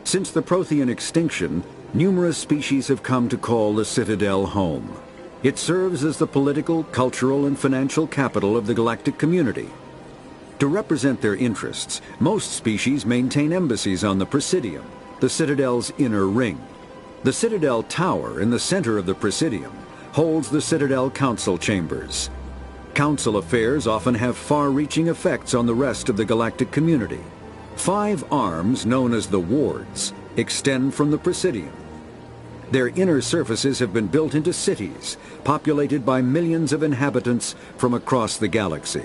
Since the Prothean extinction, numerous species have come to call the Citadel home. It serves as the political, cultural, and financial capital of the galactic community. To represent their interests, most species maintain embassies on the Presidium, the Citadel's inner ring. The Citadel Tower in the center of the Presidium holds the Citadel Council Chambers. Council affairs often have far-reaching effects on the rest of the galactic community. 5 arms, known as the Wards, extend from the Presidium. Their inner surfaces have been built into cities, populated by millions of inhabitants from across the galaxy.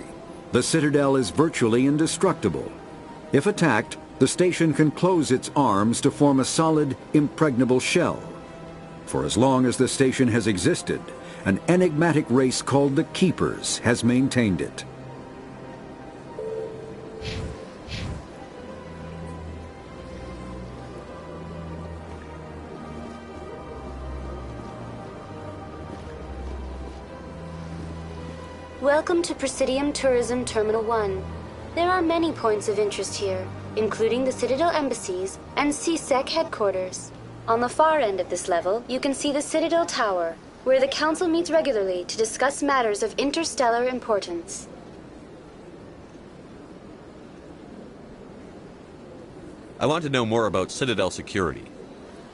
The Citadel is virtually indestructible. If attacked, the station can close its arms to form a solid, impregnable shell. For as long as the station has existed, an enigmatic race called the Keepers has maintained it. Welcome to Presidium Tourism Terminal 1. There are many points of interest here, including the Citadel embassies and CSEC headquarters. On the far end of this level, you can see the Citadel Tower, where the Council meets regularly to discuss matters of interstellar importance. I want to know more about Citadel security.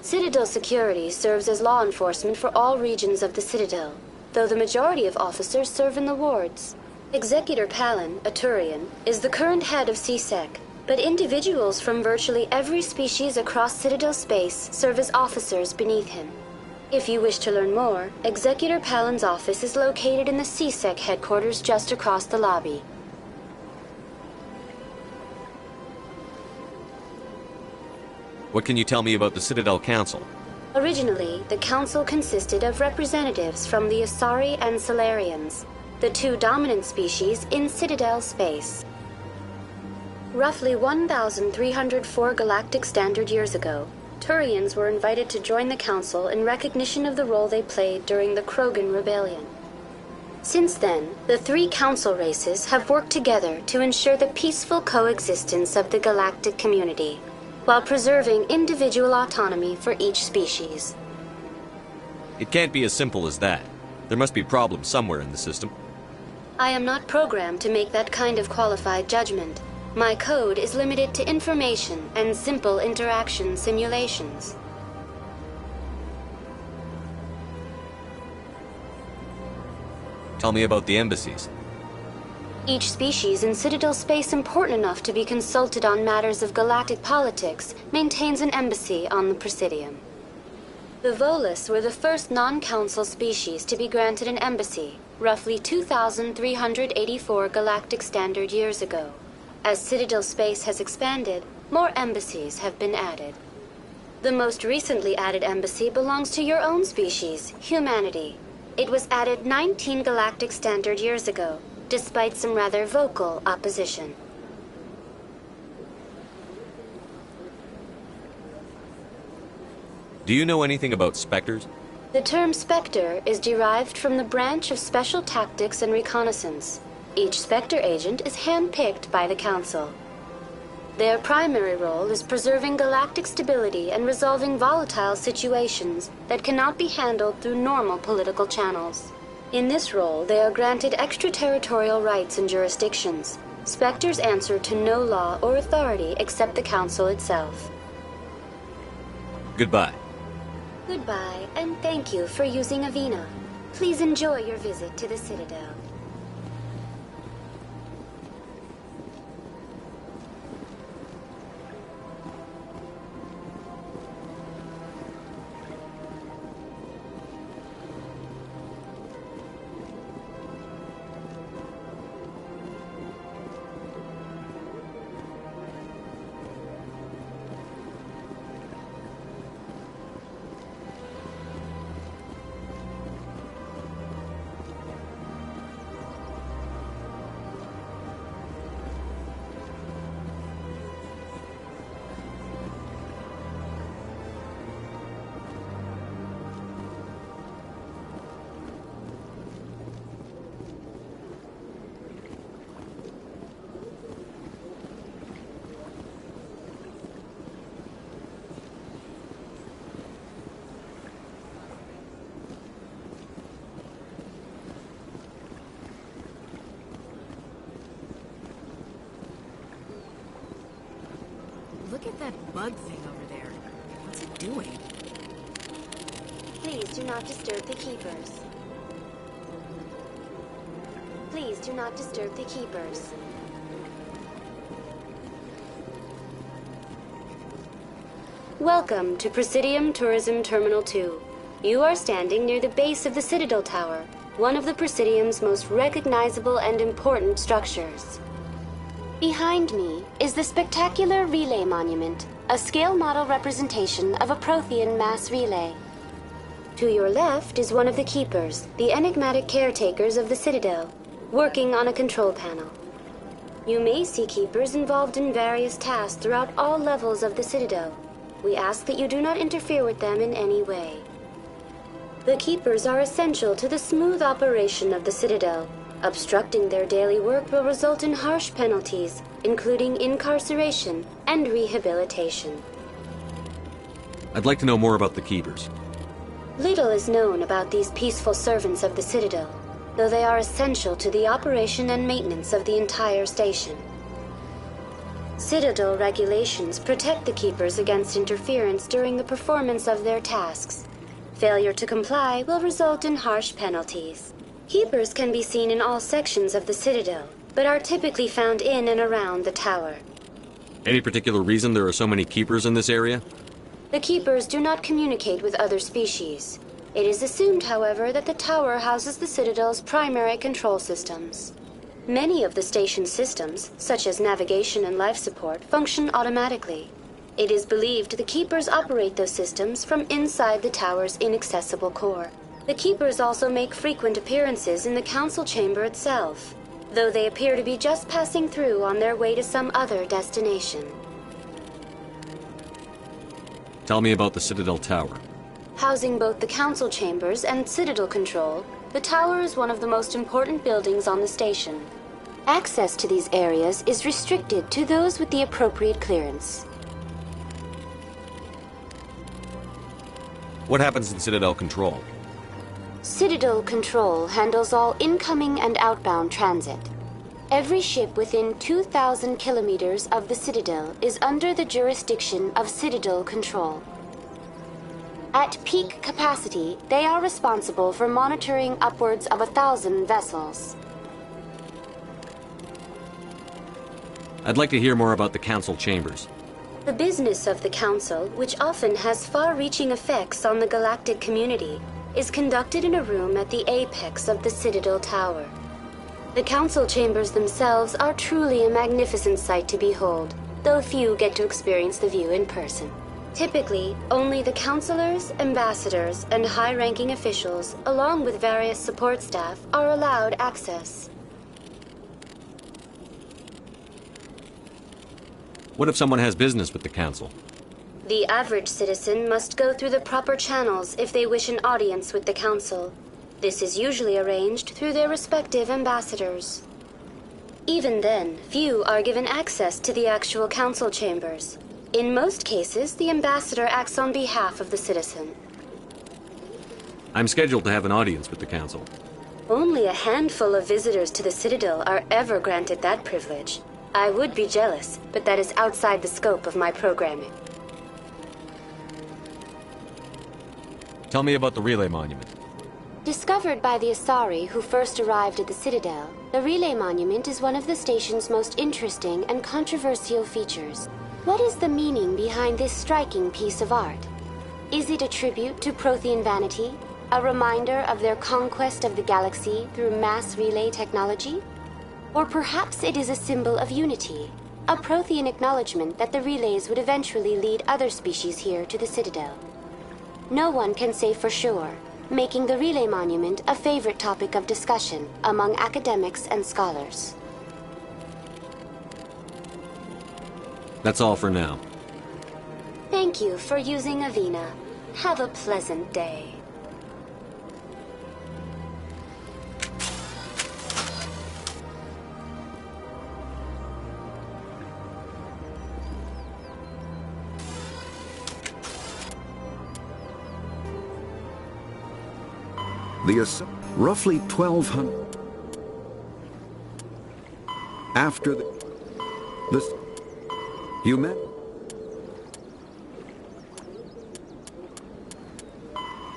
Citadel security serves as law enforcement for all regions of the Citadel, though the majority of officers serve in the wards. Executor Palin, a Turian, is the current head of CSEC, but individuals from virtually every species across Citadel space serve as officers beneath him. If you wish to learn more, Executor Palin's office is located in the CSEC headquarters just across the lobby. What can you tell me about the Citadel Council? Originally, the Council consisted of representatives from the Asari and Solarians, the 2 dominant species in Citadel space. Roughly 1,304 galactic standard years ago, Turians were invited to join the Council in recognition of the role they played during the Krogan Rebellion. Since then, the 3 Council races have worked together to ensure the peaceful coexistence of the galactic community, while preserving individual autonomy for each species. It can't be as simple as that. There must be problems somewhere in the system. I am not programmed to make that kind of qualified judgment. My code is limited to information and simple interaction simulations. Tell me about the embassies. Each species in Citadel space important enough to be consulted on matters of galactic politics maintains an embassy on the Presidium. The Volus were the first non-council species to be granted an embassy, roughly 2,384 galactic standard years ago. As Citadel space has expanded, more embassies have been added. The most recently added embassy belongs to your own species, humanity. It was added 19 galactic standard years ago, despite some rather vocal opposition. Do you know anything about Spectres? The term Spectre is derived from the branch of Special Tactics and Reconnaissance. Each Spectre agent is hand-picked by the Council. Their primary role is preserving galactic stability and resolving volatile situations that cannot be handled through normal political channels. In this role, they are granted extraterritorial rights and jurisdictions. Spectres answer to no law or authority except the Council itself. Goodbye. Goodbye, and thank you for using Avina. Please enjoy your visit to the Citadel. Look at that bug thing over there. What's it doing? Please do not disturb the keepers. Please do not disturb the keepers. Welcome to Presidium Tourism Terminal 2. You are standing near the base of the Citadel Tower, one of the Presidium's most recognizable and important structures. Behind me is the spectacular Relay Monument, a scale model representation of a Prothean mass relay. To your left is one of the Keepers, the enigmatic caretakers of the Citadel, working on a control panel. You may see Keepers involved in various tasks throughout all levels of the Citadel. We ask that you do not interfere with them in any way. The Keepers are essential to the smooth operation of the Citadel. Obstructing their daily work will result in harsh penalties, including incarceration and rehabilitation. I'd like to know more about the Keepers. Little is known about these peaceful servants of the Citadel, though they are essential to the operation and maintenance of the entire station. Citadel regulations protect the Keepers against interference during the performance of their tasks. Failure to comply will result in harsh penalties. Keepers can be seen in all sections of the Citadel, but are typically found in and around the tower. Any particular reason there are so many Keepers in this area? The Keepers do not communicate with other species. It is assumed, however, that the tower houses the Citadel's primary control systems. Many of the station's systems, such as navigation and life support, function automatically. It is believed the Keepers operate those systems from inside the tower's inaccessible core. The Keepers also make frequent appearances in the council chamber itself, though they appear to be just passing through on their way to some other destination. Tell me about the Citadel Tower. Housing both the council chambers and Citadel control, the tower is one of the most important buildings on the station. Access to these areas is restricted to those with the appropriate clearance. What happens in Citadel Control? Citadel Control handles all incoming and outbound transit. Every ship within 2,000 kilometers of the Citadel is under the jurisdiction of Citadel Control. At peak capacity, they are responsible for monitoring upwards of 1,000 vessels. I'd like to hear more about the council chambers. The business of the Council, which often has far-reaching effects on the galactic community, is conducted in a room at the apex of the Citadel Tower. The Council chambers themselves are truly a magnificent sight to behold, though few get to experience the view in person. Typically, only the councilors, ambassadors, and high-ranking officials, along with various support staff, are allowed access. What if someone has business with the council? The average citizen must go through the proper channels if they wish an audience with the council. This is usually arranged through their respective ambassadors. Even then, few are given access to the actual council chambers. In most cases, the ambassador acts on behalf of the citizen. I'm scheduled to have an audience with the council. Only a handful of visitors to the Citadel are ever granted that privilege. I would be jealous, but that is outside the scope of my programming. Tell me about the Relay Monument. Discovered by the Asari who first arrived at the Citadel, the Relay Monument is one of the station's most interesting and controversial features. What is the meaning behind this striking piece of art? Is it a tribute to Prothean vanity? A reminder of their conquest of the galaxy through mass relay technology? Or perhaps it is a symbol of unity, a Prothean acknowledgement that the relays would eventually lead other species here to the Citadel. No one can say for sure, making the Relay Monument a favorite topic of discussion among academics and scholars. That's all for now. Thank you for using Avina. Have a pleasant day. Roughly 1,200 after the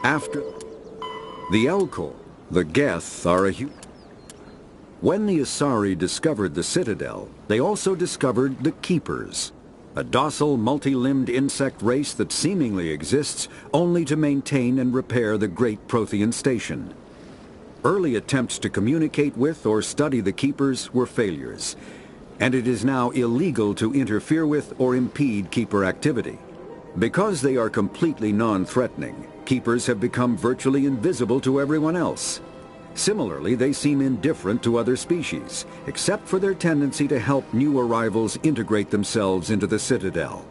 After the Elcor, the Geth are a When the Asari discovered the Citadel, they also discovered the Keepers, a docile, multi-limbed insect race that seemingly exists only to maintain and repair the Great Prothean Station. Early attempts to communicate with or study the Keepers were failures, and it is now illegal to interfere with or impede Keeper activity. Because they are completely non-threatening, Keepers have become virtually invisible to everyone else. Similarly, they seem indifferent to other species, except for their tendency to help new arrivals integrate themselves into the Citadel.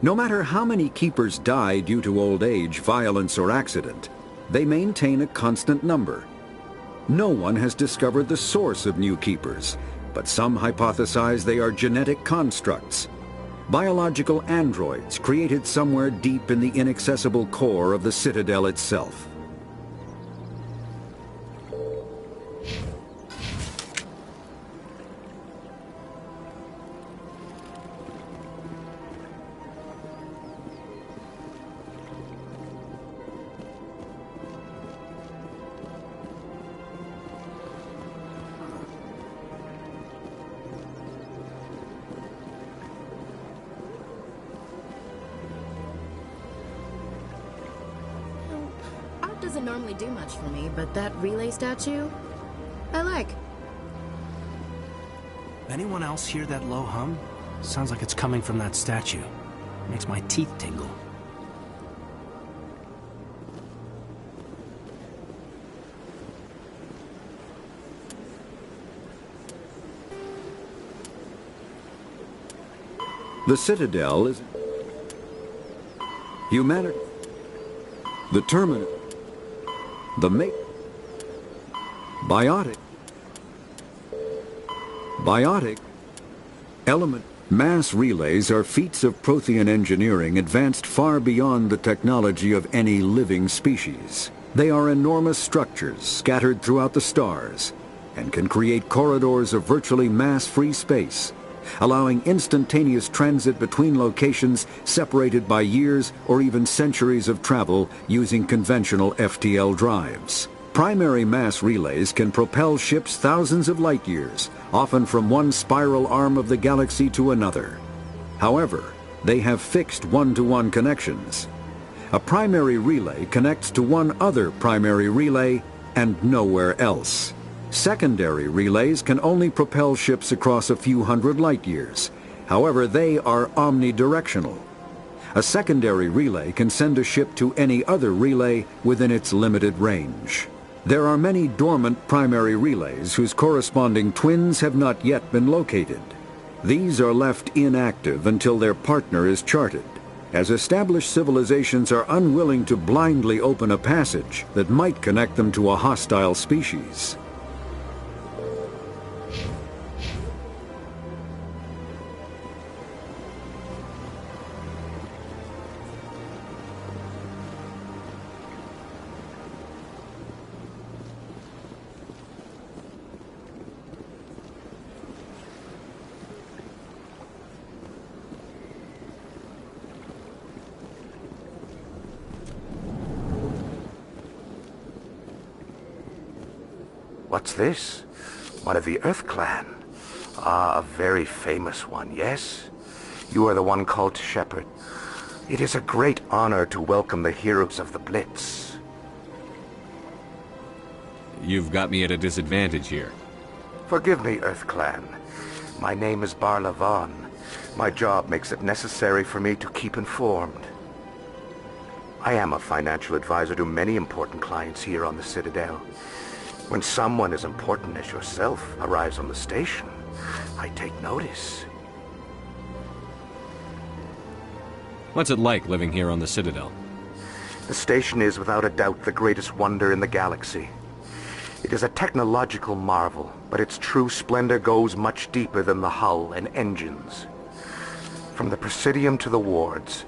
No matter how many Keepers die due to old age, violence, or accident, they maintain a constant number. No one has discovered the source of new Keepers, but some hypothesize they are genetic constructs, biological androids created somewhere deep in the inaccessible core of the Citadel itself. Art doesn't normally do much for me, but that relay statue, I like. Anyone else hear that low hum? Sounds like it's coming from that statue. Makes my teeth tingle. The Citadel is humanity. The Terminus. The Biotic element. Mass relays are feats of Prothean engineering advanced far beyond the technology of any living species. They are enormous structures scattered throughout the stars and can create corridors of virtually mass-free space, allowing instantaneous transit between locations separated by years or even centuries of travel using conventional FTL drives. Primary mass relays can propel ships thousands of light years, often from one spiral arm of the galaxy to another. However, they have fixed one-to-one connections. A primary relay connects to one other primary relay and nowhere else. Secondary relays can only propel ships across a few hundred light years. However, they are omnidirectional. A secondary relay can send a ship to any other relay within its limited range. There are many dormant primary relays whose corresponding twins have not yet been located. These are left inactive until their partner is charted, as established civilizations are unwilling to blindly open a passage that might connect them to a hostile species. What's this? One of the Earth Clan. Ah, a very famous one, yes? You are the one called Shepard. It is a great honor to welcome the heroes of the Blitz. You've got me at a disadvantage here. Forgive me, Earth Clan. My name is Barla Von. My job makes it necessary for me to keep informed. I am a financial advisor to many important clients here on the Citadel. When someone as important as yourself arrives on the station, I take notice. What's it like living here on the Citadel? The station is without a doubt the greatest wonder in the galaxy. It is a technological marvel, but its true splendor goes much deeper than the hull and engines. From the Presidium to the wards,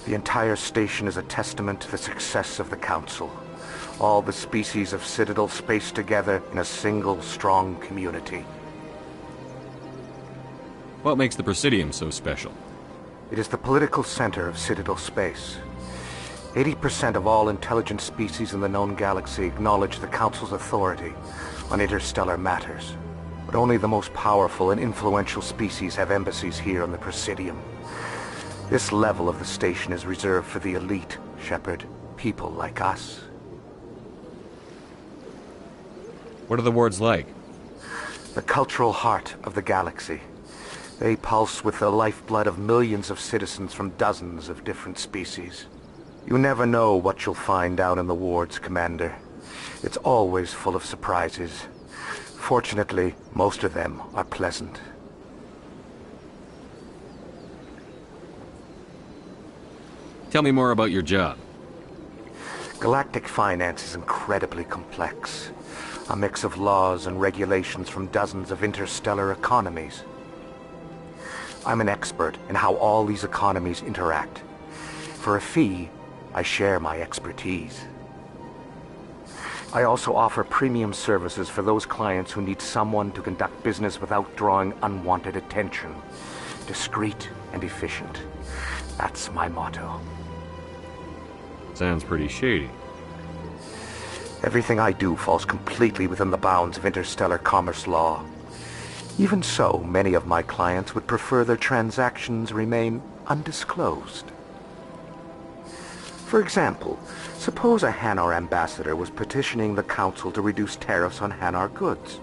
the entire station is a testament to the success of the Council. All the species of Citadel spaced together in a single, strong community. What makes the Presidium so special? It is the political center of Citadel space. 80% of all intelligent species in the known galaxy acknowledge the Council's authority on interstellar matters. But only the most powerful and influential species have embassies here on the Presidium. This level of the station is reserved for the elite, Shepard. People like us. What are the wards like? The cultural heart of the galaxy. They pulse with the lifeblood of millions of citizens from dozens of different species. You never know what you'll find down in the wards, Commander. It's always full of surprises. Fortunately, most of them are pleasant. Tell me more about your job. Galactic finance is incredibly complex. A mix of laws and regulations from dozens of interstellar economies. I'm an expert in how all these economies interact. For a fee, I share my expertise. I also offer premium services for those clients who need someone to conduct business without drawing unwanted attention. Discreet and efficient. That's my motto. Sounds pretty shady. Everything I do falls completely within the bounds of interstellar commerce law. Even so, many of my clients would prefer their transactions remain undisclosed. For example, suppose a Hanar ambassador was petitioning the Council to reduce tariffs on Hanar goods.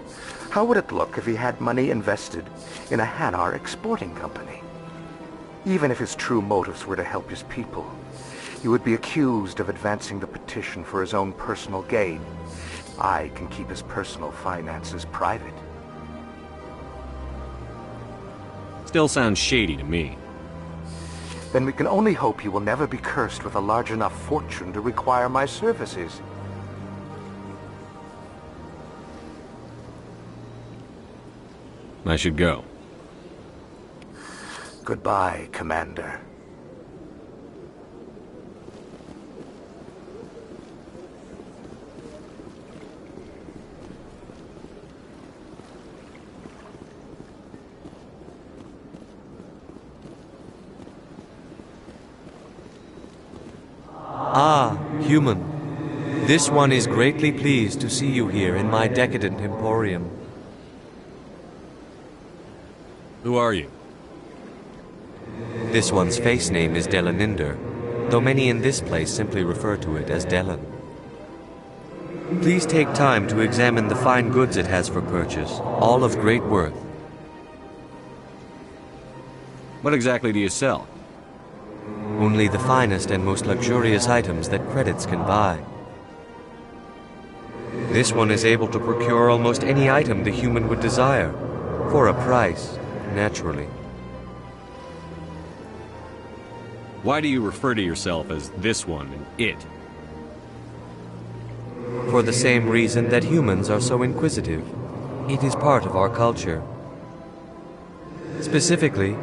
How would it look if he had money invested in a Hanar exporting company? Even if his true motives were to help his people, he would be accused of advancing the petition for his own personal gain. I can keep his personal finances private. Still sounds shady to me. Then we can only hope he will never be cursed with a large enough fortune to require my services. I should go. Goodbye, Commander. Ah, human. This one is greatly pleased to see you here in my decadent emporium. Who are you? This one's face name is Delaninder, though many in this place simply refer to it as Delan. Please take time to examine the fine goods it has for purchase, all of great worth. What exactly do you sell? Only the finest and most luxurious items that credits can buy. This one is able to procure almost any item the human would desire, for a price, naturally. Why do you refer to yourself as this one and it? For the same reason that humans are so inquisitive. It is part of our culture. Specifically,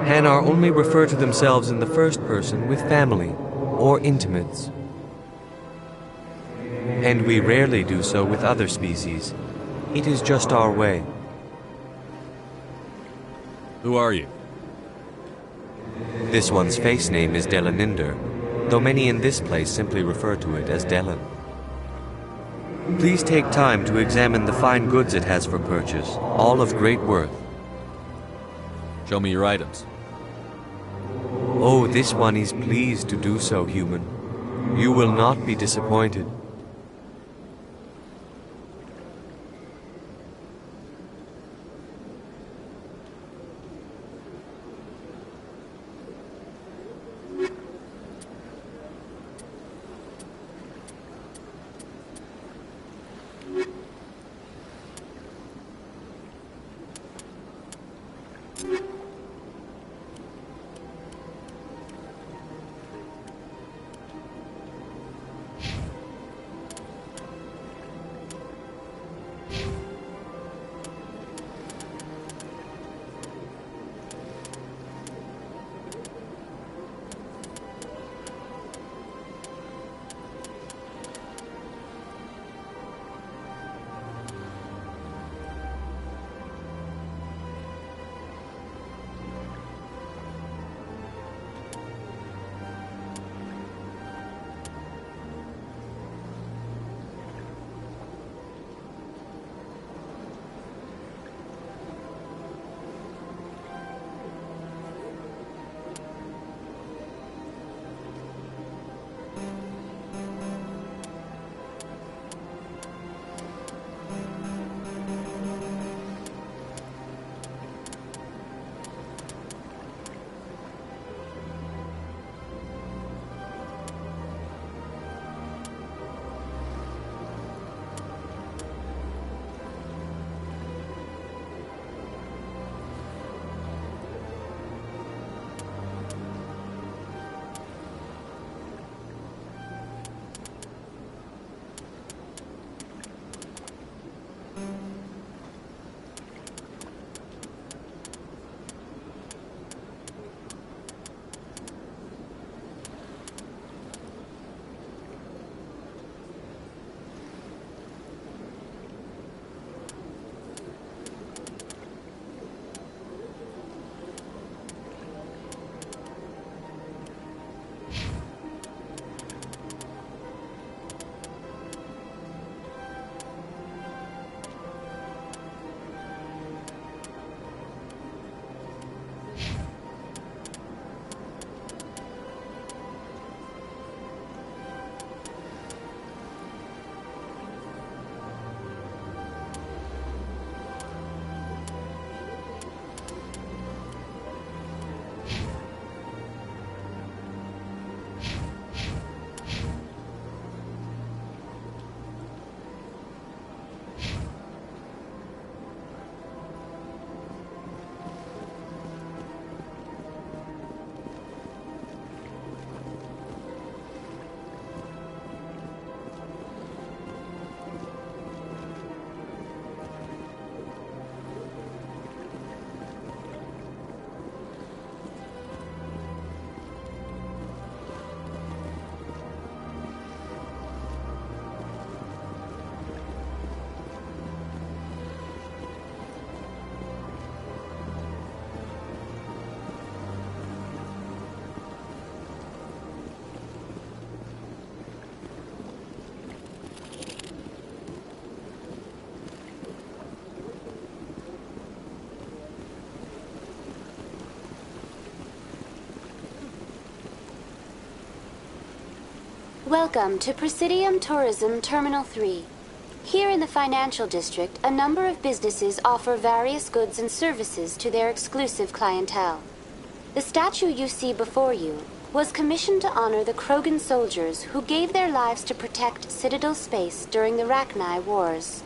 Hanar only refer to themselves in the first person with family or intimates. And we rarely do so with other species. It is just our way. Who are you? This one's face name is Delaninder, though many in this place simply refer to it as Delan. Please take time to examine the fine goods it has for purchase, all of great worth. Show me your items. Oh, this one is pleased to do so, human. You will not be disappointed. Welcome to Presidium Tourism Terminal 3. Here in the financial district, a number of businesses offer various goods and services to their exclusive clientele. The statue you see before you was commissioned to honor the Krogan soldiers who gave their lives to protect Citadel space during the Rachni Wars.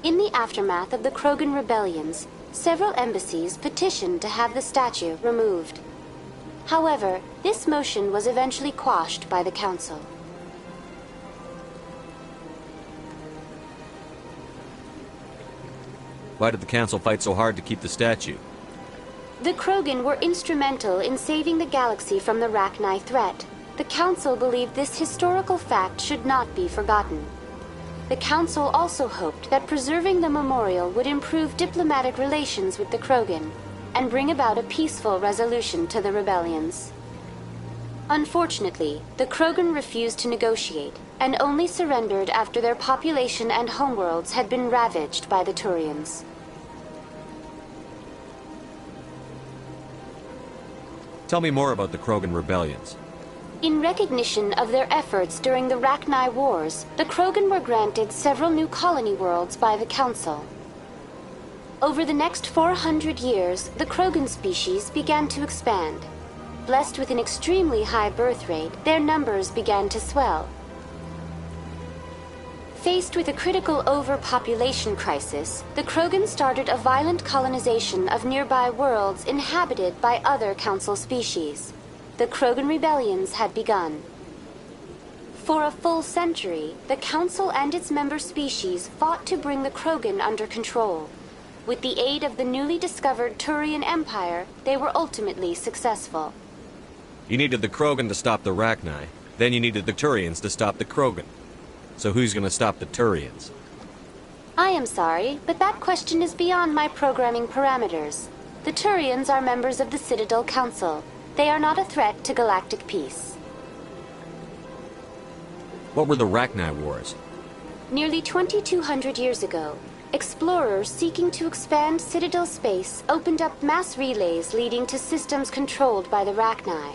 In the aftermath of the Krogan rebellions, several embassies petitioned to have the statue removed. However, this motion was eventually quashed by the Council. Why did the Council fight so hard to keep the statue? The Krogan were instrumental in saving the galaxy from the Rachni threat. The Council believed this historical fact should not be forgotten. The Council also hoped that preserving the memorial would improve diplomatic relations with the Krogan and bring about a peaceful resolution to the rebellions. Unfortunately, the Krogan refused to negotiate and only surrendered after their population and homeworlds had been ravaged by the Turians. Tell me more about the Krogan rebellions. In recognition of their efforts during the Rachni Wars, the Krogan were granted several new colony worlds by the Council. Over the next 400 years, the Krogan species began to expand. Blessed with an extremely high birth rate, their numbers began to swell. Faced with a critical overpopulation crisis, the Krogan started a violent colonization of nearby worlds inhabited by other Council species. The Krogan rebellions had begun. For a full century, the Council and its member species fought to bring the Krogan under control. With the aid of the newly discovered Turian Empire, they were ultimately successful. You needed the Krogan to stop the Rachni, then you needed the Turians to stop the Krogan. So who's gonna stop the Turians? I am sorry, but that question is beyond my programming parameters. The Turians are members of the Citadel Council. They are not a threat to galactic peace. What were the Rachni Wars? Nearly 2,200 years ago, explorers seeking to expand Citadel space opened up mass relays leading to systems controlled by the Rachni.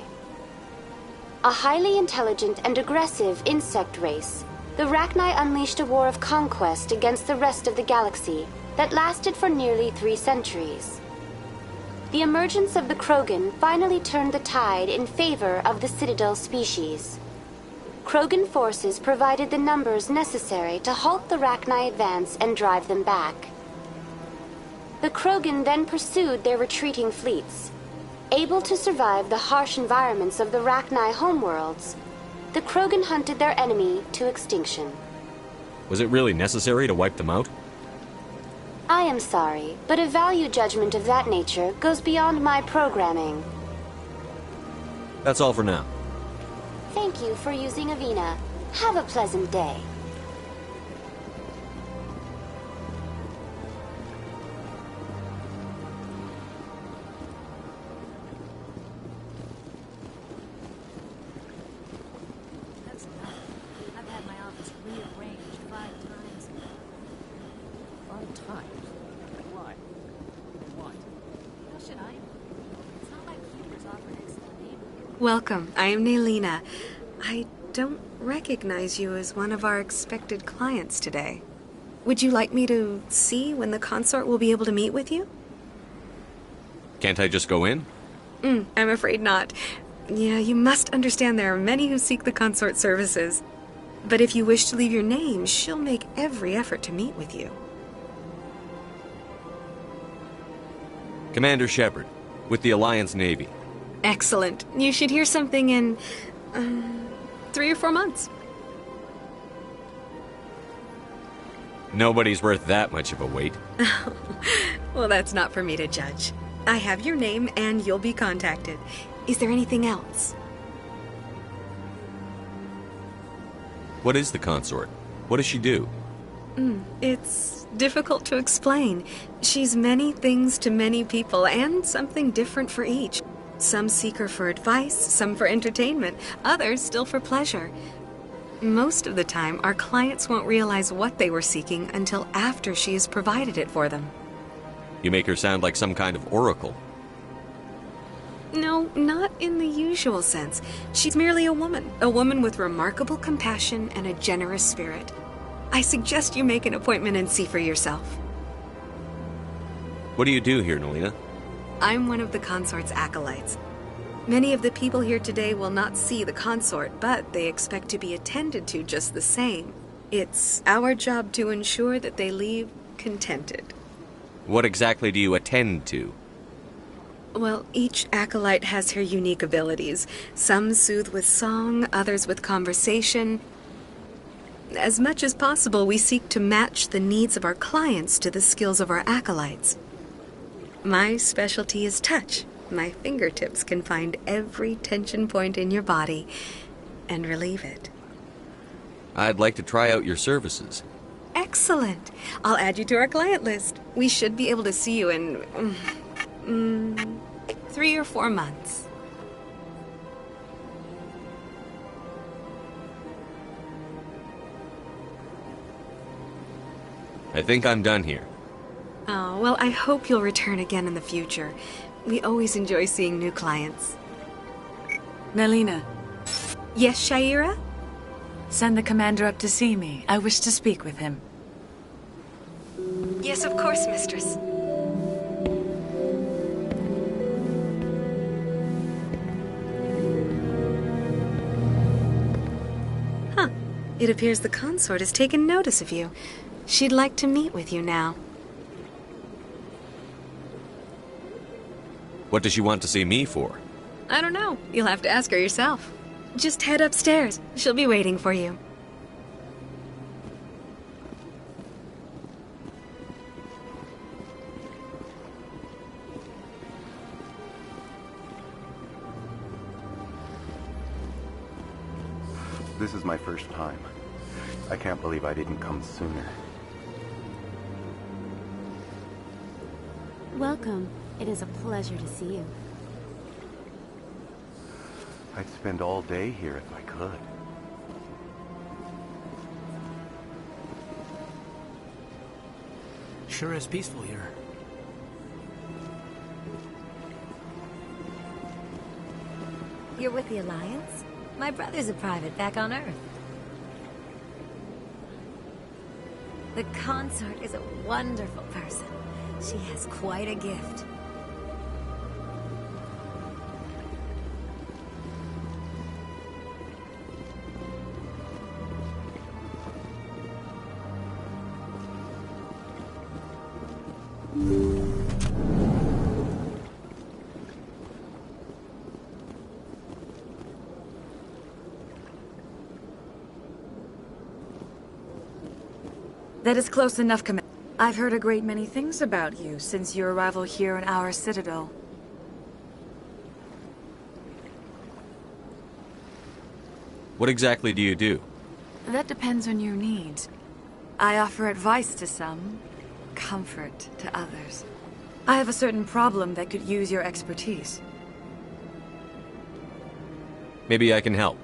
A highly intelligent and aggressive insect race, the Rachni unleashed a war of conquest against the rest of the galaxy that lasted for nearly 3 centuries. The emergence of the Krogan finally turned the tide in favor of the Citadel species. Krogan forces provided the numbers necessary to halt the Rachni advance and drive them back. The Krogan then pursued their retreating fleets. Able to survive the harsh environments of the Rachni homeworlds, the Krogan hunted their enemy to extinction. Was it really necessary to wipe them out? I am sorry, but a value judgment of that nature goes beyond my programming. That's all for now. Thank you for using Avina. Have a pleasant day. I've had my office rearranged 5 times. 5 times? Why? What? How should I know? It's not like Keeper's offered explanation. Welcome. I am Nelina. I don't recognize you as one of our expected clients today. Would you like me to see when the consort will be able to meet with you? Can't I just go in? I'm afraid not. Yeah, you must understand there are many who seek the consort services. But if you wish to leave your name, she'll make every effort to meet with you. Commander Shepard, with the Alliance Navy. Excellent. You should hear something in 3 or 4 months. Nobody's worth that much of a wait. Well, that's not for me to judge. I have your name and you'll be contacted. Is there anything else? What is the consort? What does she do? It's difficult to explain. She's many things to many people and something different for each. Some seek her for advice, some for entertainment, others still for pleasure. Most of the time, our clients won't realize what they were seeking until after she has provided it for them. You make her sound like some kind of oracle. No, not in the usual sense. She's merely a woman with remarkable compassion and a generous spirit. I suggest you make an appointment and see for yourself. What do you do here, Nelina? I'm one of the consort's acolytes. Many of the people here today will not see the consort, but they expect to be attended to just the same. It's our job to ensure that they leave contented. What exactly do you attend to? Well, each acolyte has her unique abilities. Some soothe with song, others with conversation. As much as possible, we seek to match the needs of our clients to the skills of our acolytes. My specialty is touch. My fingertips can find every tension point in your body and relieve it. I'd like to try out your services. Excellent. I'll add you to our client list. We should be able to see you in 3 or 4 months. I think I'm done here. Oh, well, I hope you'll return again in the future. We always enjoy seeing new clients. Nelina. Yes, Shaira? Send the commander up to see me. I wish to speak with him. Yes, of course, mistress. Huh. It appears the consort has taken notice of you. She'd like to meet with you now. What does she want to see me for? I don't know. You'll have to ask her yourself. Just head upstairs. She'll be waiting for you. This is my first time. I can't believe I didn't come sooner. Welcome. It is a pleasure to see you. I'd spend all day here if I could. Sure is peaceful here. You're with the Alliance? My brother's a private back on Earth. The consort is a wonderful person. She has quite a gift. That is close enough, Commander. I've heard a great many things about you since your arrival here in our citadel. What exactly do you do? That depends on your needs. I offer advice to some, comfort to others. I have a certain problem that could use your expertise. Maybe I can help.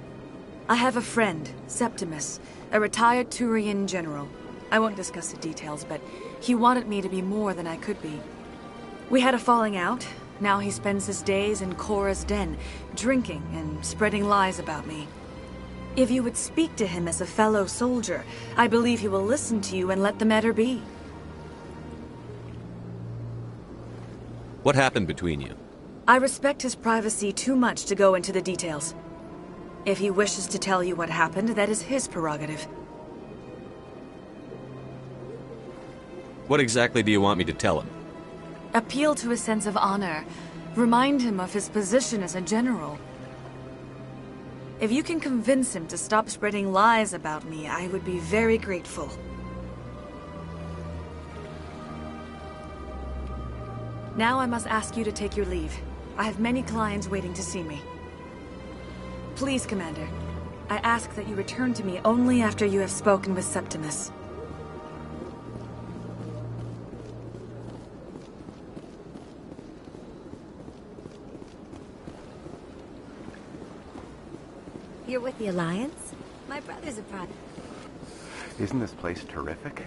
I have a friend, Septimus, a retired Turian general. I won't discuss the details, but he wanted me to be more than I could be. We had a falling out. Now he spends his days in Korra's den, drinking and spreading lies about me. If you would speak to him as a fellow soldier, I believe he will listen to you and let the matter be. What happened between you? I respect his privacy too much to go into the details. If he wishes to tell you what happened, that is his prerogative. What exactly do you want me to tell him? Appeal to his sense of honor. Remind him of his position as a general. If you can convince him to stop spreading lies about me, I would be very grateful. Now I must ask you to take your leave. I have many clients waiting to see me. Please, Commander. I ask that you return to me only after you have spoken with Septimus. You're with the Alliance? My brother's a private. Isn't this place terrific?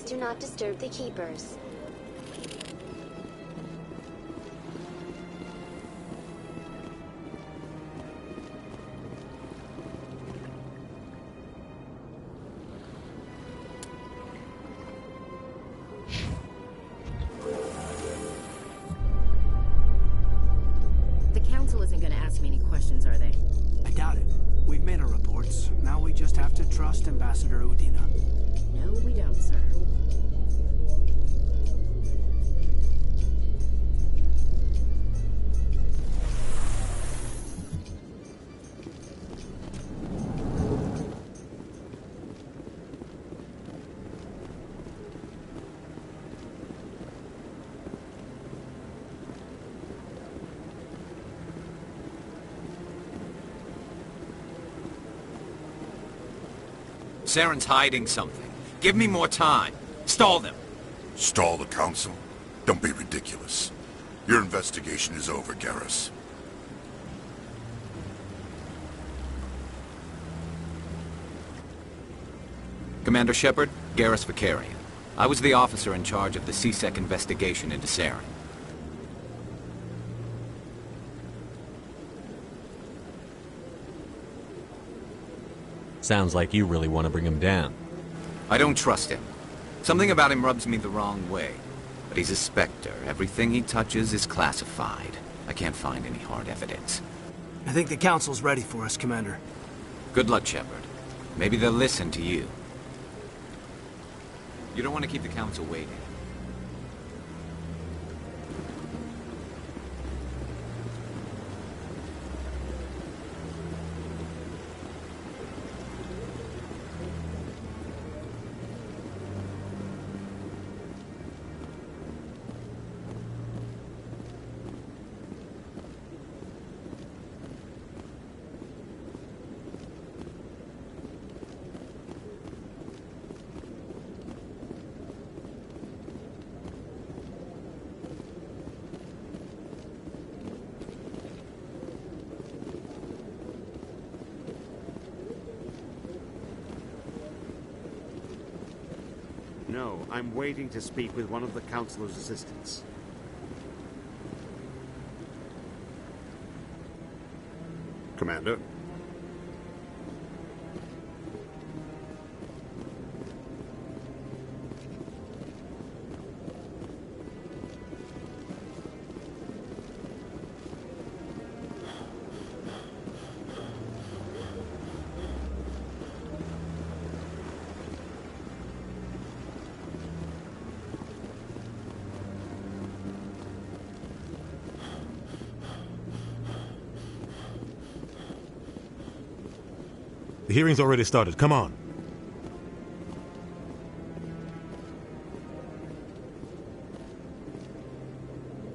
do not disturb the keepers. The council isn't gonna ask me any questions, are they? I doubt it. We've made our reports. Now we just have to trust Ambassador Udina. No, we don't, sir. Saren's hiding something. Give me more time. Stall them. Stall the council? Don't be ridiculous. Your investigation is over, Garrus. Commander Shepard, Garrus Vakarian. I was the officer in charge of the C-Sec investigation into Saren. Sounds like you really want to bring him down. I don't trust him. Something about him rubs me the wrong way. But he's a Spectre. Everything he touches is classified. I can't find any hard evidence. I think the council's ready for us, Commander. Good luck, Shepard. Maybe they'll listen to you. You don't want to keep the council waiting. No, I'm waiting to speak with one of the Councilor's assistants. Commander? The hearing's already started. Come on.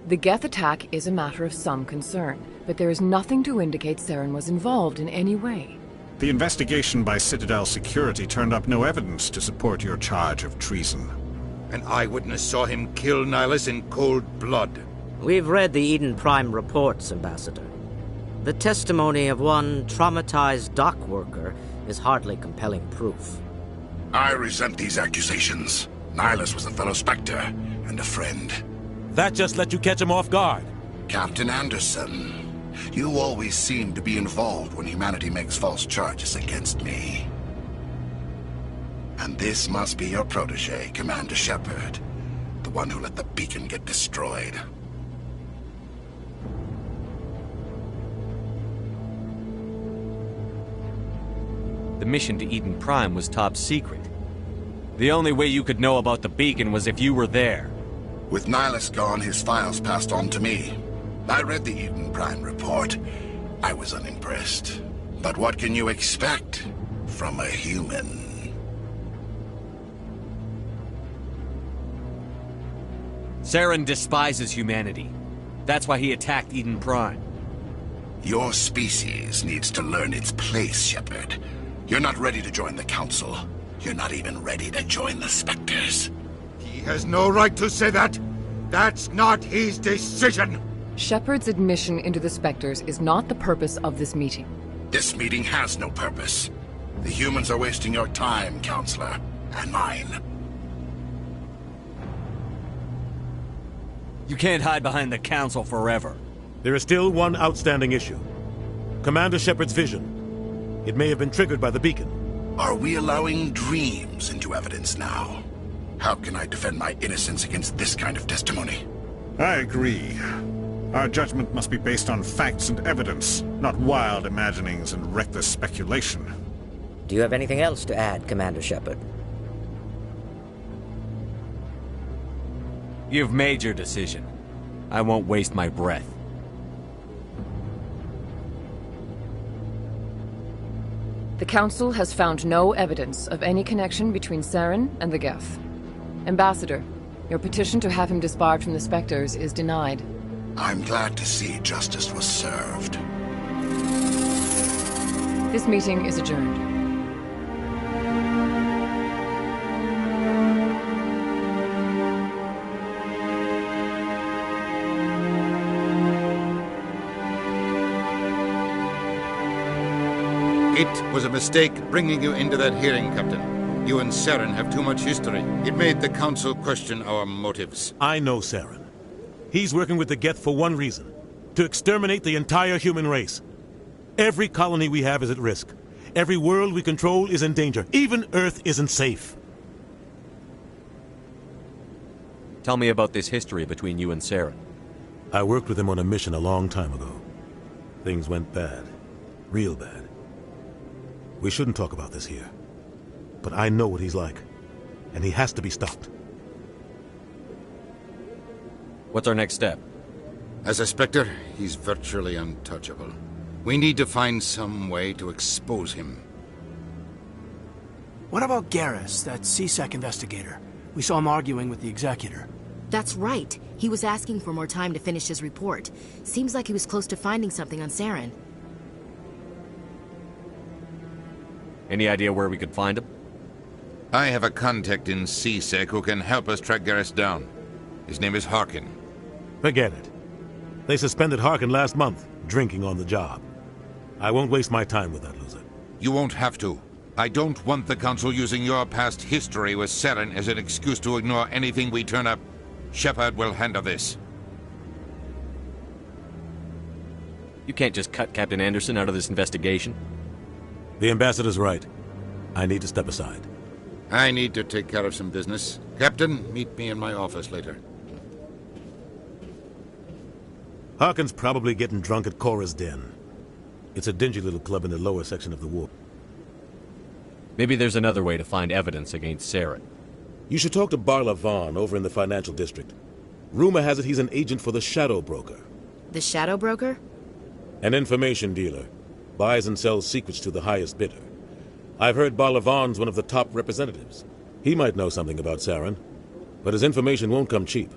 The Geth attack is a matter of some concern, but there is nothing to indicate Saren was involved in any way. The investigation by Citadel Security turned up no evidence to support your charge of treason. An eyewitness saw him kill Nihilus in cold blood. We've read the Eden Prime reports, Ambassador. The testimony of one traumatized dock worker is hardly compelling proof. I resent these accusations. Nihilus was a fellow Spectre and a friend. That just let you catch him off guard. Captain Anderson, you always seem to be involved when humanity makes false charges against me. And this must be your protege, Commander Shepard, the one who let the beacon get destroyed. The mission to Eden Prime was top secret. The only way you could know about the beacon was if you were there. With Nihilus gone, his files passed on to me. I read the Eden Prime report. I was unimpressed. But what can you expect from a human? Saren despises humanity. That's why he attacked Eden Prime. Your species needs to learn its place, Shepard. You're not ready to join the Council. You're not even ready to join the Spectres. He has no right to say that. That's not his decision. Shepard's admission into the Spectres is not the purpose of this meeting. This meeting has no purpose. The humans are wasting your time, Counselor, and mine. You can't hide behind the Council forever. There is still one outstanding issue. Commander Shepard's vision. It may have been triggered by the beacon. Are we allowing dreams into evidence now? How can I defend my innocence against this kind of testimony? I agree. Our judgment must be based on facts and evidence, not wild imaginings and reckless speculation. Do you have anything else to add, Commander Shepard? You've made your decision. I won't waste my breath. The Council has found no evidence of any connection between Saren and the Geth. Ambassador, your petition to have him disbarred from the Spectres is denied. I'm glad to see justice was served. This meeting is adjourned. It was a mistake bringing you into that hearing, Captain. You and Saren have too much history. It made the Council question our motives. I know Saren. He's working with the Geth for one reason. To exterminate the entire human race. Every colony we have is at risk. Every world we control is in danger. Even Earth isn't safe. Tell me about this history between you and Saren. I worked with him on a mission a long time ago. Things went bad. Real bad. We shouldn't talk about this here. But I know what he's like. And he has to be stopped. What's our next step? As a Spectre, he's virtually untouchable. We need to find some way to expose him. What about Garrus, that CSEC investigator? We saw him arguing with the Executor. That's right. He was asking for more time to finish his report. Seems like he was close to finding something on Saren. Any idea where we could find him? I have a contact in CSEC who can help us track Garrus down. His name is Harkin. Forget it. They suspended Harkin last month, drinking on the job. I won't waste my time with that loser. You won't have to. I don't want the Council using your past history with Saren as an excuse to ignore anything we turn up. Shepard will handle this. You can't just cut Captain Anderson out of this investigation. The Ambassador's right. I need to step aside. I need to take care of some business. Captain, meet me in my office later. Harkin's probably getting drunk at Cora's Den. It's a dingy little club in the lower section of the wharf. Maybe there's another way to find evidence against Saren. You should talk to Barla Vaughn over in the financial district. Rumor has it he's an agent for the Shadow Broker. The Shadow Broker? An information dealer. Buys and sells secrets to the highest bidder. I've heard Barla Vaughn's one of the top representatives. He might know something about Saren, but his information won't come cheap.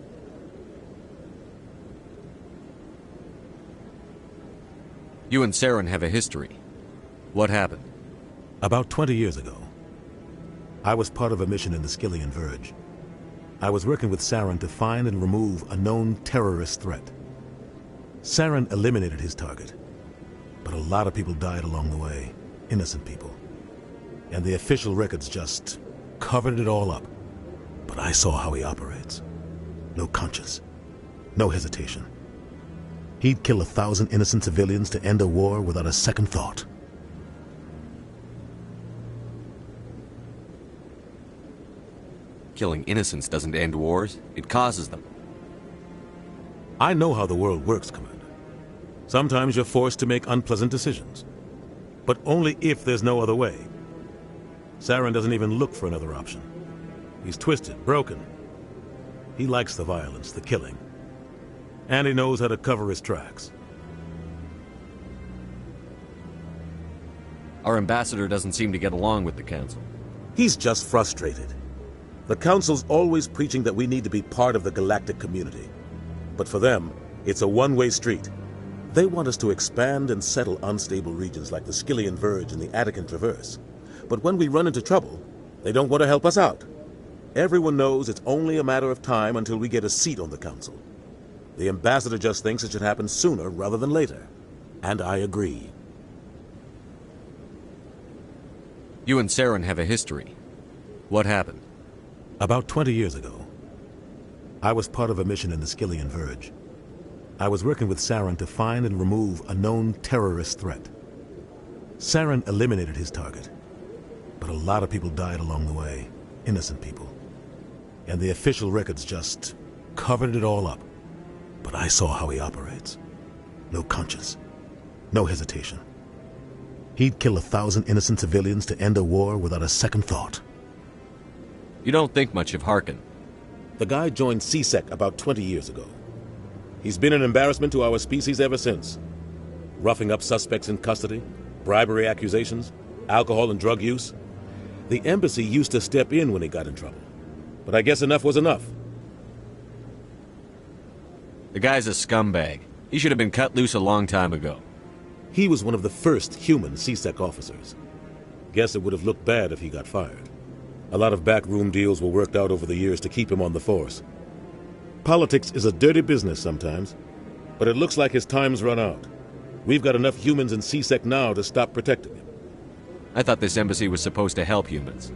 You and Saren have a history. What happened? About 20 years ago, I was part of a mission in the Skillian Verge. I was working with Saren to find and remove a known terrorist threat. Saren eliminated his target, but a lot of people died along the way, innocent people. And the official records just covered it all up. But I saw how he operates. No conscience, no hesitation. He'd kill 1,000 innocent civilians to end a war without a second thought. Killing innocents doesn't end wars, it causes them. I know how the world works, Commander. Sometimes you're forced to make unpleasant decisions. But only if there's no other way. Saren doesn't even look for another option. He's twisted, broken. He likes the violence, the killing. And he knows how to cover his tracks. Our ambassador doesn't seem to get along with the Council. He's just frustrated. The Council's always preaching that we need to be part of the galactic community. But for them, it's a one-way street. They want us to expand and settle unstable regions like the Skillian Verge and the Attican Traverse. But when we run into trouble, they don't want to help us out. Everyone knows it's only a matter of time until we get a seat on the Council. The Ambassador just thinks it should happen sooner rather than later. And I agree. You and Saren have a history. What happened? About 20 years ago, I was part of a mission in the Skillian Verge. I was working with Saren to find and remove a known terrorist threat. Saren eliminated his target, but a lot of people died along the way, innocent people. And the official records just covered it all up. But I saw how he operates. No conscience, no hesitation. He'd kill 1,000 innocent civilians to end a war without a second thought. You don't think much of Harkin. The guy joined C-Sec about 20 years ago. He's been an embarrassment to our species ever since. Roughing up suspects in custody, bribery accusations, alcohol and drug use. The embassy used to step in when he got in trouble. But I guess enough was enough. The guy's a scumbag. He should have been cut loose a long time ago. He was one of the first human C-Sec officers. Guess it would have looked bad if he got fired. A lot of backroom deals were worked out over the years to keep him on the force. Politics is a dirty business sometimes, but it looks like his time's run out. We've got enough humans in C-Sec now to stop protecting him. I thought this embassy was supposed to help humans.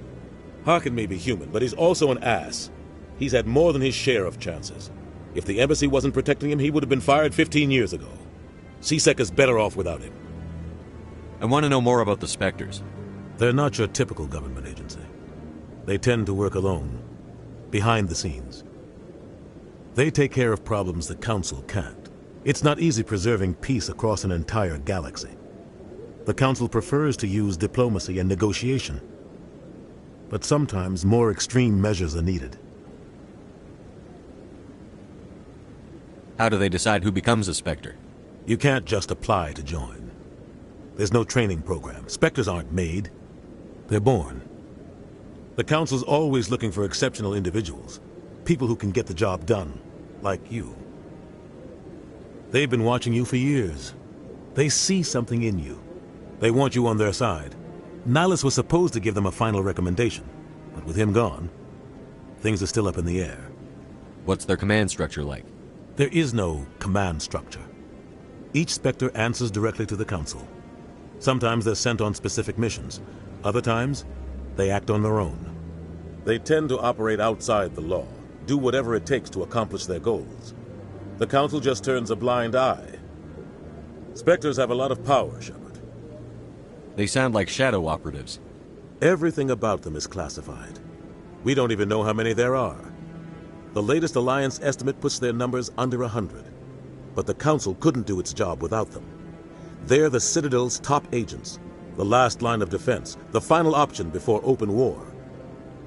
Harkin may be human, but he's also an ass. He's had more than his share of chances. If the embassy wasn't protecting him, he would have been fired 15 years ago. C-Sec is better off without him. I want to know more about the Spectres. They're not your typical government agency. They tend to work alone, behind the scenes. They take care of problems the Council can't. It's not easy preserving peace across an entire galaxy. The Council prefers to use diplomacy and negotiation. But sometimes more extreme measures are needed. How do they decide who becomes a Spectre? You can't just apply to join. There's no training program. Spectres aren't made. They're born. The Council's always looking for exceptional individuals. People who can get the job done. Like you. They've been watching you for years. They see something in you. They want you on their side. Nihilus was supposed to give them a final recommendation, but with him gone, things are still up in the air. What's their command structure like? There is no command structure. Each Spectre answers directly to the Council. Sometimes they're sent on specific missions. Other times, they act on their own. They tend to operate outside the law, do whatever it takes to accomplish their goals. The Council just turns a blind eye. Spectres have a lot of power, Shepard. They sound like shadow operatives. Everything about them is classified. We don't even know how many there are. The latest Alliance estimate puts their numbers under 100. But the Council couldn't do its job without them. They're the Citadel's top agents, the last line of defense, the final option before open war.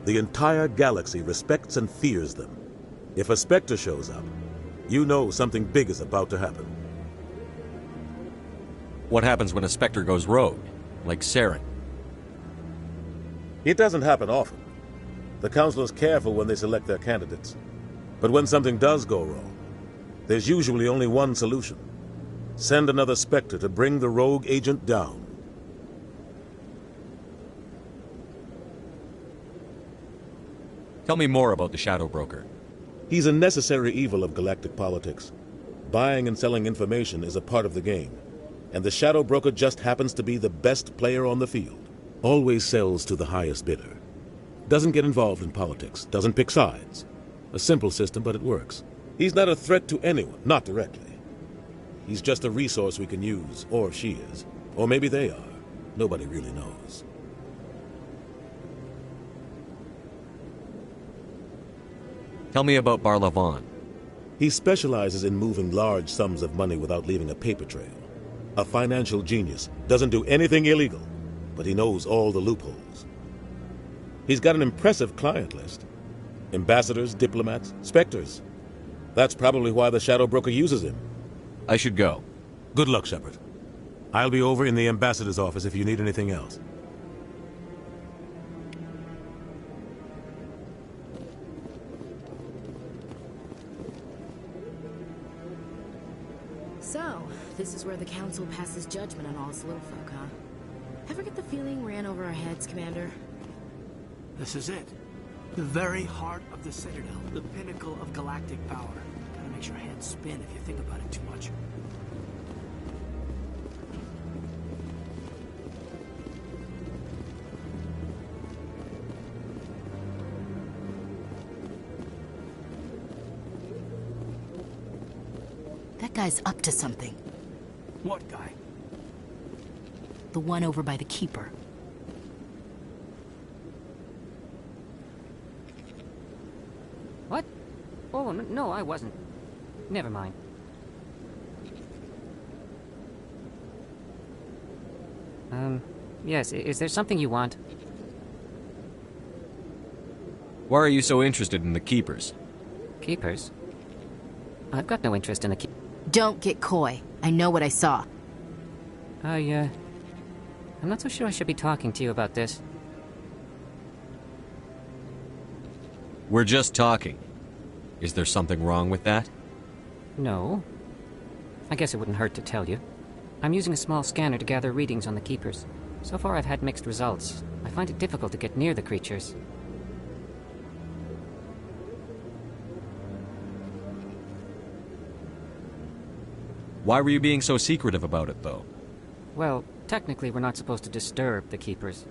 The entire galaxy respects and fears them. If a Spectre shows up, you know something big is about to happen. What happens when a Spectre goes rogue, like Saren? It doesn't happen often. The Council is careful when they select their candidates. But when something does go wrong, there's usually only one solution. Send another Spectre to bring the rogue agent down. Tell me more about the Shadow Broker. He's a necessary evil of galactic politics. Buying and selling information is a part of the game. And the Shadow Broker just happens to be the best player on the field. Always sells to the highest bidder. Doesn't get involved in politics. Doesn't pick sides. A simple system, but it works. He's not a threat to anyone, not directly. He's just a resource we can use, or she is. Or maybe they are. Nobody really knows. Tell me about Barlavan. He specializes in moving large sums of money without leaving a paper trail. A financial genius. Doesn't do anything illegal, but he knows all the loopholes. He's got an impressive client list. Ambassadors, diplomats, Spectres. That's probably why the Shadow Broker uses him. I should go. Good luck, Shepard. I'll be over in the Ambassador's office if you need anything else. So, this is where the Council passes judgment on all its little folk, huh? Ever get the feeling we're in over our heads, Commander? This is it. The very heart of the Citadel. The pinnacle of galactic power. Kinda makes your head spin if you think about it too much. That guy's up to something. What guy? The one over by the Keeper. What? Oh, no, I wasn't. Never mind. Yes, is there something you want? Why are you so interested in the Keepers? Keepers? I've got no interest in the Don't get coy. I know what I saw. I'm not so sure I should be talking to you about this. We're just talking. Is there something wrong with that? No. I guess it wouldn't hurt to tell you. I'm using a small scanner to gather readings on the Keepers. So far I've had mixed results. I find it difficult to get near the creatures. Why were you being so secretive about it, though? Well, technically we're not supposed to disturb the Keepers.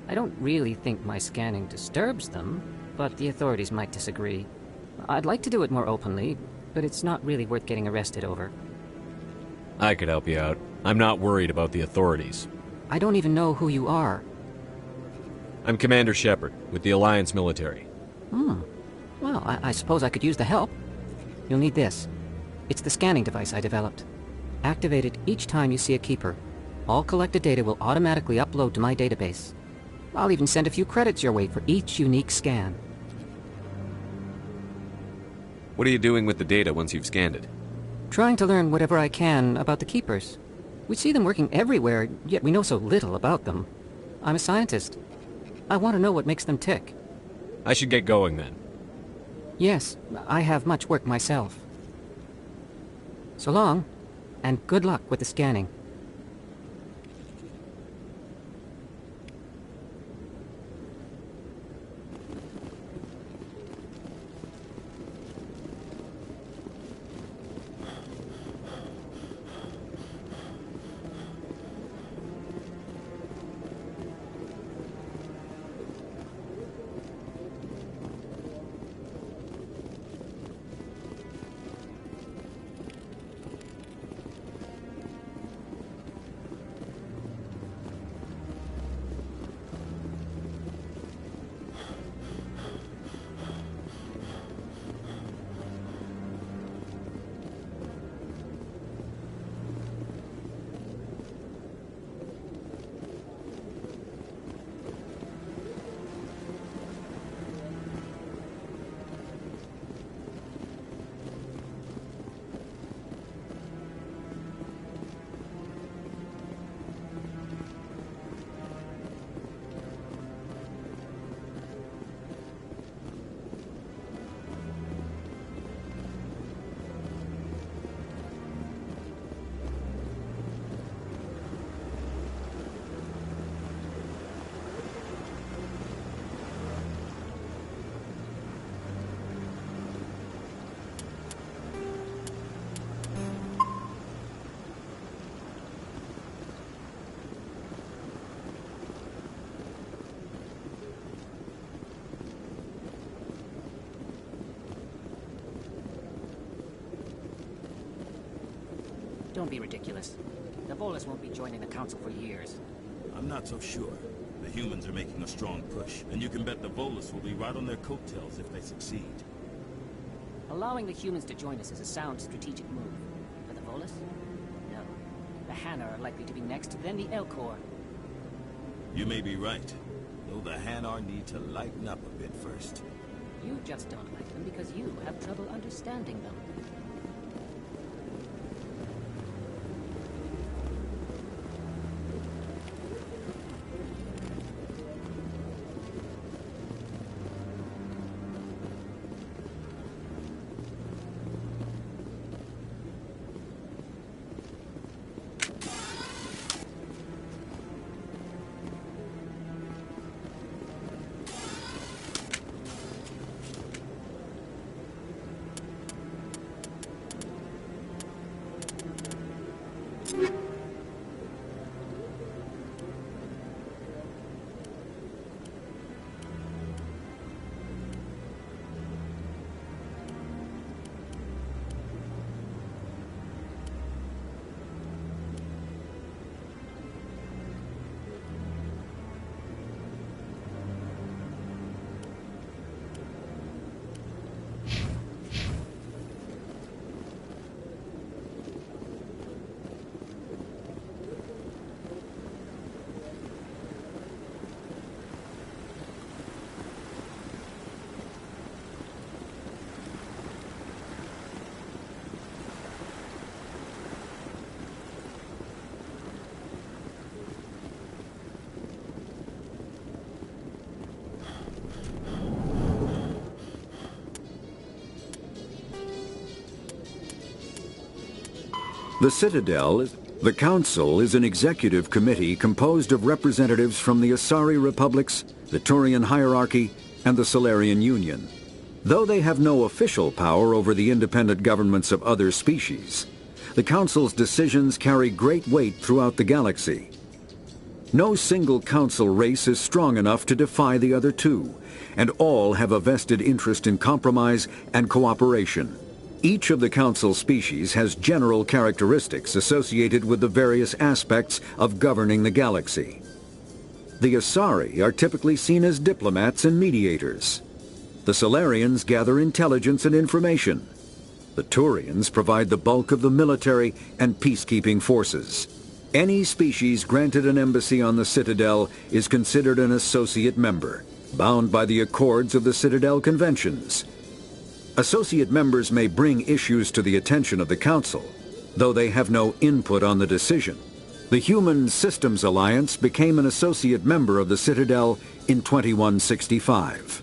I don't really think my scanning disturbs them, but the authorities might disagree. I'd like to do it more openly, but it's not really worth getting arrested over. I could help you out. I'm not worried about the authorities. I don't even know who you are. I'm Commander Shepard, with the Alliance military. Well, I suppose I could use the help. You'll need this. It's the scanning device I developed. Activate it each time you see a Keeper. All collected data will automatically upload to my database. I'll even send a few credits your way for each unique scan. What are you doing with the data once you've scanned it? Trying to learn whatever I can about the Keepers. We see them working everywhere, yet we know so little about them. I'm a scientist. I want to know what makes them tick. I should get going then. Yes, I have much work myself. So long, and good luck with the scanning. Don't be ridiculous. The Volus won't be joining the Council for years. I'm not so sure. The humans are making a strong push, and you can bet the Volus will be right on their coattails if they succeed. Allowing the humans to join us is a sound strategic move. For the Volus? No. The Hanar are likely to be next, then the Elcor. You may be right, though the Hanar need to lighten up a bit first. You just don't like them because you have trouble understanding them. The Citadel, the Council, is an executive committee composed of representatives from the Asari Republics, the Turian Hierarchy, and the Solarian Union. Though they have no official power over the independent governments of other species, the Council's decisions carry great weight throughout the galaxy. No single Council race is strong enough to defy the other two, and all have a vested interest in compromise and cooperation. Each of the Council species has general characteristics associated with the various aspects of governing the galaxy. The Asari are typically seen as diplomats and mediators. The Solarians gather intelligence and information. The Turians provide the bulk of the military and peacekeeping forces. Any species granted an embassy on the Citadel is considered an associate member, bound by the accords of the Citadel Conventions. Associate members may bring issues to the attention of the Council, though they have no input on the decision. The Human Systems Alliance became an associate member of the Citadel in 2165.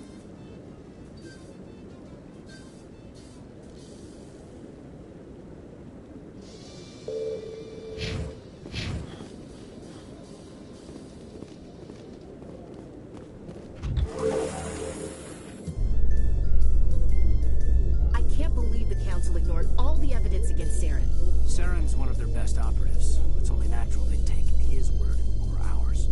Ignored all the evidence against Saren. Saren's one of their best operatives. It's only natural they'd take his word over ours.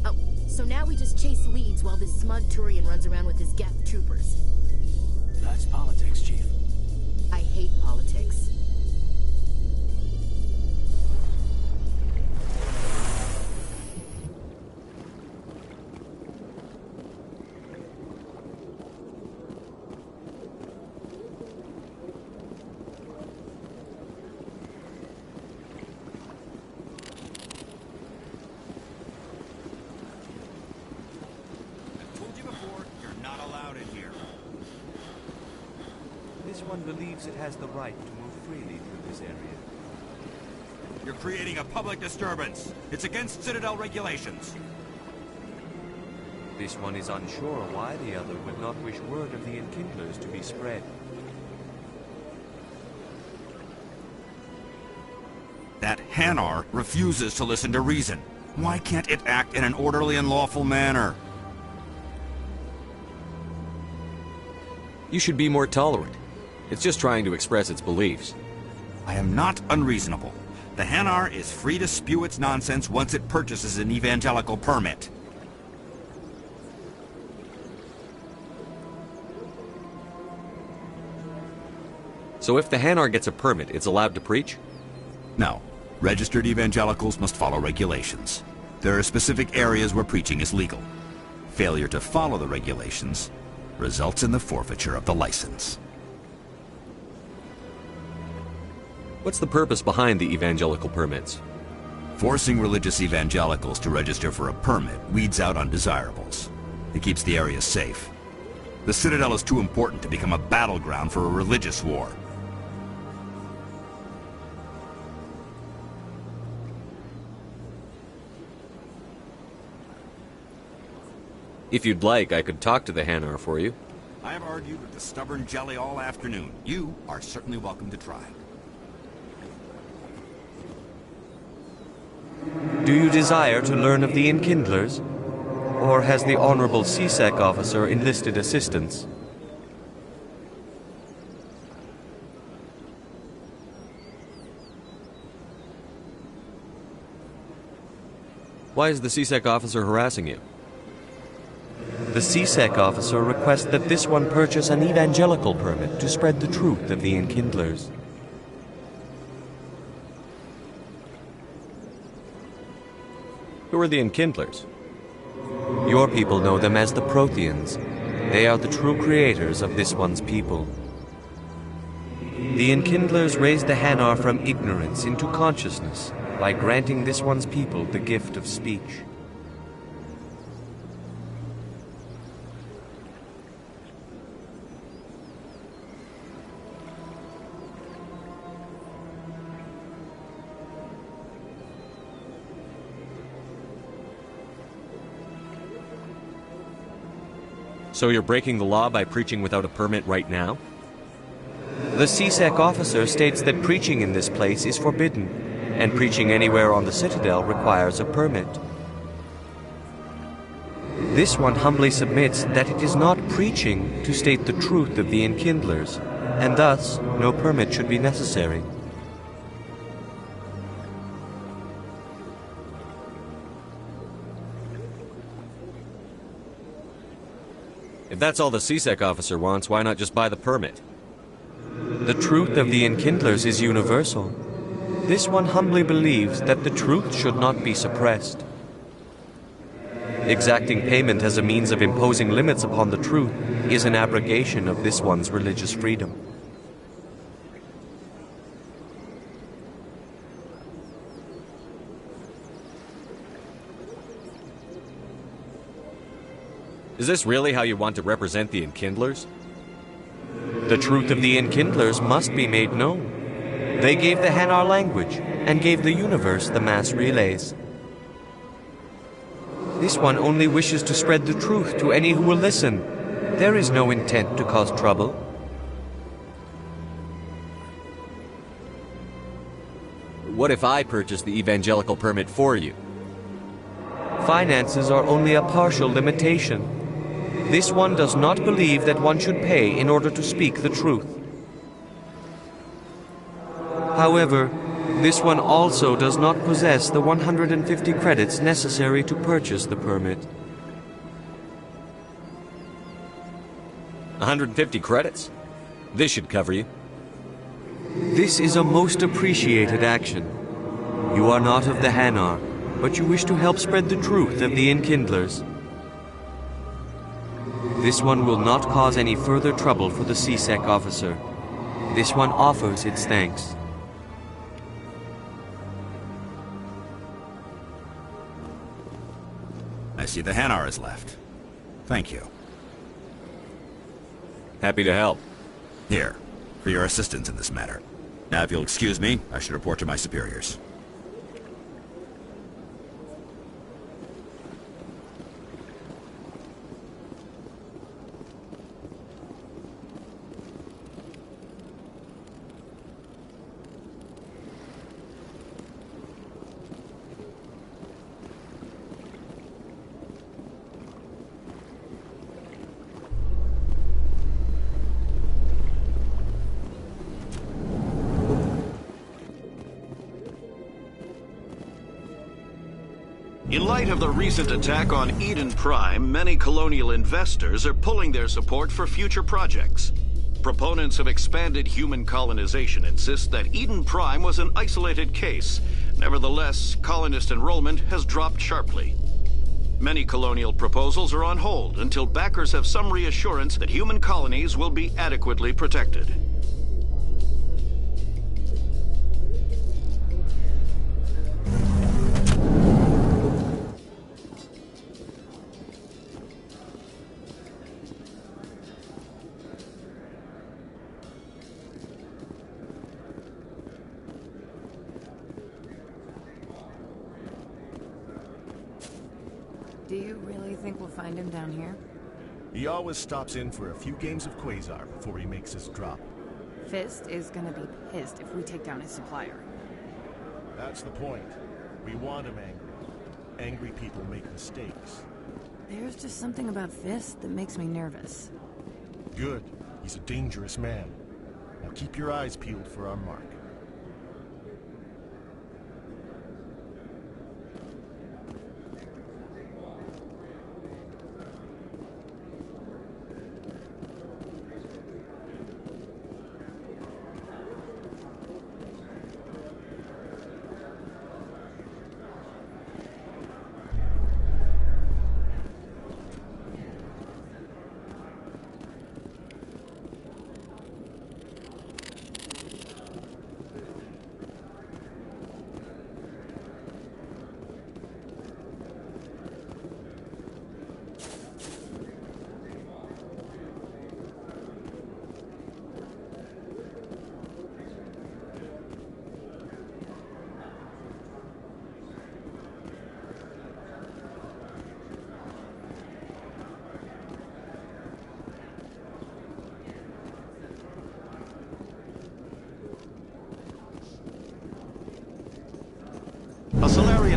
Oh, so now we just chase leads while this smug Turian runs around with his Geth troopers. That's politics, Chief. I hate politics. Believes it has the right to move freely through this area. You're creating a public disturbance. It's against Citadel regulations. This one is unsure why the other would not wish word of the Enkindlers to be spread. That Hanar refuses to listen to reason. Why can't it act in an orderly and lawful manner? You should be more tolerant. It's just trying to express its beliefs. I am not unreasonable. The Hanar is free to spew its nonsense once it purchases an evangelical permit. So if the Hanar gets a permit, it's allowed to preach? No. Registered evangelicals must follow regulations. There are specific areas where preaching is legal. Failure to follow the regulations results in the forfeiture of the license. What's the purpose behind the evangelical permits? Forcing religious evangelicals to register for a permit weeds out undesirables. It keeps the area safe. The Citadel is too important to become a battleground for a religious war. If you'd like, I could talk to the Hanar for you. I have argued with the stubborn jelly all afternoon. You are certainly welcome to try. Do you desire to learn of the Enkindlers? Or has the Honorable CSEC officer enlisted assistance? Why is the CSEC officer harassing you? The CSEC officer requests that this one purchase an evangelical permit to spread the truth of the Enkindlers. Who are the Enkindlers? Your people know them as the Protheans. They are the true creators of this one's people. The Enkindlers raised the Hanar from ignorance into consciousness by granting this one's people the gift of speech. So you're breaking the law by preaching without a permit right now? The CSEC officer states that preaching in this place is forbidden, and preaching anywhere on the Citadel requires a permit. This one humbly submits that it is not preaching to state the truth of the Enkindlers, and thus no permit should be necessary. If that's all the CSEC officer wants, why not just buy the permit? The truth of the Enkindlers is universal. This one humbly believes that the truth should not be suppressed. Exacting payment as a means of imposing limits upon the truth is an abrogation of this one's religious freedom. Is this really how you want to represent the Enkindlers? The truth of the Enkindlers must be made known. They gave the Hanar language, and gave the universe the mass relays. This one only wishes to spread the truth to any who will listen. There is no intent to cause trouble. What if I purchase the evangelical permit for you? Finances are only a partial limitation. This one does not believe that one should pay in order to speak the truth. However, this one also does not possess the 150 credits necessary to purchase the permit. 150 credits? This should cover you. This is a most appreciated action. You are not of the Hanar, but you wish to help spread the truth of the Enkindlers. This one will not cause any further trouble for the CSEC officer. This one offers its thanks. I see the Hanar is left. Thank you. Happy to help. Here, for your assistance in this matter. Now, if you'll excuse me, I should report to my superiors. In light of the recent attack on Eden Prime, many colonial investors are pulling their support for future projects. Proponents of expanded human colonization insist that Eden Prime was an isolated case. Nevertheless, colonist enrollment has dropped sharply. Many colonial proposals are on hold until backers have some reassurance that human colonies will be adequately protected. Do you really think we'll find him down here? He always stops in for a few games of Quasar before he makes his drop. Fist is gonna be pissed if we take down his supplier. That's the point. We want him angry. Angry people make mistakes. There's just something about Fist that makes me nervous. Good. He's a dangerous man. Now keep your eyes peeled for our mark.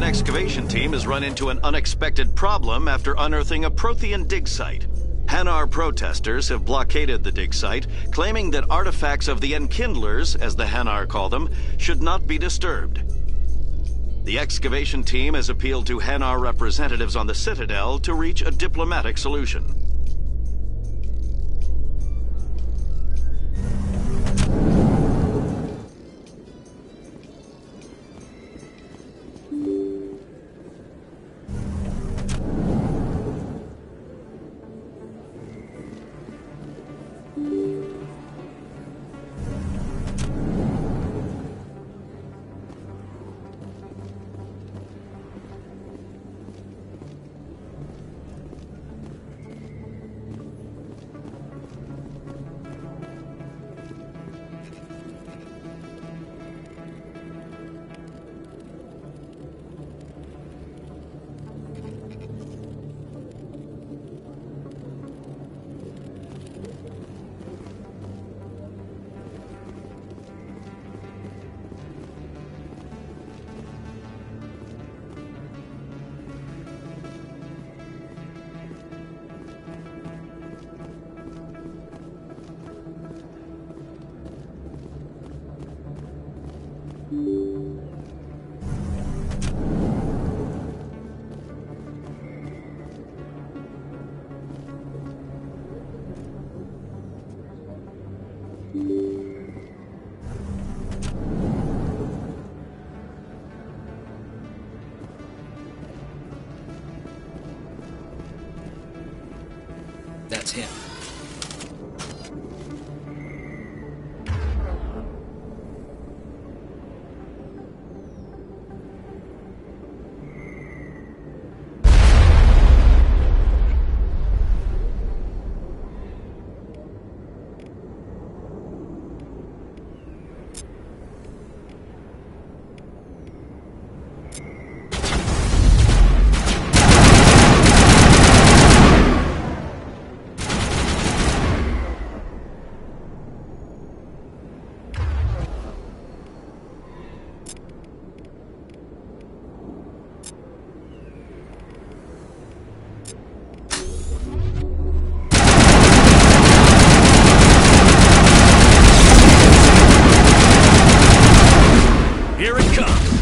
excavation team has run into an unexpected problem after unearthing a Prothean dig site. Hanar protesters have blockaded the dig site, claiming that artifacts of the Enkindlers, as the Hanar call them, should not be disturbed. The excavation team has appealed to Hanar representatives on the Citadel to reach a diplomatic solution. That's him. Here it comes!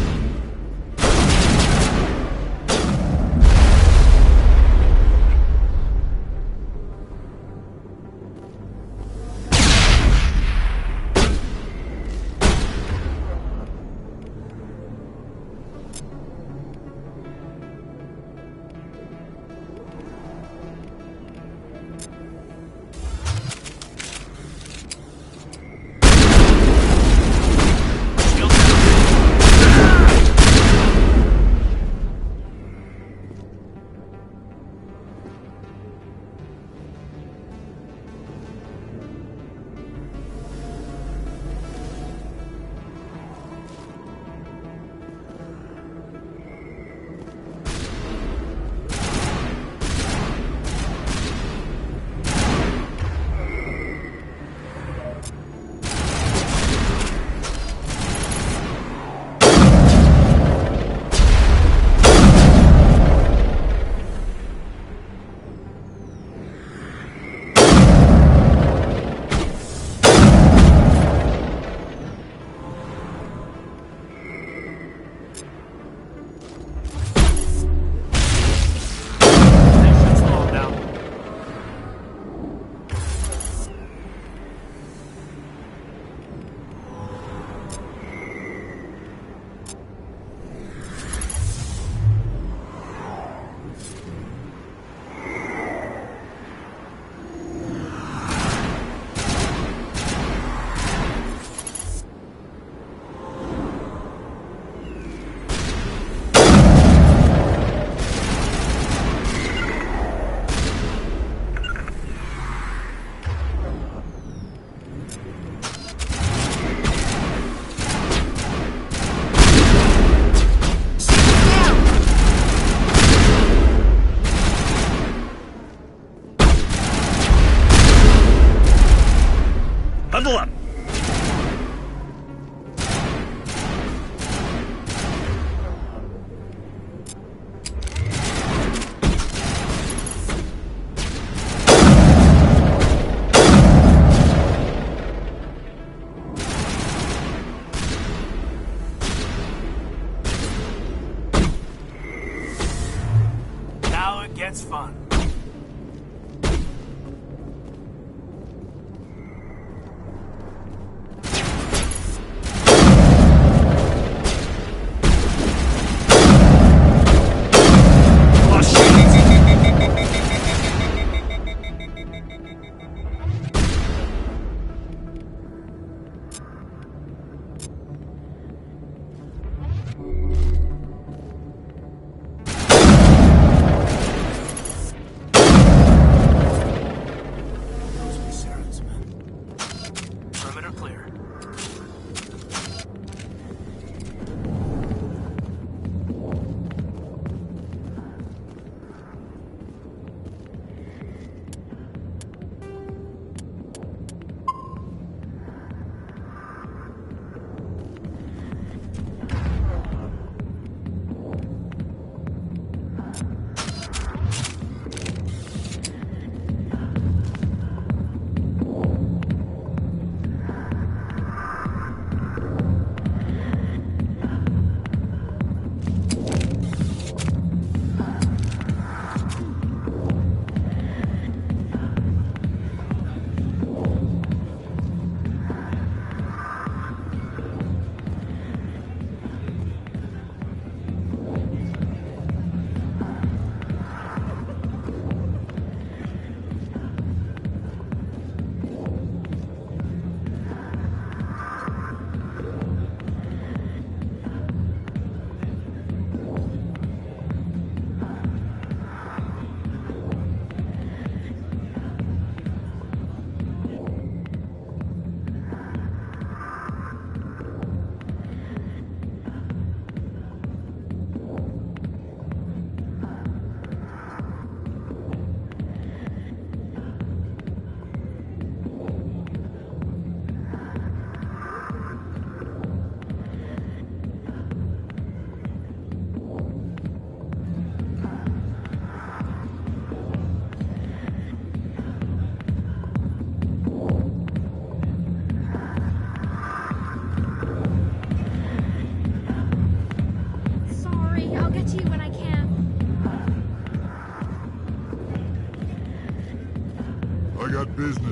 Huddle up!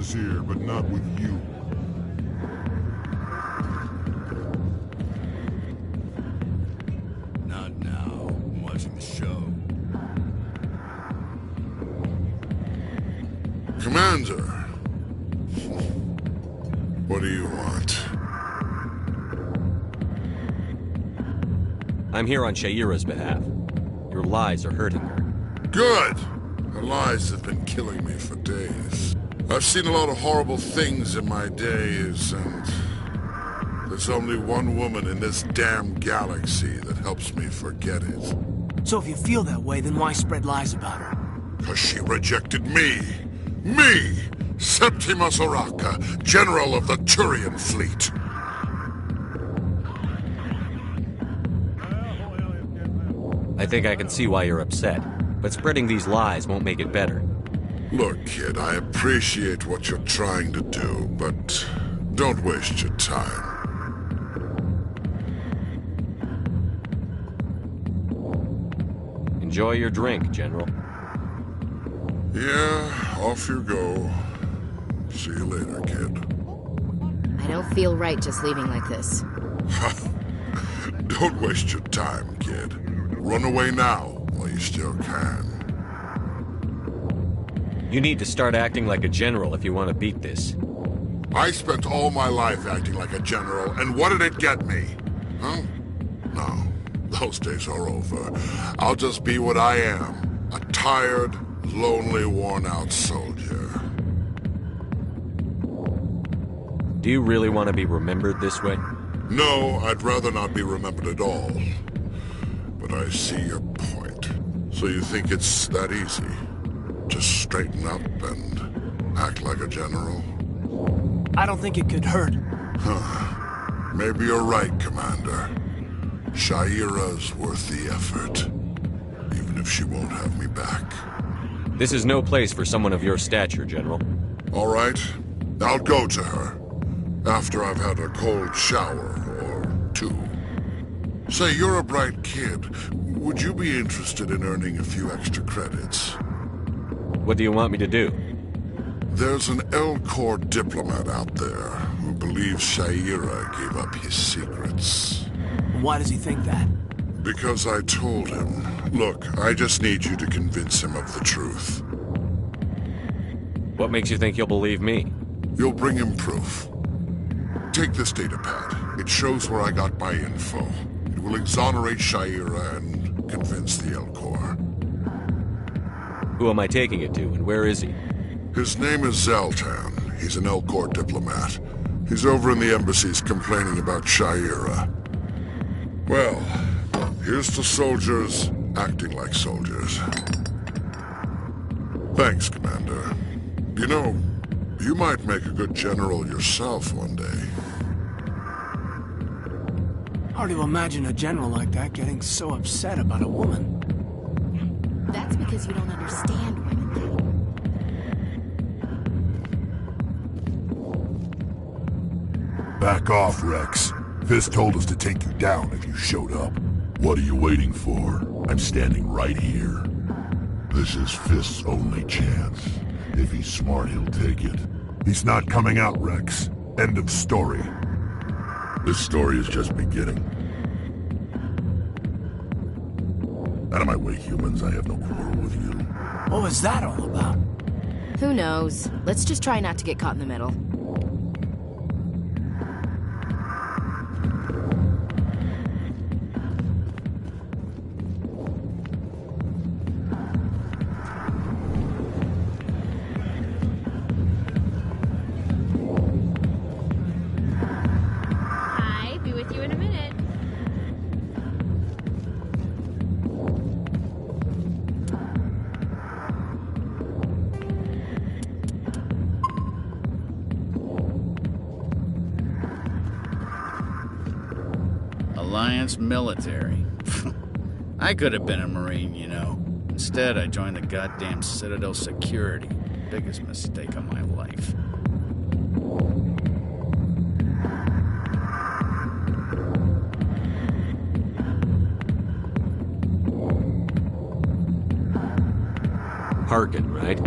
is here, but not with you. Not now. I'm watching the show. Commander! What do you want? I'm here on Sha'ira's behalf. Your lies are hurting her. Good! Her lies have been killing me for days. I've seen a lot of horrible things in my days, and there's only one woman in this damn galaxy that helps me forget it. So if you feel that way, then why spread lies about her? 'Cause she rejected me! Me! Septimus Oraka, General of the Turian Fleet! I think I can see why you're upset, but spreading these lies won't make it better. Look, kid, I appreciate what you're trying to do, but don't waste your time. Enjoy your drink, General. Yeah, off you go. See you later, kid. I don't feel right just leaving like this. Don't waste your time, kid. Run away now, while you still can. You need to start acting like a general if you want to beat this. I spent all my life acting like a general, and what did it get me? Huh? No, those days are over. I'll just be what I am. A tired, lonely, worn-out soldier. Do you really want to be remembered this way? No, I'd rather not be remembered at all. But I see your point. So you think it's that easy? Just straighten up and act like a general? I don't think it could hurt. Huh. Maybe you're right, Commander. Sha'ira's worth the effort. Even if she won't have me back. This is no place for someone of your stature, General. All right. I'll go to her. After I've had a cold shower or two. Say, you're a bright kid. Would you be interested in earning a few extra credits? What do you want me to do? There's an Elcor diplomat out there who believes Sha'ira gave up his secrets. Why does he think that? Because I told him. Look, I just need you to convince him of the truth. What makes you think he'll believe me? You'll bring him proof. Take this datapad. It shows where I got my info. It will exonerate Sha'ira and convince the Elcor. Who am I taking it to, and where is he? His name is Zaltan. He's an Elcor diplomat. He's over in the embassies complaining about Sha'ira. Well, here's to soldiers acting like soldiers. Thanks, Commander. You know, you might make a good general yourself one day. Hard to imagine a general like that getting so upset about a woman. That's because you don't understand women, though. Back off, Rex. Fist told us to take you down if you showed up. What are you waiting for? I'm standing right here. This is Fist's only chance. If he's smart, he'll take it. He's not coming out, Rex. End of story. This story is just beginning. Out of my way, humans. I have no quarrel with you. What was that all about? Who knows? Let's just try not to get caught in the middle. Alliance military. I could have been a Marine, you know. Instead, I joined the goddamn Citadel security. Biggest mistake of my life. Harkin, right?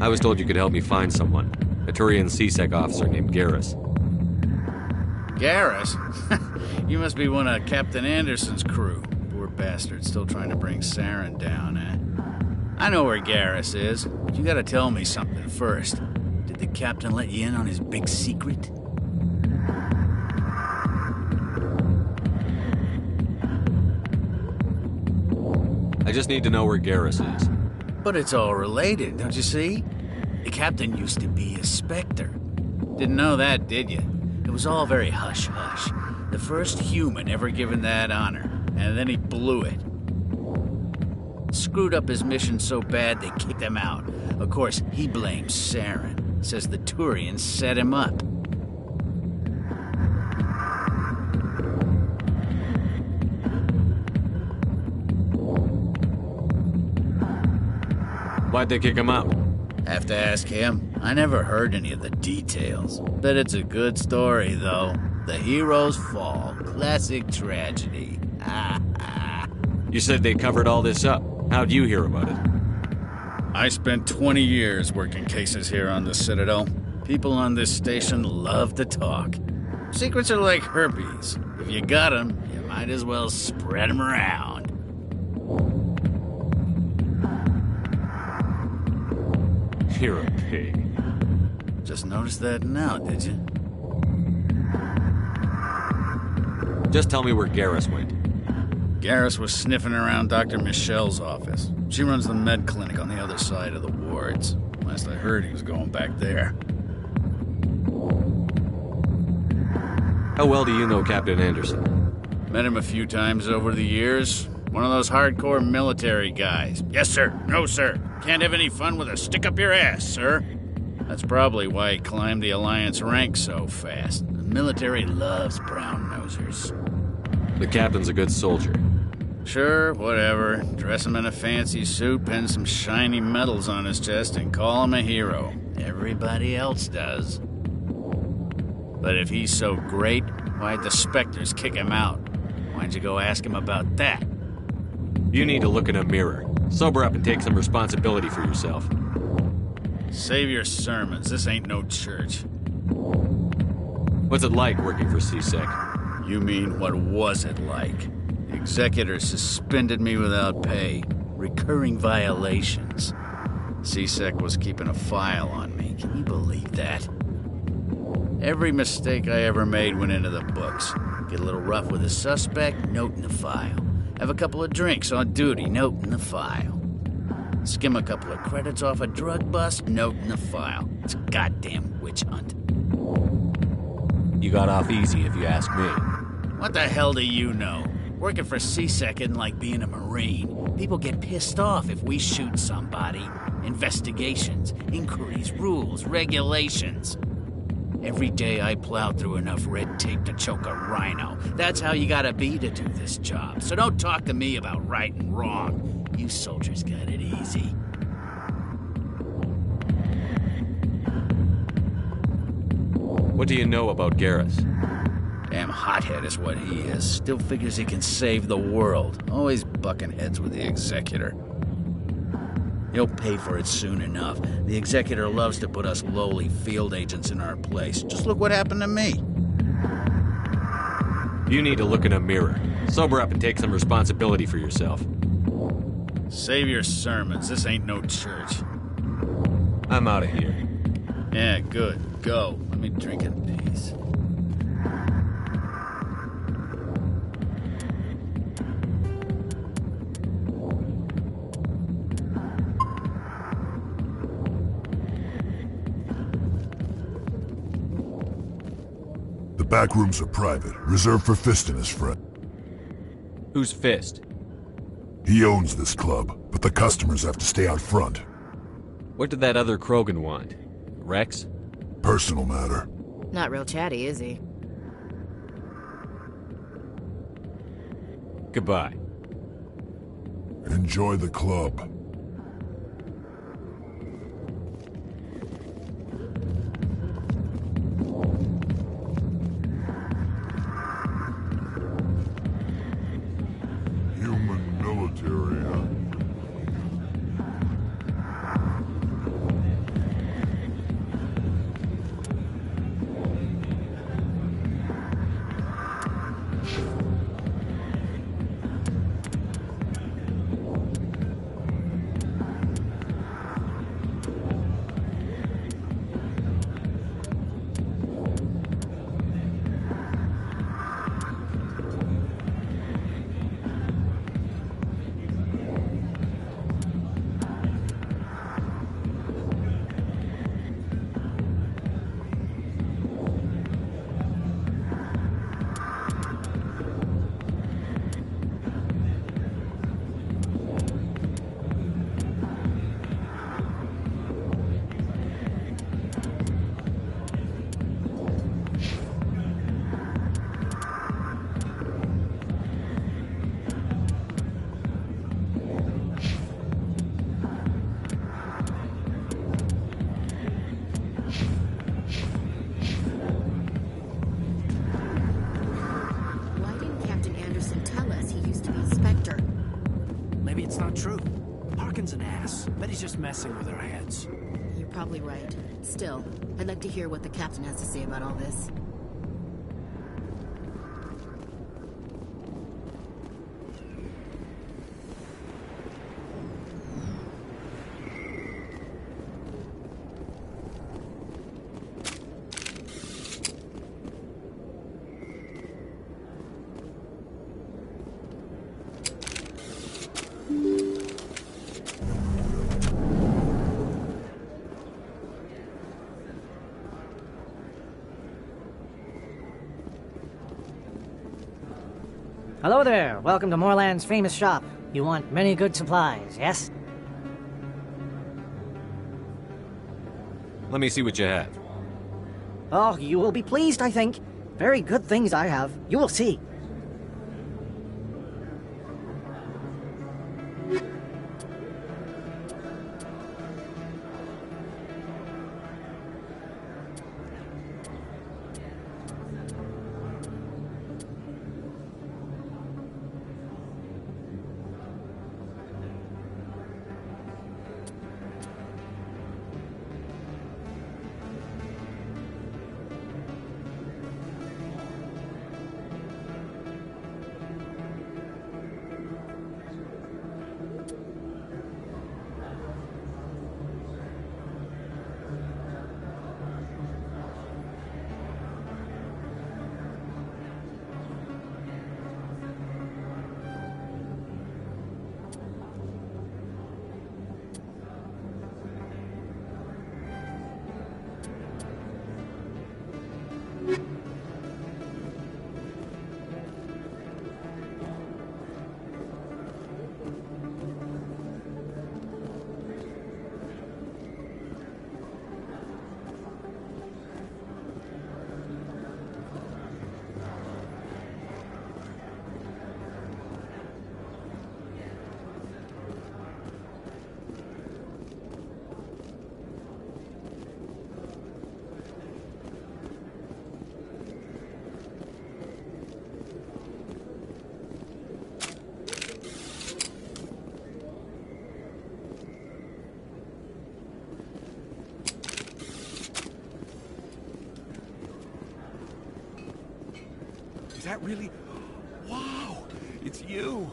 I was told you could help me find someone. A Turian C-Sec officer named Garrus. Garrus? You must be one of Captain Anderson's crew. Poor bastard, still trying to bring Saren down, eh? I know where Garrus is, but you gotta tell me something first. Did the captain let you in on his big secret? I just need to know where Garrus is. But it's all related, don't you see? The captain used to be a Spectre. Didn't know that, did you? It was all very hush-hush. The first human ever given that honor, and then he blew it. Screwed up his mission so bad they kicked him out. Of course, he blames Saren. Says the Turians set him up. Why'd they kick him out? Have to ask him. I never heard any of the details. Bet it's a good story, though. The hero's fall. Classic tragedy. You said they covered all this up. How'd you hear about it? I spent 20 years working cases here on the Citadel. People on this station love to talk. Secrets are like herpes. If you got them, you might as well spread them around. You're a pig. Just noticed that now, did you? Just tell me where Garrus went. Garrus was sniffing around Dr. Michelle's office. She runs the med clinic on the other side of the wards. Last I heard, he was going back there. How well do you know Captain Anderson? Met him a few times over the years. One of those hardcore military guys. Yes, sir. No, sir. Can't have any fun with a stick up your ass, sir. That's probably why he climbed the Alliance ranks so fast. The military loves brown-nosers. The captain's a good soldier. Sure, whatever. Dress him in a fancy suit, pin some shiny medals on his chest, and call him a hero. Everybody else does. But if he's so great, why'd the Spectres kick him out? Why'd you go ask him about that? You need to look in a mirror. Sober up and take some responsibility for yourself. Save your sermons. This ain't no church. What's it like working for C-Sec? You mean, what was it like? The executor suspended me without pay. Recurring violations. C-Sec was keeping a file on me. Can you believe that? Every mistake I ever made went into the books. Get a little rough with a suspect, note in the file. Have a couple of drinks on duty, note in the file. Skim a couple of credits off a drug bust, note in the file. It's a goddamn witch hunt. You got off easy, if you ask me. What the hell do you know? Working for C-Sec isn't like being a Marine. People get pissed off if we shoot somebody. Investigations, inquiries, rules, regulations. Every day I plow through enough red tape to choke a rhino. That's how you gotta be to do this job. So don't talk to me about right and wrong. You soldiers got it easy. What do you know about Garrus? Damn hothead is what he is. Still figures he can save the world. Always bucking heads with the executor. He'll pay for it soon enough. The executor loves to put us lowly field agents in our place. Just look what happened to me. You need to look in a mirror. Sober up and take some responsibility for yourself. Save your sermons. This ain't no church. I'm out of here. Yeah, good. Go. Let me drink in peace. The back rooms are private, reserved for Fist and his friend. Who's Fist? He owns this club, but the customers have to stay out front. What did that other Krogan want? Rex? Personal matter. Not real chatty, is he? Goodbye. Enjoy the club. Human military, huh? He's just messing with our heads. You're probably right. Still, I'd like to hear what the captain has to say about all this. Hello there. Welcome to Moorland's famous shop. You want many good supplies, yes? Let me see what you have. Oh, you will be pleased, I think. Very good things I have. You will see. Is that really... Wow! It's you!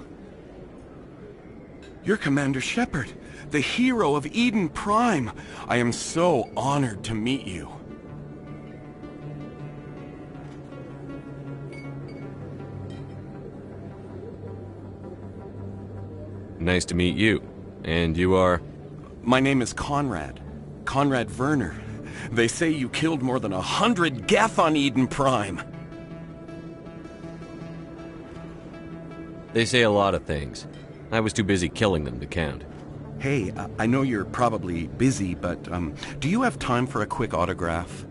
You're Commander Shepard, the hero of Eden Prime. I am so honored to meet you. Nice to meet you. And you are? My name is Conrad. Conrad Werner. They say you killed more than 100 Geth on Eden Prime. They say a lot of things. I was too busy killing them to count. Hey, I know you're probably busy, but do you have time for a quick autograph?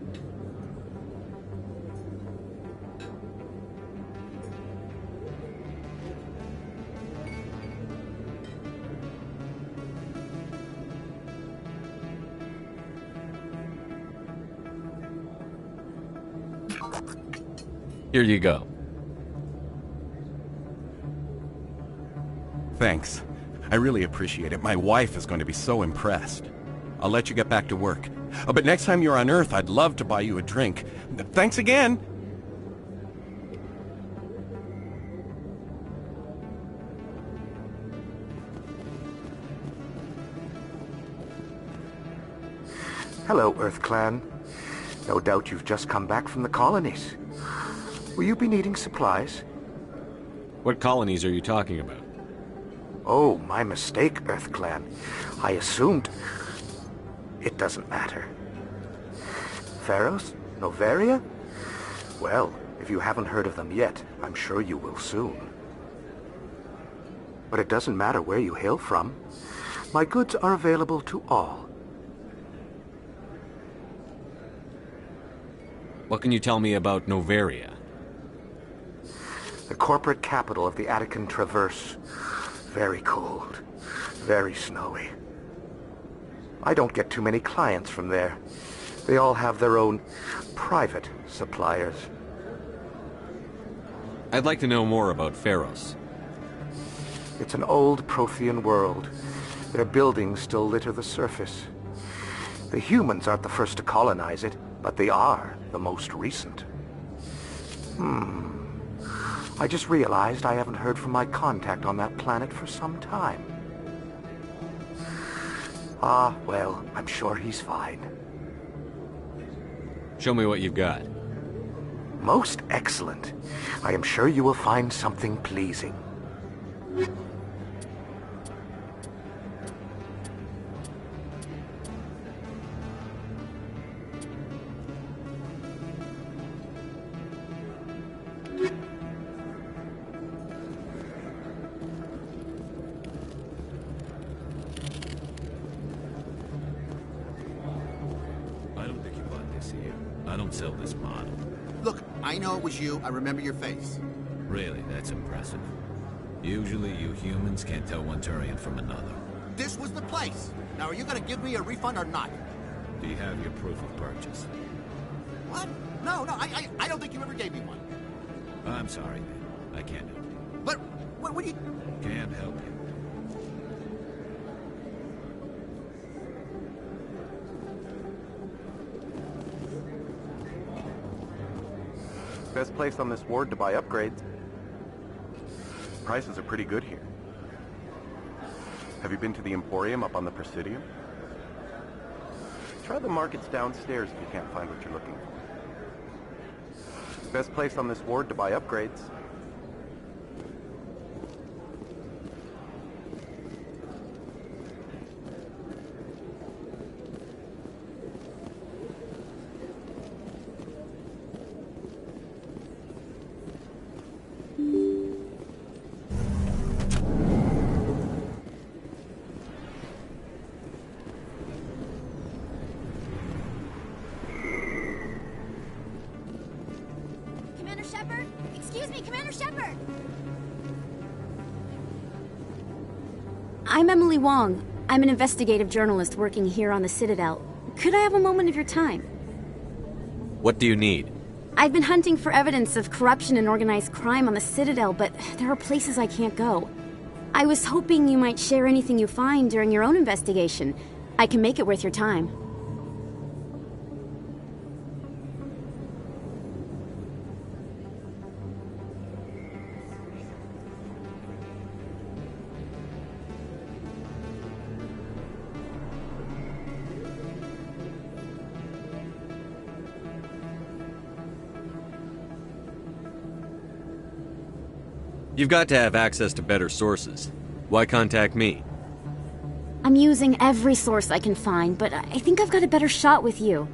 Here you go. Thanks. I really appreciate it. My wife is going to be so impressed. I'll let you get back to work. But next time you're on Earth, I'd love to buy you a drink. Thanks again! Hello, Earth Clan. No doubt you've just come back from the colonies. Will you be needing supplies? What colonies are you talking about? Oh, my mistake, Earth Clan. I assumed... It doesn't matter. Pharos? Noveria? Well, if you haven't heard of them yet, I'm sure you will soon. But it doesn't matter where you hail from. My goods are available to all. What can you tell me about Noveria? The corporate capital of the Attican Traverse. Very cold. Very snowy. I don't get too many clients from there. They all have their own private suppliers. I'd like to know more about Pharos. It's an old Prothean world. Their buildings still litter the surface. The humans aren't the first to colonize it, but they are the most recent. I just realized I haven't heard from my contact on that planet for some time. Ah, well, I'm sure he's fine. Show me what you've got. Most excellent. I am sure you will find something pleasing. I don't think you bought this here. I don't sell this model. Look, I know it was you. I remember your face. Really, that's impressive. Usually you humans can't tell one Turian from another. This was the place. Now, are you gonna give me a refund or not? Do you have your proof of purchase? What? No, I don't think you ever gave me one. I'm sorry, man. I can't help you. But, what do you... Can't help you. Best place on this ward to buy upgrades. Prices are pretty good here. Have you been to the Emporium up on the Presidium? Try the markets downstairs if you can't find what you're looking for. Best place on this ward to buy upgrades. Commander Shepard? Excuse me, Commander Shepard! I'm Emily Wong. I'm an investigative journalist working here on the Citadel. Could I have a moment of your time? What do you need? I've been hunting for evidence of corruption and organized crime on the Citadel, but there are places I can't go. I was hoping you might share anything you find during your own investigation. I can make it worth your time. You've got to have access to better sources. Why contact me? I'm using every source I can find, but I think I've got a better shot with you.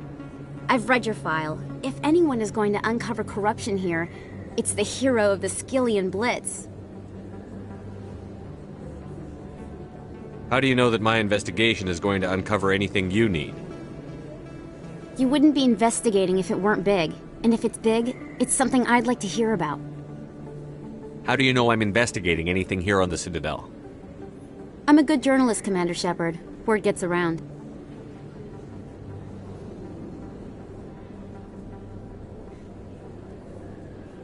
I've read your file. If anyone is going to uncover corruption here, it's the hero of the Skillian Blitz. How do you know that my investigation is going to uncover anything you need? You wouldn't be investigating if it weren't big. And if it's big, it's something I'd like to hear about. How do you know I'm investigating anything here on the Citadel? I'm a good journalist, Commander Shepard. Word gets around.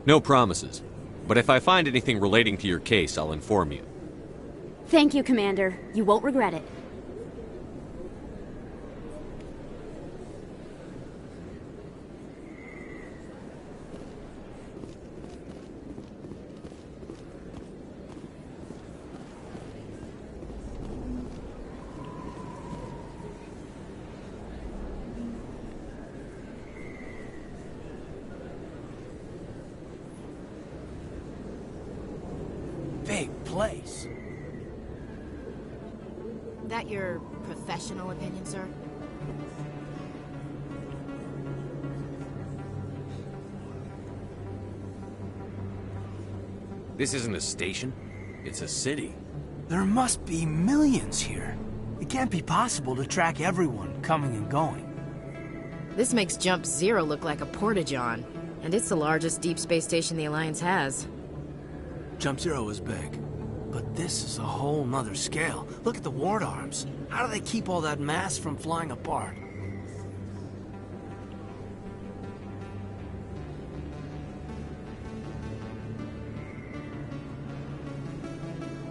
No promises. But if I find anything relating to your case, I'll inform you. Thank you, Commander. You won't regret it. Big place. That your professional opinion, sir? This isn't a station. It's a city. There must be millions here. It can't be possible to track everyone coming and going. This makes Jump Zero look like a porta-john, and it's the largest deep space station the Alliance has. Jump Zero is big, but this is a whole nother scale. Look at the ward arms. How do they keep all that mass from flying apart?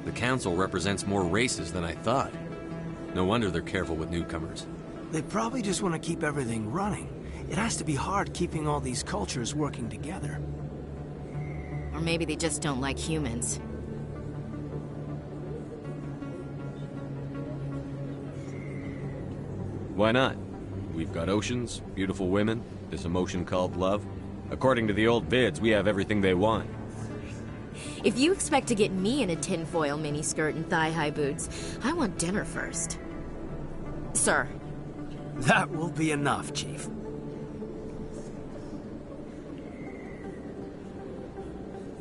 The Council represents more races than I thought. No wonder they're careful with newcomers. They probably just want to keep everything running. It has to be hard keeping all these cultures working together. Or maybe they just don't like humans. Why not? We've got oceans, beautiful women, this emotion called love. According to the old vids, we have everything they want. If you expect to get me in a tinfoil miniskirt and thigh-high boots, I want dinner first. Sir. That will be enough, Chief.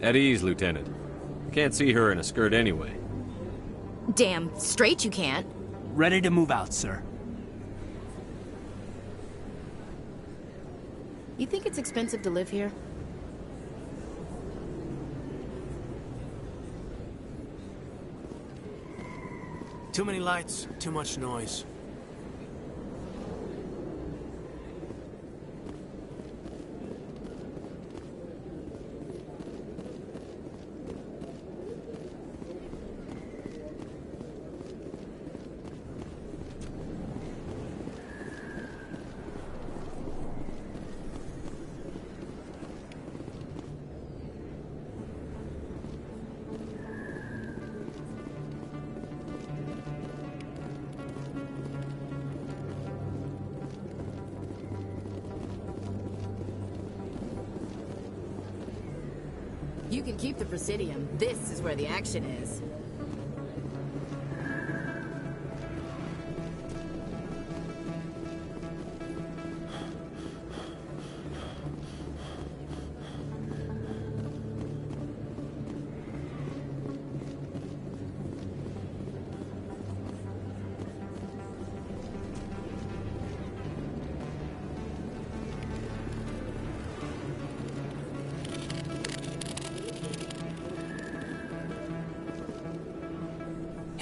At ease, Lieutenant. Can't see her in a skirt anyway. Damn straight you can't. Ready to move out, sir. You think it's expensive to live here? Too many lights, too much noise. You can keep the Presidium. This is where the action is.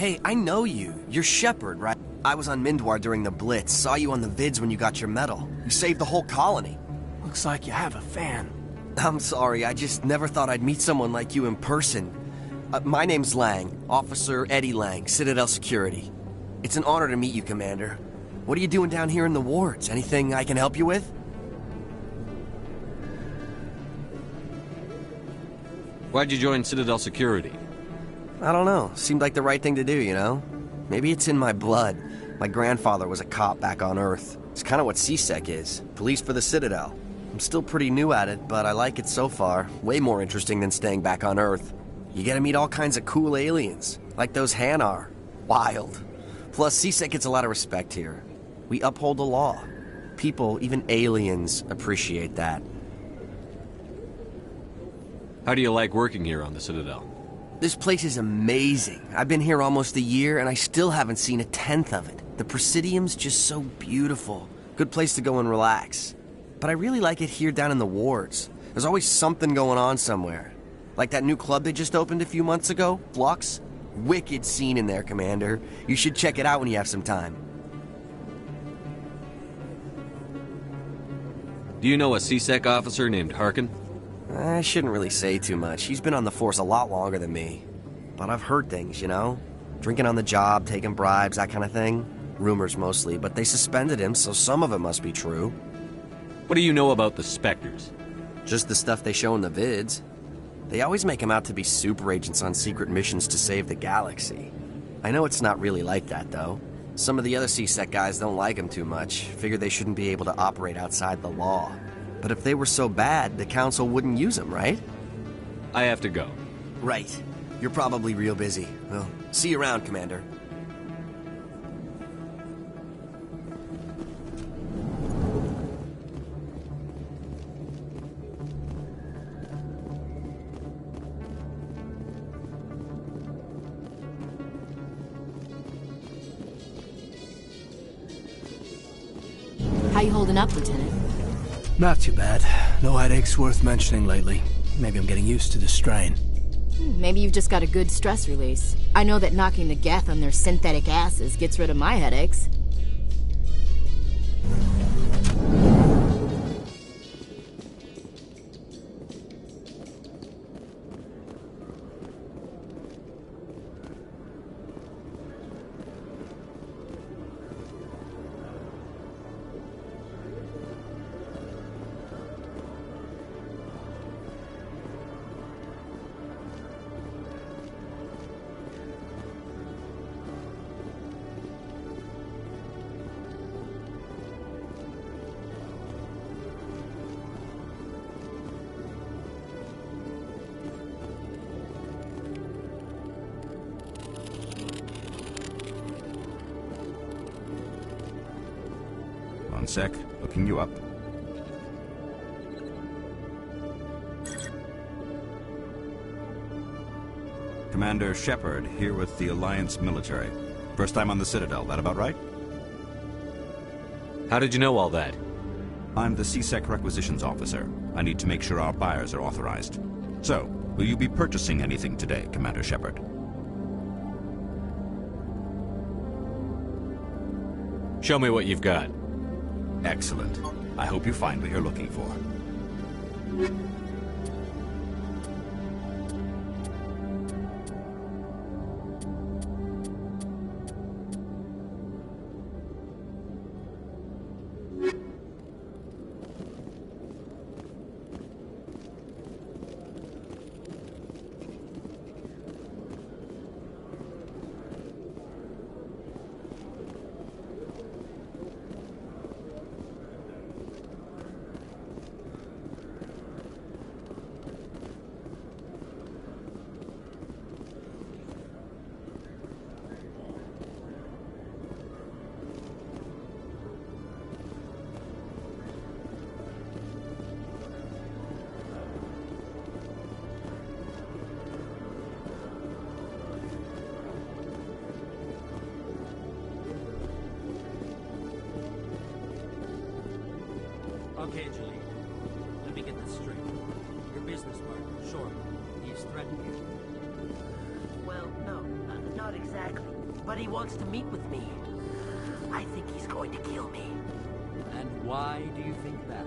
Hey, I know you. You're Shepard, right? I was on Mindwar during the Blitz. Saw you on the vids when you got your medal. You saved the whole colony. Looks like you have a fan. I'm sorry, I just never thought I'd meet someone like you in person. My name's Lang, Officer Eddie Lang, Citadel Security. It's an honor to meet you, Commander. What are you doing down here in the wards? Anything I can help you with? Why'd you join Citadel Security? I don't know. Seemed like the right thing to do, you know? Maybe it's in my blood. My grandfather was a cop back on Earth. It's kind of what CSEC is. Police for the Citadel. I'm still pretty new at it, but I like it so far. Way more interesting than staying back on Earth. You get to meet all kinds of cool aliens, like those Hanar. Wild. Plus, CSEC gets a lot of respect here. We uphold the law. People, even aliens, appreciate that. How do you like working here on the Citadel? This place is amazing. I've been here almost a year, and I still haven't seen a tenth of it. The Presidium's just so beautiful. Good place to go and relax. But I really like it here down in the wards. There's always something going on somewhere. Like that new club they just opened a few months ago, Flux. Wicked scene in there, Commander. You should check it out when you have some time. Do you know a CSEC officer named Harkin? I shouldn't really say too much. He's been on the force a lot longer than me. But I've heard things, you know? Drinking on the job, taking bribes, that kind of thing. Rumors mostly, but they suspended him, so some of it must be true. What do you know about the Spectres? Just the stuff they show in the vids. They always make him out to be super agents on secret missions to save the galaxy. I know it's not really like that, though. Some of the other CSEC guys don't like him too much, figure they shouldn't be able to operate outside the law. But if they were so bad, the Council wouldn't use them, right? I have to go. Right. You're probably real busy. Well, see you around, Commander. How you holding up, Lieutenant? Not too bad. No headaches worth mentioning lately. Maybe I'm getting used to the strain. Maybe you've just got a good stress release. I know that knocking the Geth on their synthetic asses gets rid of my headaches. Sec. Looking you up. Commander Shepard, here with the Alliance military. First time on the Citadel, that about right? How did you know all that? I'm the C-Sec requisitions officer. I need to make sure our buyers are authorized. So, will you be purchasing anything today, Commander Shepard? Show me what you've got. Excellent. I hope you find what you're looking for. Okay, Julie. Let me get this straight. Your business partner, Shorman, he's threatened you? Well, no, not exactly. But he wants to meet with me. I think he's going to kill me. And why do you think that?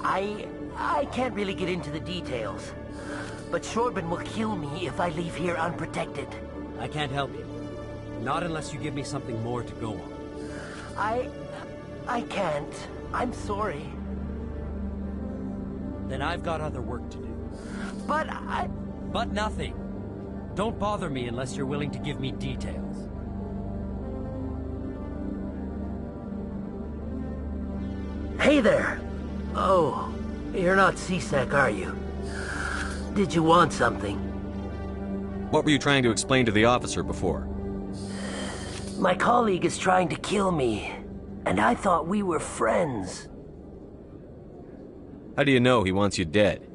I can't really get into the details. But Shorban will kill me if I leave here unprotected. I can't help you. Not unless you give me something more to go on. I can't. I'm sorry. Then I've got other work to do. But But nothing. Don't bother me unless you're willing to give me details. Hey there! Oh, you're not C-Sec, are you? Did you want something? What were you trying to explain to the officer before? My colleague is trying to kill me, and I thought we were friends. How do you know he wants you dead?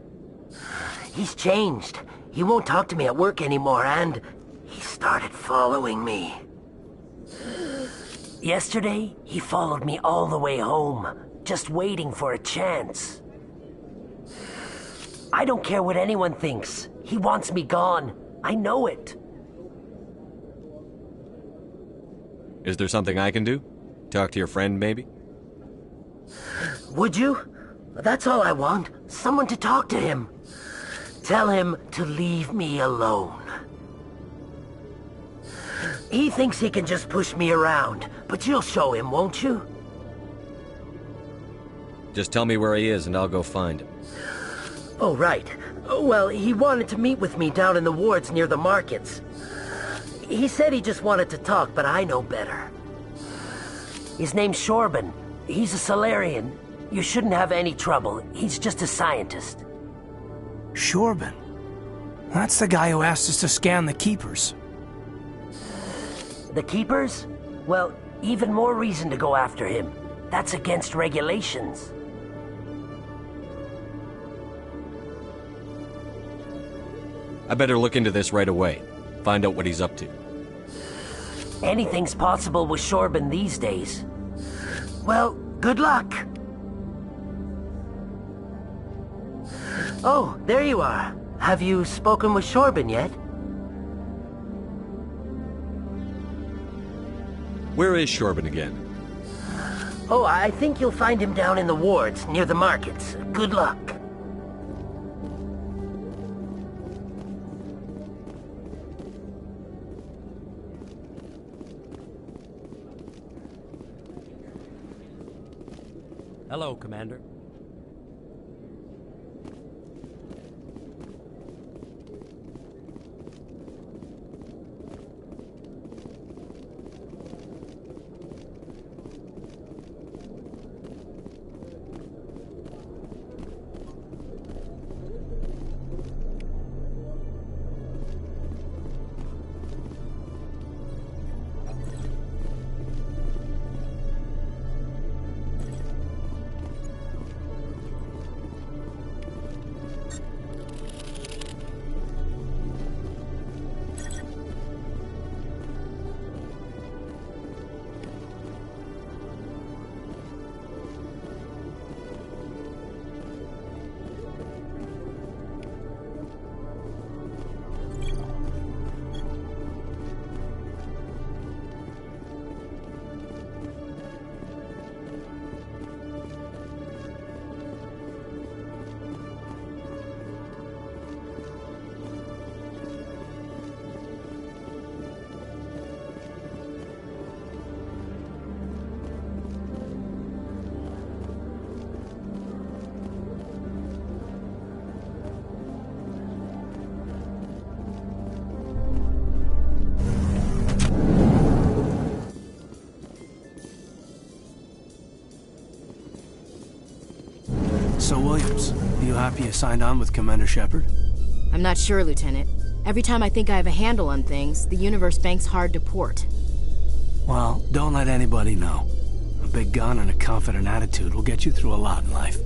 He's changed. He won't talk to me at work anymore, and he started following me. Yesterday, he followed me all the way home, just waiting for a chance. I don't care what anyone thinks. He wants me gone. I know it. Is there something I can do? Talk to your friend, maybe? Would you? That's all I want. Someone to talk to him. Tell him to leave me alone. He thinks he can just push me around, but you'll show him, won't you? Just tell me where he is and I'll go find him. Oh, right. Well, he wanted to meet with me down in the wards near the markets. He said he just wanted to talk, but I know better. His name's Shorban. He's a Solarian. You shouldn't have any trouble. He's just a scientist. Shorban? That's the guy who asked us to scan the Keepers. The Keepers? Well, even more reason to go after him. That's against regulations. I better look into this right away. Find out what he's up to. Anything's possible with Shorban these days. Well, good luck. Oh, there you are. Have you spoken with Shorban yet? Where is Shorban again? Oh, I think you'll find him down in the wards, near the markets. Good luck. Hello, Commander. Williams. You happy you signed on with Commander Shepard? I'm not sure, Lieutenant. Every time I think I have a handle on things, the Universe Bank's hard to port. Well, don't let anybody know. A big gun and a confident attitude will get you through a lot in life.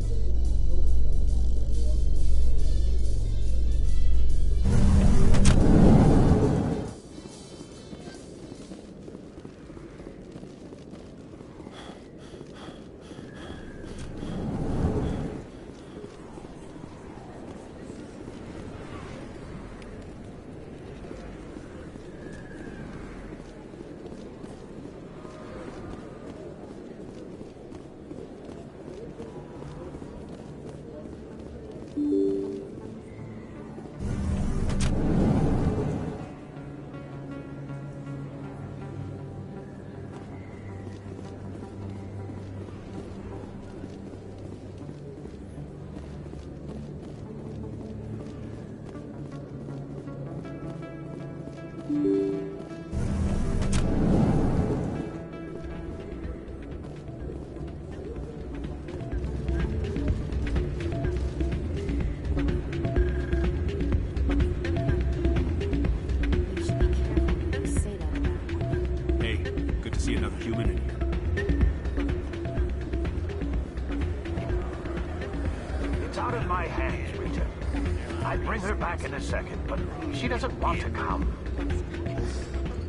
Second, but she doesn't want to come.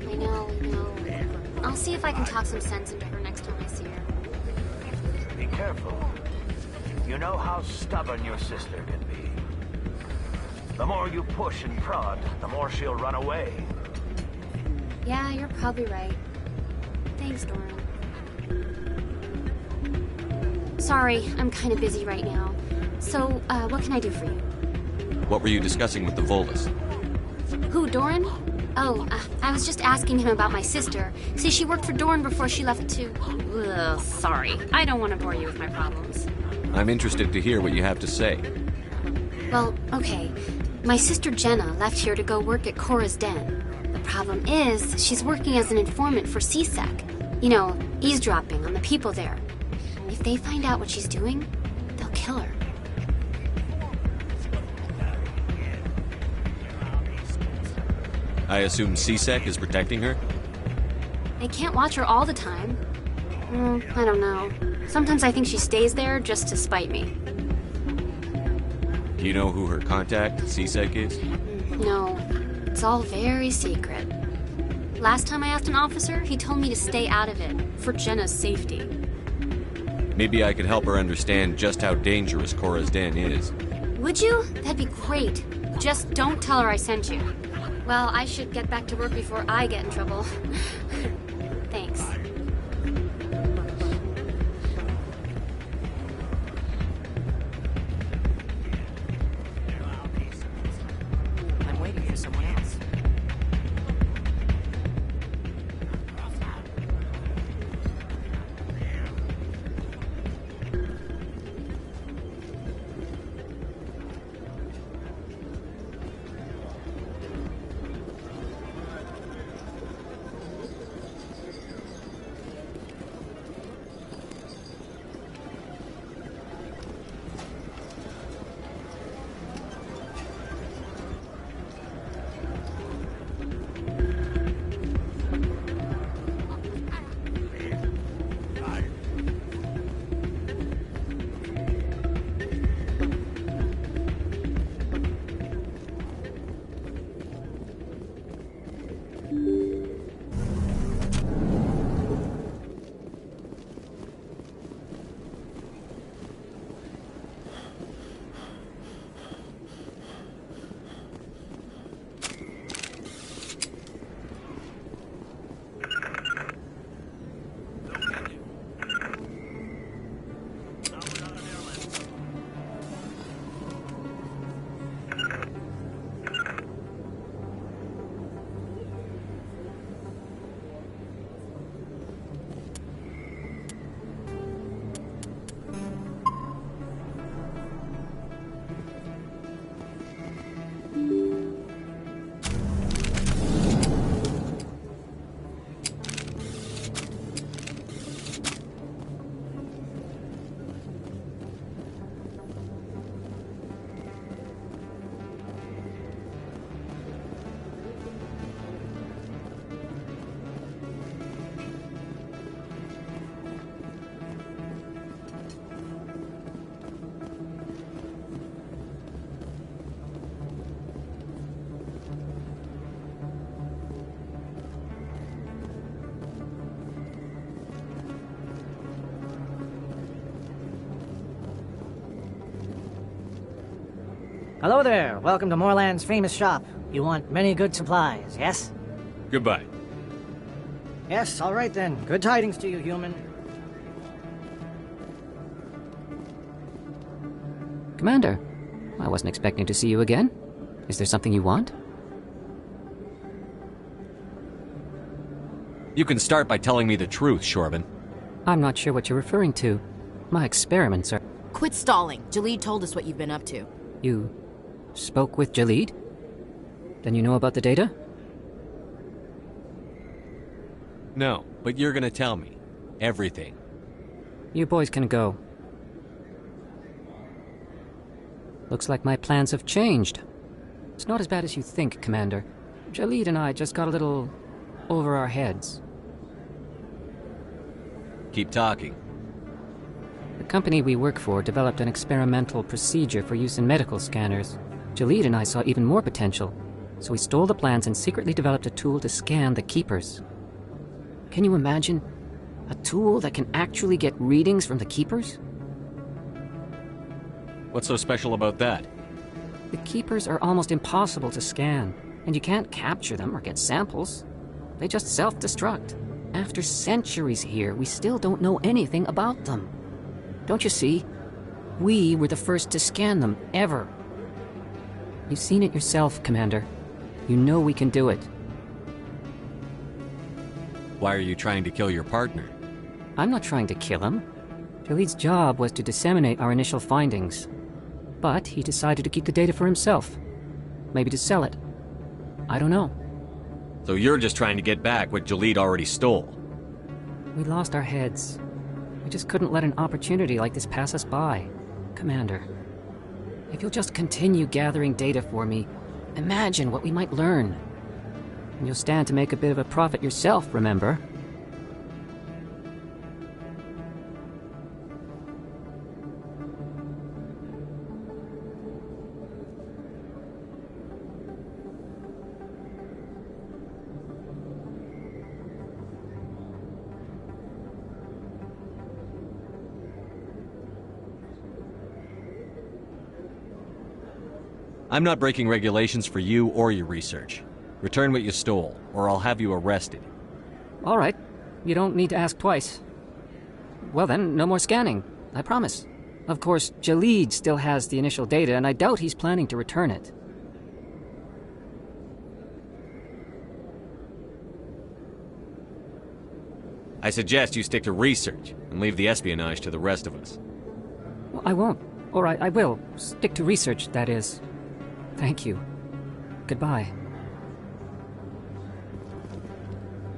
I know. I'll see if I can talk some sense into her next time I see her. Be careful. You know how stubborn your sister can be. The more you push and prod, the more she'll run away. Yeah, you're probably right. Thanks, Doran. Sorry, I'm kind of busy right now. So, what can I do for you? What were you discussing with the Volus? Who, Doran? Oh, I was just asking him about my sister. See, she worked for Doran before she left too. Ugh, sorry. I don't want to bore you with my problems. I'm interested to hear what you have to say. Well, okay. My sister Jenna left here to go work at Cora's Den. The problem is, she's working as an informant for C-Sec. You know, eavesdropping on the people there. If they find out what she's doing, they'll kill her. I assume C-Sec is protecting her? They can't watch her all the time. I don't know. Sometimes I think she stays there just to spite me. Do you know who her contact, C-Sec, is? No. It's all very secret. Last time I asked an officer, he told me to stay out of it, for Jenna's safety. Maybe I could help her understand just how dangerous Cora's Den is. Would you? That'd be great. Just don't tell her I sent you. Well, I should get back to work before I get in trouble. Thanks. I'm waiting for someone else. Hello there. Welcome to Moorland's famous shop. You want many good supplies, yes? Goodbye. Yes, all right then. Good tidings to you, human. Commander, I wasn't expecting to see you again. Is there something you want? You can start by telling me the truth, Shorban. I'm not sure what you're referring to. My experiments are... Quit stalling. Jalid told us what you've been up to. You spoke with Jalid? Then you know about the data? No, but you're gonna tell me. Everything. You boys can go. Looks like my plans have changed. It's not as bad as you think, Commander. Jalid and I just got a little over our heads. Keep talking. The company we work for developed an experimental procedure for use in medical scanners. Jalid and I saw even more potential, so we stole the plans and secretly developed a tool to scan the Keepers. Can you imagine? A tool that can actually get readings from the Keepers? What's so special about that? The Keepers are almost impossible to scan, and you can't capture them or get samples. They just self-destruct. After centuries here, we still don't know anything about them. Don't you see? We were the first to scan them, ever. You've seen it yourself, Commander. You know we can do it. Why are you trying to kill your partner? I'm not trying to kill him. Jalid's job was to disseminate our initial findings. But he decided to keep the data for himself. Maybe to sell it. I don't know. So you're just trying to get back what Jalid already stole? We lost our heads. We just couldn't let an opportunity like this pass us by. Commander, if you'll just continue gathering data for me, imagine what we might learn. And you'll stand to make a bit of a profit yourself, remember? I'm not breaking regulations for you or your research. Return what you stole, or I'll have you arrested. All right. You don't need to ask twice. Well then, no more scanning. I promise. Of course, Jalid still has the initial data, and I doubt he's planning to return it. I suggest you stick to research, and leave the espionage to the rest of us. Well, I won't. All right, I will. Stick to research, that is. Thank you. Goodbye.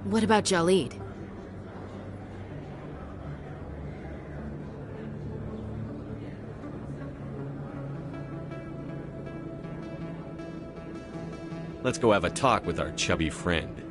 What about Jalid? Let's go have a talk with our chubby friend.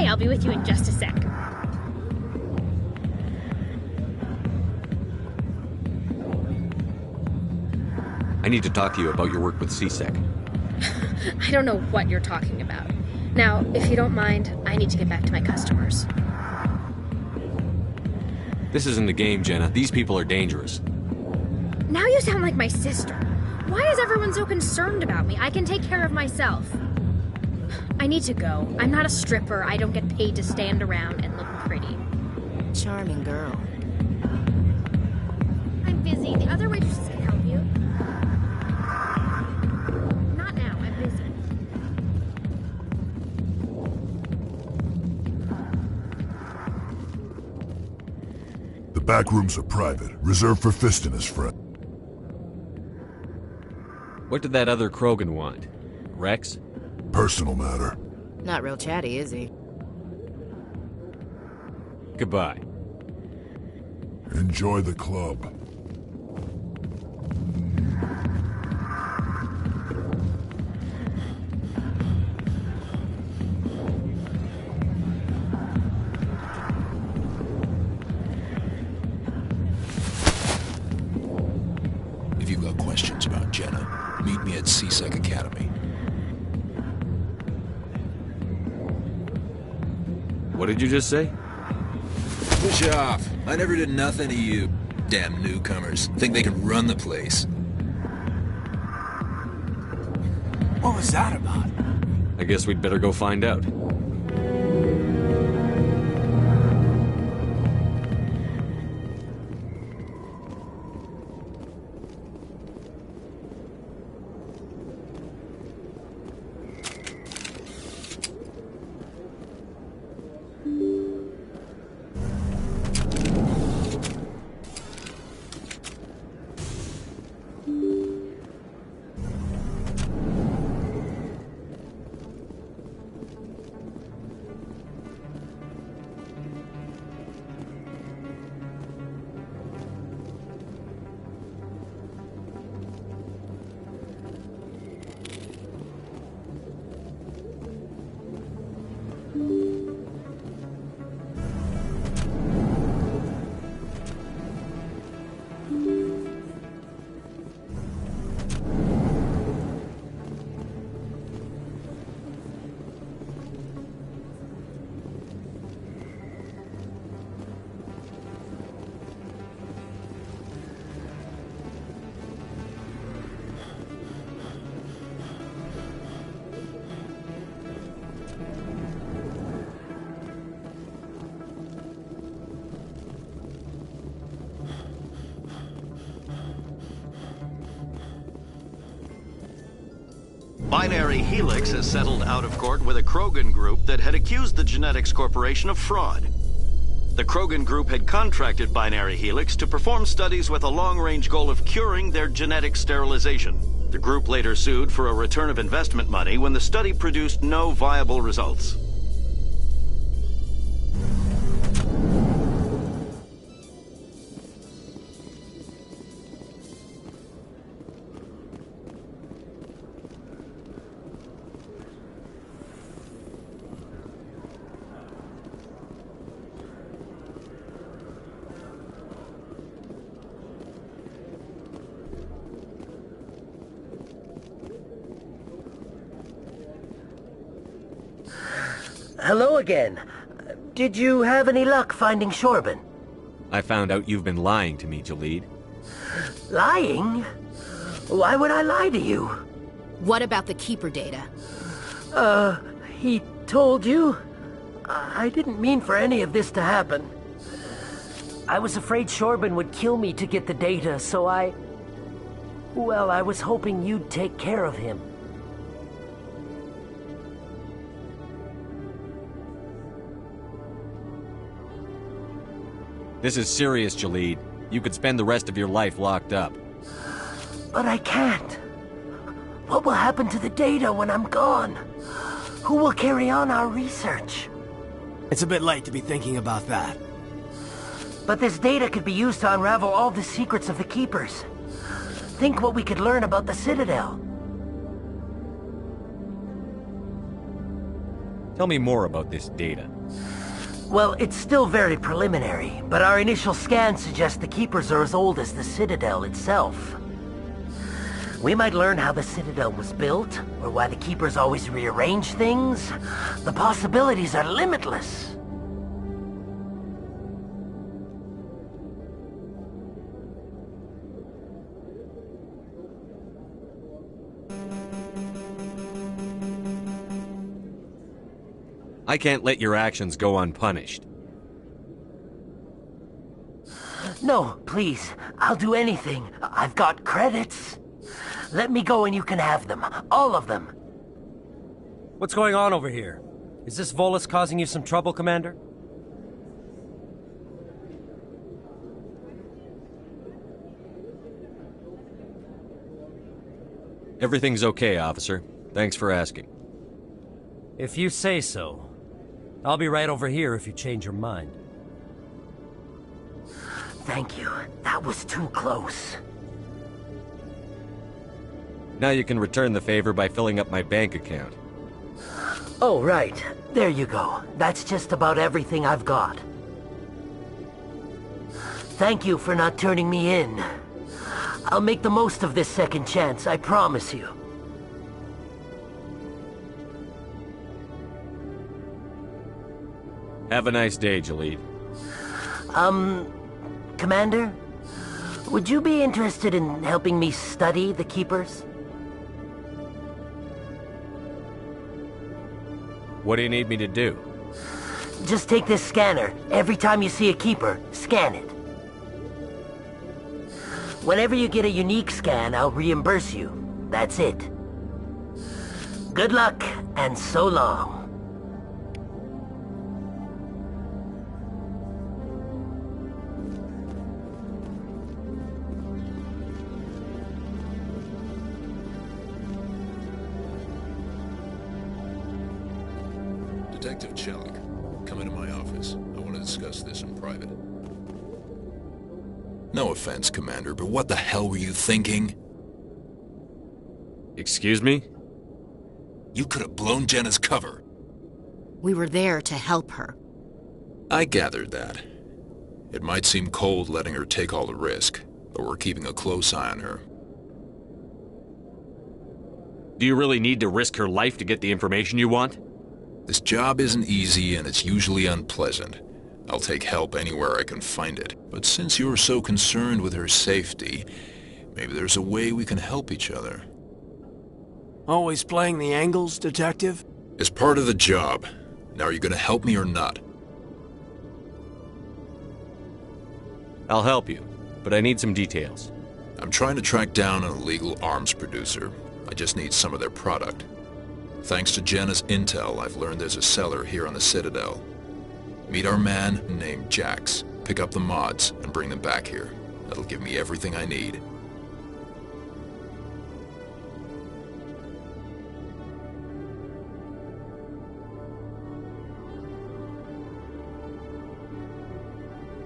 I'll be with you in just a sec. I need to talk to you about your work with C-Sec. I don't know what you're talking about. Now, if you don't mind, I need to get back to my customers. This isn't a game, Jenna. These people are dangerous. Now you sound like my sister. Why is everyone so concerned about me? I can take care of myself. I need to go. I'm not a stripper. I don't get paid to stand around and look pretty. Charming girl. I'm busy. The other waitresses can help you. back rooms are private, reserved for Fist and his friend. What did that other Krogan want? Rex? Personal matter. Not real chatty, is he? Goodbye. Enjoy the club. If you've got questions about Jenna, meet me at C-Sec Academy. What did you just say? Push off. I never did nothing to you. Damn newcomers. Think they can run the place. What was that about? I guess we'd better go find out. Binary Helix has settled out of court with a Krogan group that had accused the Genetics Corporation of fraud. The Krogan group had contracted Binary Helix to perform studies with a long-range goal of curing their genetic sterilization. The group later sued for a return of investment money when the study produced no viable results. Hello again. Did you have any luck finding Shorben? I found out you've been lying to me, Jalid. Lying? Why would I lie to you? What about the Keeper data? He told you? I didn't mean for any of this to happen. I was afraid Shorben would kill me to get the data, so well, I was hoping you'd take care of him. This is serious, Jalid. You could spend the rest of your life locked up. But I can't. What will happen to the data when I'm gone? Who will carry on our research? It's a bit late to be thinking about that. But this data could be used to unravel all the secrets of the Keepers. Think what we could learn about the Citadel. Tell me more about this data. Well, it's still very preliminary, but our initial scans suggest the Keepers are as old as the Citadel itself. We might learn how the Citadel was built, or why the Keepers always rearrange things. The possibilities are limitless. I can't let your actions go unpunished. No, please. I'll do anything. I've got credits. Let me go and you can have them. All of them. What's going on over here? Is this Volus causing you some trouble, Commander? Everything's okay, officer. Thanks for asking. If you say so. I'll be right over here if you change your mind. Thank you. That was too close. Now you can return the favor by filling up my bank account. Oh, right. There you go. That's just about everything I've got. Thank you for not turning me in. I'll make the most of this second chance, I promise you. Have a nice day, Jalid. Commander? Would you be interested in helping me study the Keepers? What do you need me to do? Just take this scanner. Every time you see a Keeper, scan it. Whenever you get a unique scan, I'll reimburse you. That's it. Good luck, and so long. Detective Chellick, come into my office. I want to discuss this in private. No offense, Commander, but what the hell were you thinking? Excuse me? You could have blown Jenna's cover. We were there to help her. I gathered that. It might seem cold letting her take all the risk, but we're keeping a close eye on her. Do you really need to risk her life to get the information you want? This job isn't easy and it's usually unpleasant. I'll take help anywhere I can find it. But since you're so concerned with her safety, maybe there's a way we can help each other. Always playing the angles, Detective? It's part of the job. Now are you gonna help me or not? I'll help you, but I need some details. I'm trying to track down an illegal arms producer. I just need some of their product. Thanks to Jenna's intel, I've learned there's a seller here on the Citadel. Meet our man named Jax, pick up the mods, and bring them back here. That'll give me everything I need.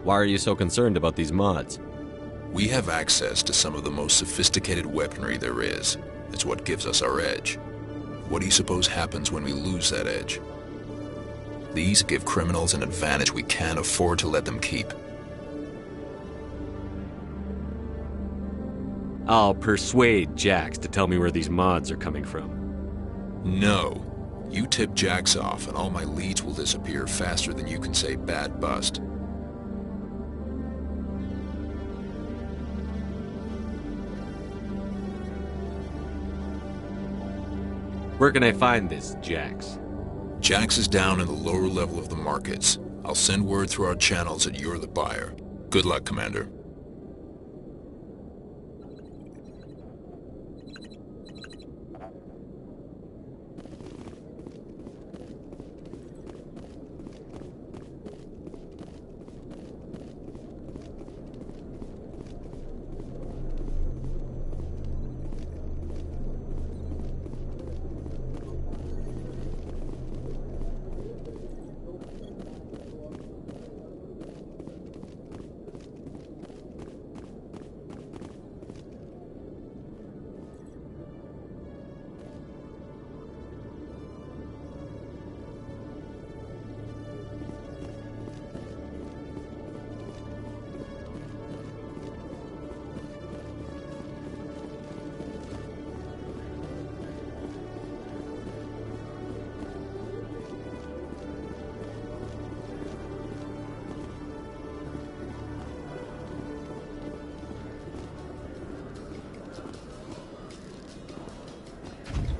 Why are you so concerned about these mods? We have access to some of the most sophisticated weaponry there is. It's what gives us our edge. What do you suppose happens when we lose that edge? These give criminals an advantage we can't afford to let them keep. I'll persuade Jax to tell me where these mods are coming from. No. You tip Jax off and all my leads will disappear faster than you can say bad bust. Where can I find this Jax? Jax is down in the lower level of the markets. I'll send word through our channels that you're the buyer. Good luck, Commander.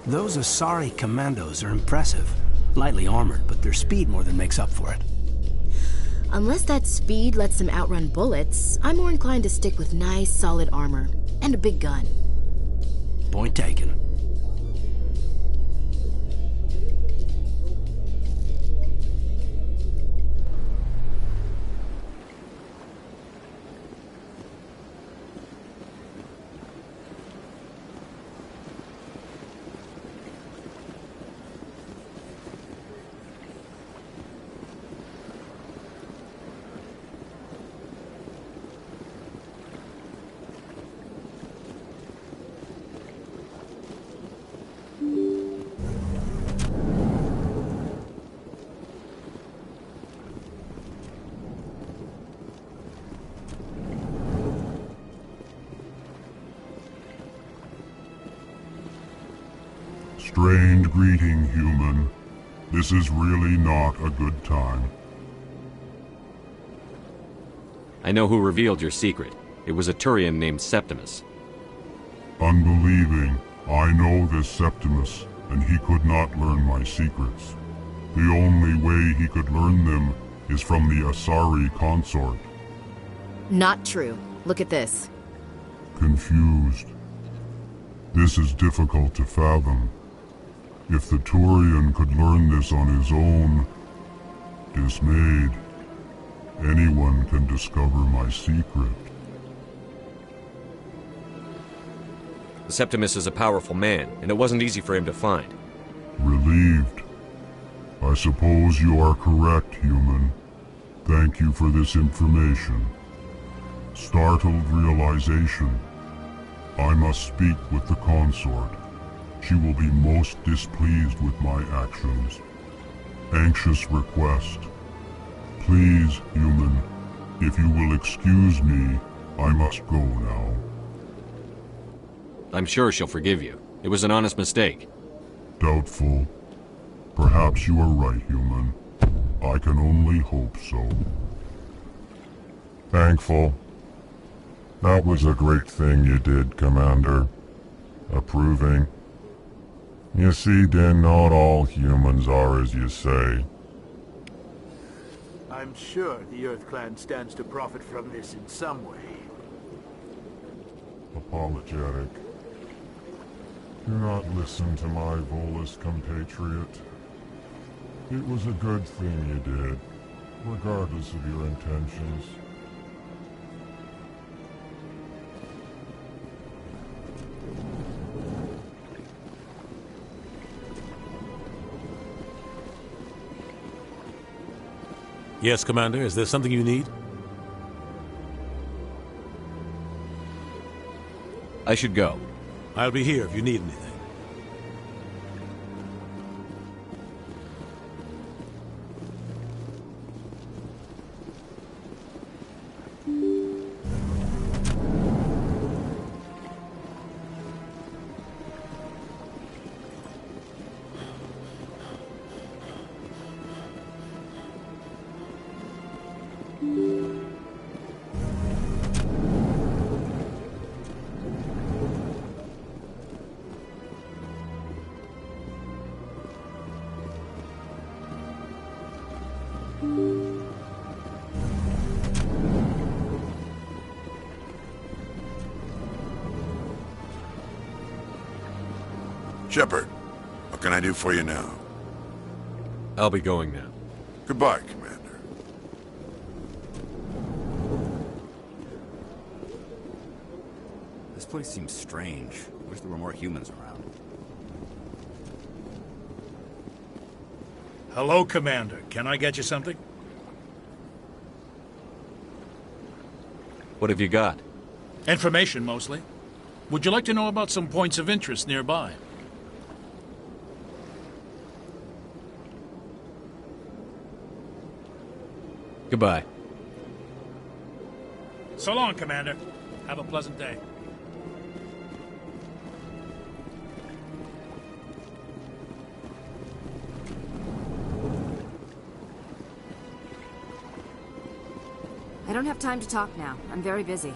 Those Asari commandos are impressive. Lightly armored, but their speed more than makes up for it. Unless that speed lets them outrun bullets, I'm more inclined to stick with nice, solid armor. And a big gun. Point taken. Strange greeting, human. This is really not a good time. I know who revealed your secret. It was a Turian named Septimus. Unbelieving. I know this Septimus, and he could not learn my secrets. The only way he could learn them is from the Asari consort. Not true. Look at this. Confused. This is difficult to fathom. If the Turian could learn this on his own, dismayed, anyone can discover my secret. Septimus is a powerful man, and it wasn't easy for him to find. Relieved. I suppose you are correct, human. Thank you for this information. Startled realization. I must speak with the consort. She will be most displeased with my actions. Anxious request. Please, human, if you will excuse me, I must go now. I'm sure she'll forgive you. It was an honest mistake. Doubtful. Perhaps you are right, human. I can only hope so. Thankful. That was a great thing you did, Commander. Approving. You see, then, not all humans are as you say. I'm sure the Earth Clan stands to profit from this in some way. Apologetic. Do not listen to my Volus compatriot. It was a good thing you did, regardless of your intentions. Yes, Commander. Is there something you need? I should go. I'll be here if you need anything. Shepard, what can I do for you now? I'll be going now. Goodbye, Commander. This place seems strange. Wish there were more humans around. Hello, Commander. Can I get you something? What have you got? Information, mostly. Would you like to know about some points of interest nearby? Goodbye. So long, Commander. Have a pleasant day. I don't have time to talk now. I'm very busy.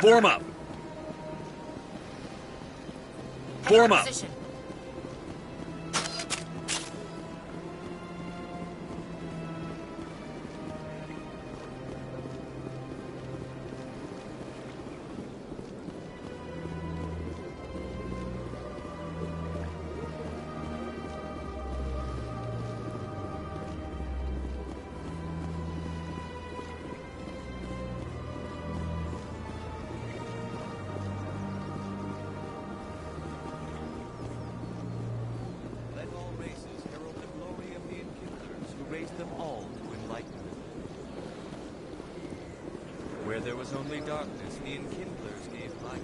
Form up! Form up! Position. Where there was only darkness, the enkindlers gave light.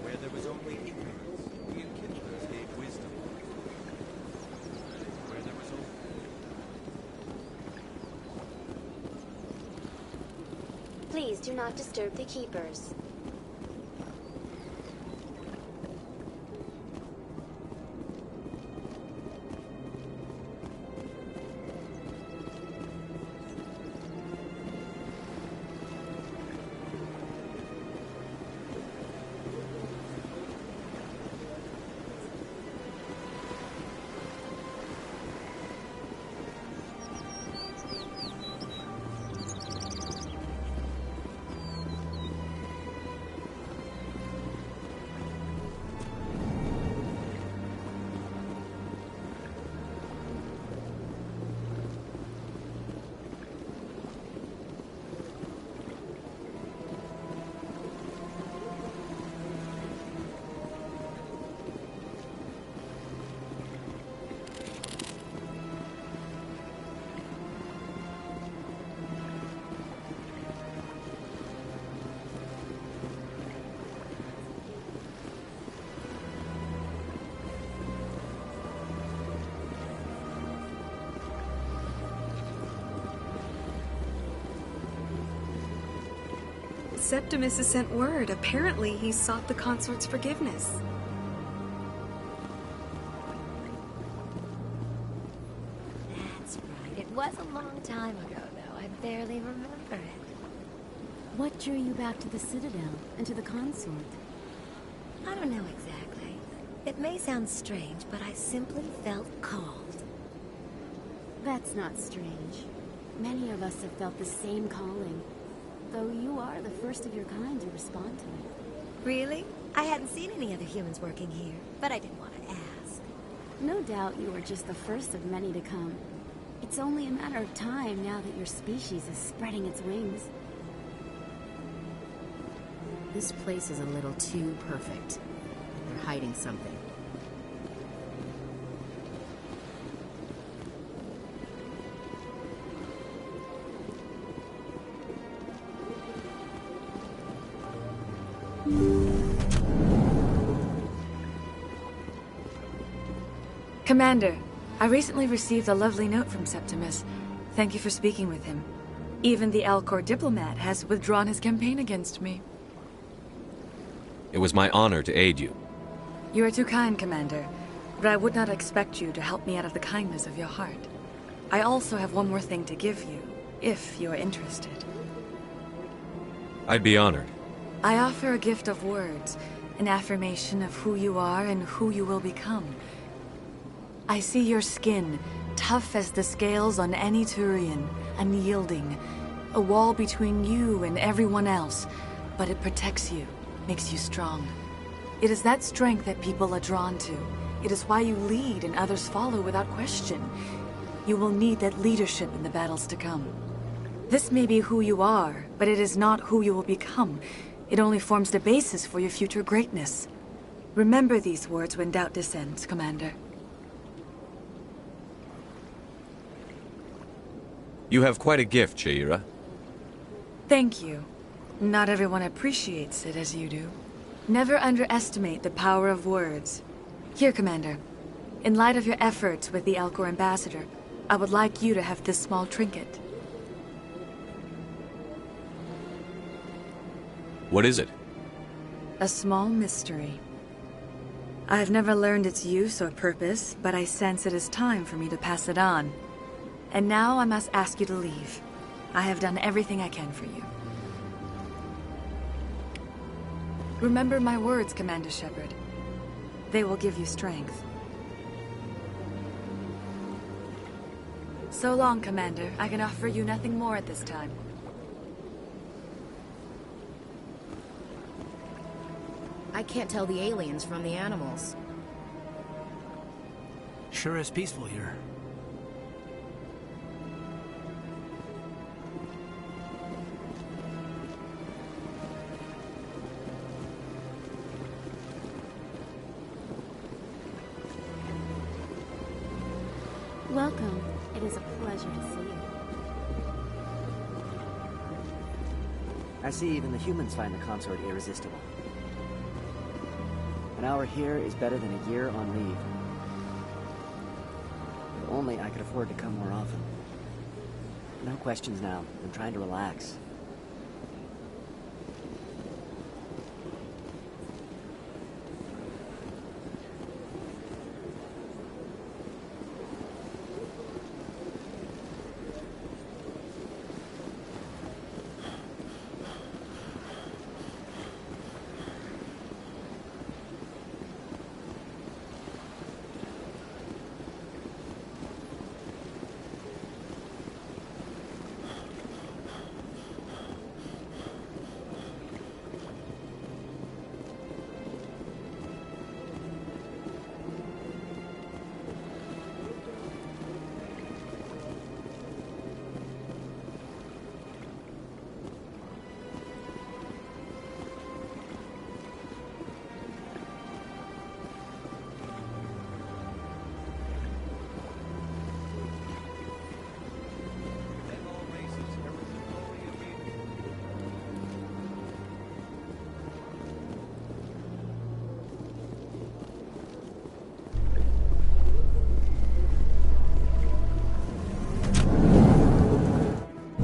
Where there was only ignorance, the enkindlers gave wisdom. Where there was only... Please do not disturb the keepers. Septimus has sent word. Apparently, he sought the consort's forgiveness. That's right. It was a long time ago, though. I barely remember it. What drew you back to the Citadel and to the consort? I don't know exactly. It may sound strange, but I simply felt called. That's not strange. Many of us have felt the same calling. Though you are the first of your kind to respond to it. Really? I hadn't seen any other humans working here, but I didn't want to ask. No doubt you are just the first of many to come. It's only a matter of time now that your species is spreading its wings. This place is a little too perfect. They're hiding something. Commander, I recently received a lovely note from Septimus. Thank you for speaking with him. Even the Alcor diplomat has withdrawn his campaign against me. It was my honor to aid you. You are too kind, Commander, but I would not expect you to help me out of the kindness of your heart. I also have one more thing to give you, if you are interested. I'd be honored. I offer a gift of words, an affirmation of who you are and who you will become. I see your skin, tough as the scales on any Turian, unyielding, a wall between you and everyone else, but it protects you, makes you strong. It is that strength that people are drawn to. It is why you lead and others follow without question. You will need that leadership in the battles to come. This may be who you are, but it is not who you will become. It only forms the basis for your future greatness. Remember these words when doubt descends, Commander. You have quite a gift, Sha'ira. Thank you. Not everyone appreciates it as you do. Never underestimate the power of words. Here, Commander. In light of your efforts with the Alcor ambassador, I would like you to have this small trinket. What is it? A small mystery. I have never learned its use or purpose, but I sense it is time for me to pass it on. And now I must ask you to leave. I have done everything I can for you. Remember my words, Commander Shepard. They will give you strength. So long, Commander. I can offer you nothing more at this time. I can't tell the aliens from the animals. Sure is peaceful here. Welcome. It is a pleasure to see you. I see even the humans find the consort irresistible. An hour here is better than a year on leave. If only I could afford to come more often. No questions now. I'm trying to relax.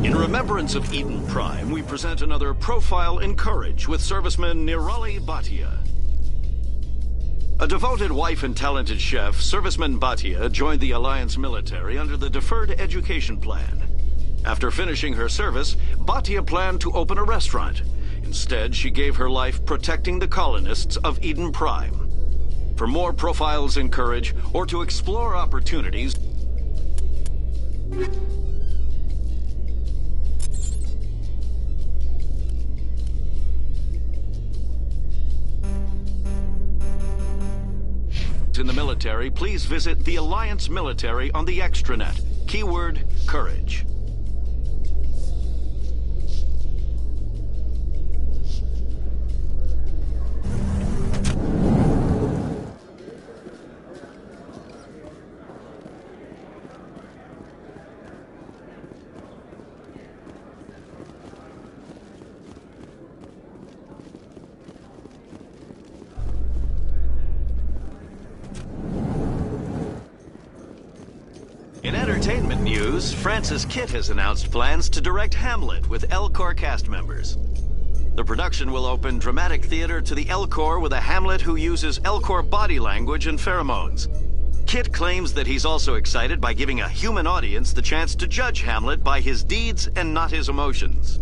In remembrance of Eden Prime, we present another Profile in Courage with serviceman Nirali Bhatia. A devoted wife and talented chef, Serviceman Bhatia joined the Alliance military under the Deferred Education Plan. After finishing her service, Bhatia planned to open a restaurant. Instead, she gave her life protecting the colonists of Eden Prime. For more Profiles in Courage, or to explore opportunities, in the military, please visit the Alliance Military on the extranet. Keyword, Courage. In entertainment news, Francis Kitt has announced plans to direct Hamlet with Elcor cast members. The production will open dramatic theater to the Elcor with a Hamlet who uses Elcor body language and pheromones. Kitt claims that he's also excited by giving a human audience the chance to judge Hamlet by his deeds and not his emotions.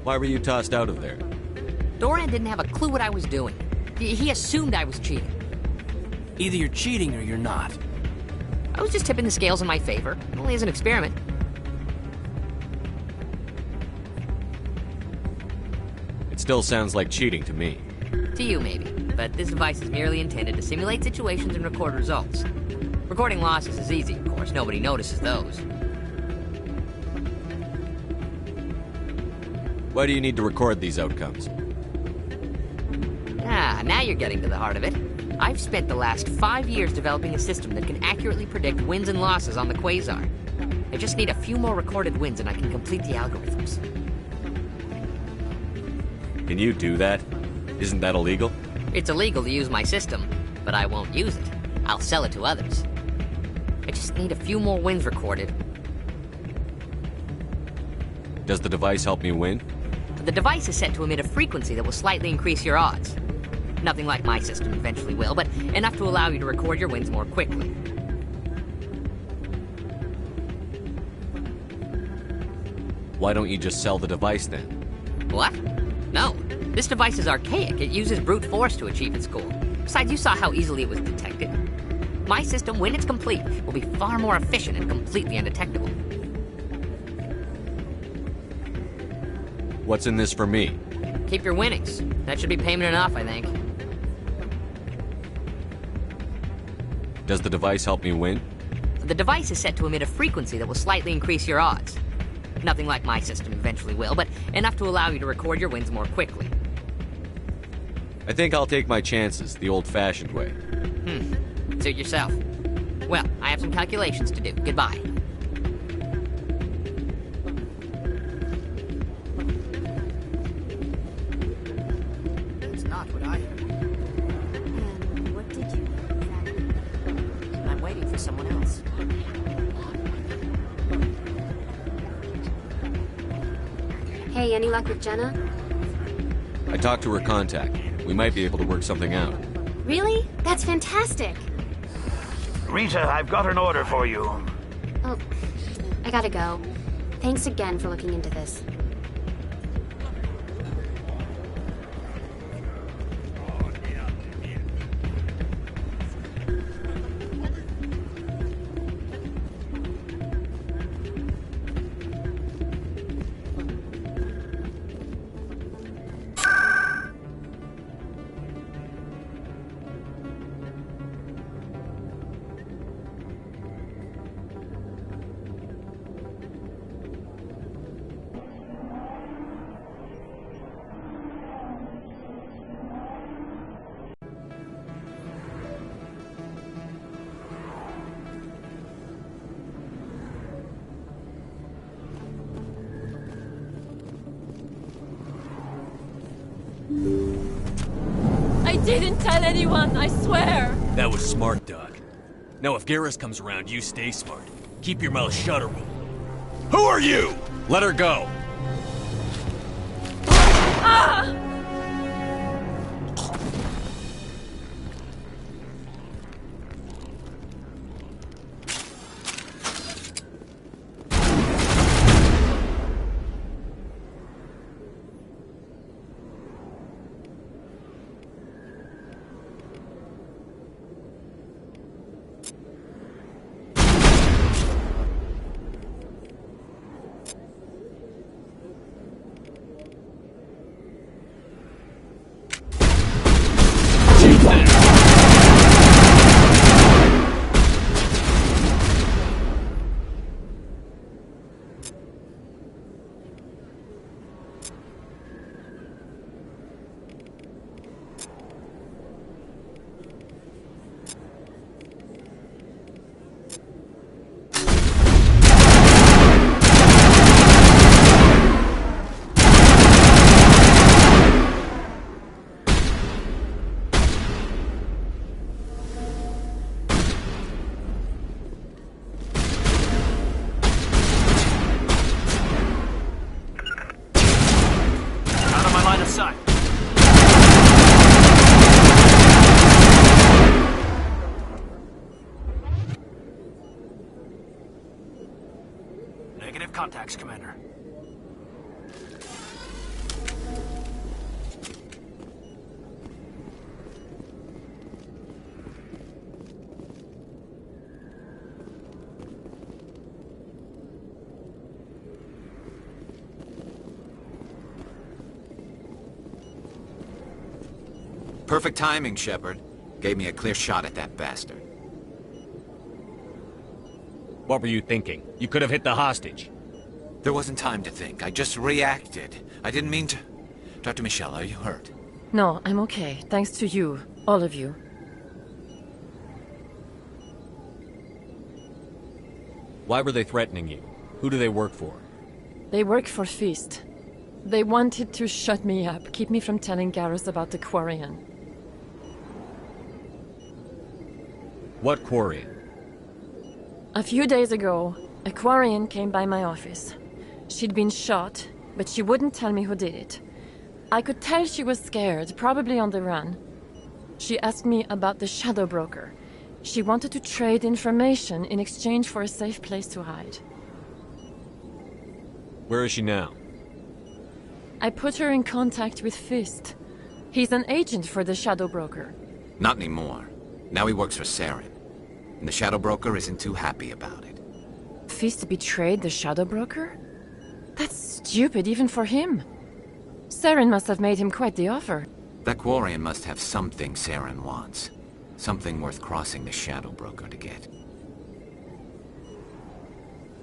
Why were you tossed out of there? Doran didn't have a clue what I was doing. He assumed I was cheating. Either you're cheating or you're not. I was just tipping the scales in my favor, only as an experiment. It still sounds like cheating to me. To you, maybe. But this device is merely intended to simulate situations and record results. Recording losses is easy, of course. Nobody notices those. Why do you need to record these outcomes? Ah, now you're getting to the heart of it. I've spent the last 5 years developing a system that can accurately predict wins and losses on the Quasar. I just need a few more recorded wins and I can complete the algorithms. Can you do that? Isn't that illegal? It's illegal to use my system, but I won't use it. I'll sell it to others. I just need a few more wins recorded. Does the device help me win? The device is set to emit a frequency that will slightly increase your odds. Nothing like my system eventually will, but enough to allow you to record your wins more quickly. Why don't you just sell the device then? What? No. This device is archaic. It uses brute force to achieve its goal. Besides, you saw how easily it was detected. My system, when it's complete, will be far more efficient and completely undetectable. What's in this for me? Keep your winnings. That should be payment enough, I think. Does the device help me win? The device is set to emit a frequency that will slightly increase your odds. Nothing like my system eventually will, but enough to allow you to record your wins more quickly. I think I'll take my chances the old-fashioned way. Suit yourself. Well, I have some calculations to do. Goodbye. That's not what I heard. And what did you exactly? I'm waiting for someone else. Hey, any luck with Jenna? I talked to her contact. We might be able to work something out. Really? That's fantastic. Rita, I've got an order for you. Oh, I gotta go. Thanks again for looking into this. I didn't tell anyone, I swear! That was smart, Doc. Now if Garrus comes around, you stay smart. Keep your mouth shut or we'll... Who are you? Let her go! Ah! Negative contacts, Commander. Perfect timing, Shepard. Gave me a clear shot at that bastard. What were you thinking? You could have hit the hostage. There wasn't time to think. I just reacted. I didn't mean to... Dr. Michelle, are you hurt? No, I'm okay. Thanks to you. All of you. Why were they threatening you? Who do they work for? They work for Feast. They wanted to shut me up, keep me from telling Garrus about the Quarian. What Quarian? A few days ago, a Quarian came by my office. She'd been shot, but she wouldn't tell me who did it. I could tell she was scared, probably on the run. She asked me about the Shadow Broker. She wanted to trade information in exchange for a safe place to hide. Where is she now? I put her in contact with Fist. He's an agent for the Shadow Broker. Not anymore. Now he works for Saren. And the Shadow Broker isn't too happy about it. Fist betrayed the Shadow Broker? That's stupid even for him. Saren must have made him quite the offer. That Quarian must have something Saren wants. Something worth crossing the Shadow Broker to get.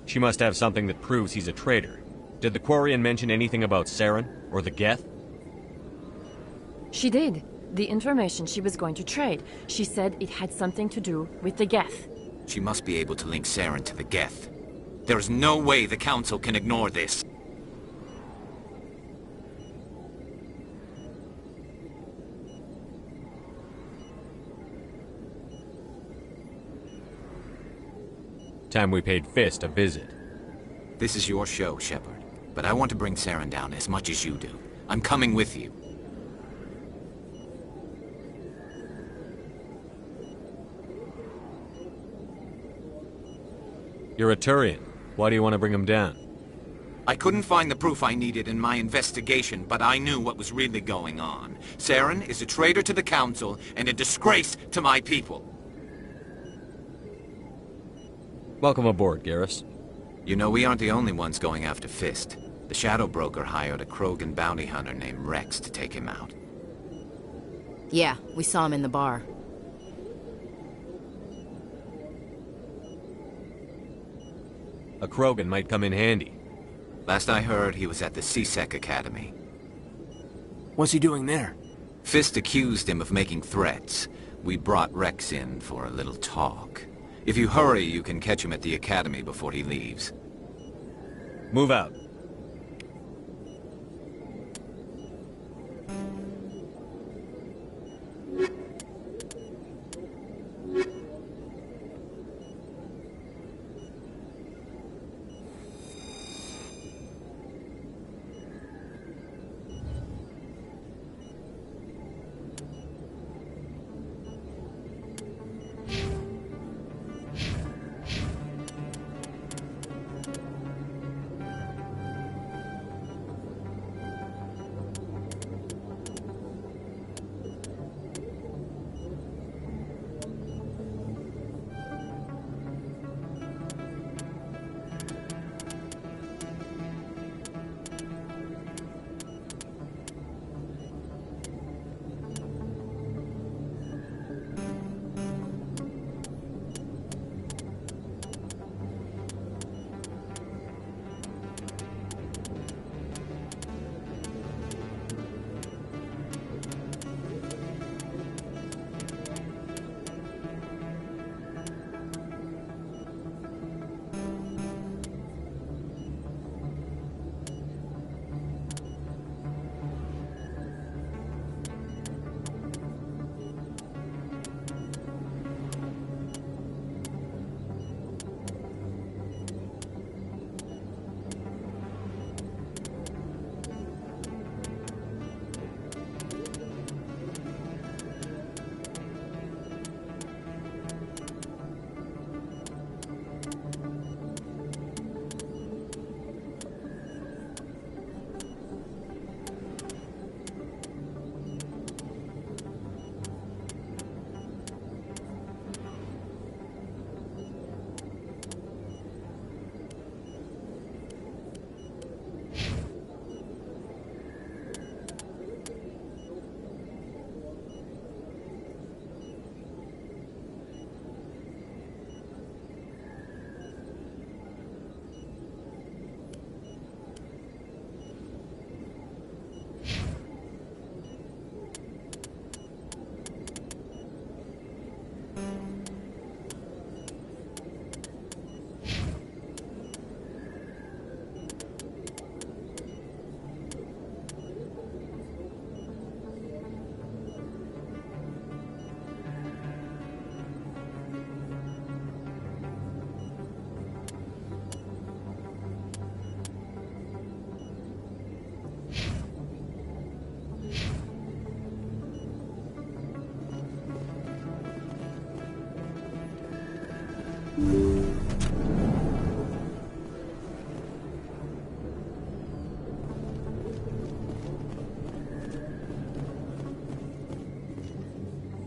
She must have something that proves he's a traitor. Did the Quarian mention anything about Saren or the Geth? She did. The information she was going to trade. She said it had something to do with the Geth. She must be able to link Saren to the Geth. There is no way the Council can ignore this. Time we paid Fist a visit. This is your show, Shepard. But I want to bring Saren down as much as you do. I'm coming with you. You're a Turian. Why do you want to bring him down? I couldn't find the proof I needed in my investigation, but I knew what was really going on. Saren is a traitor to the Council and a disgrace to my people. Welcome aboard, Garrus. You know, we aren't the only ones going after Fist. The Shadow Broker hired a Krogan bounty hunter named Rex to take him out. Yeah, we saw him in the bar. A Krogan might come in handy. Last I heard, he was at the C-Sec Academy. What's he doing there? Fist accused him of making threats. We brought Rex in for a little talk. If you hurry, you can catch him at the Academy before he leaves. Move out.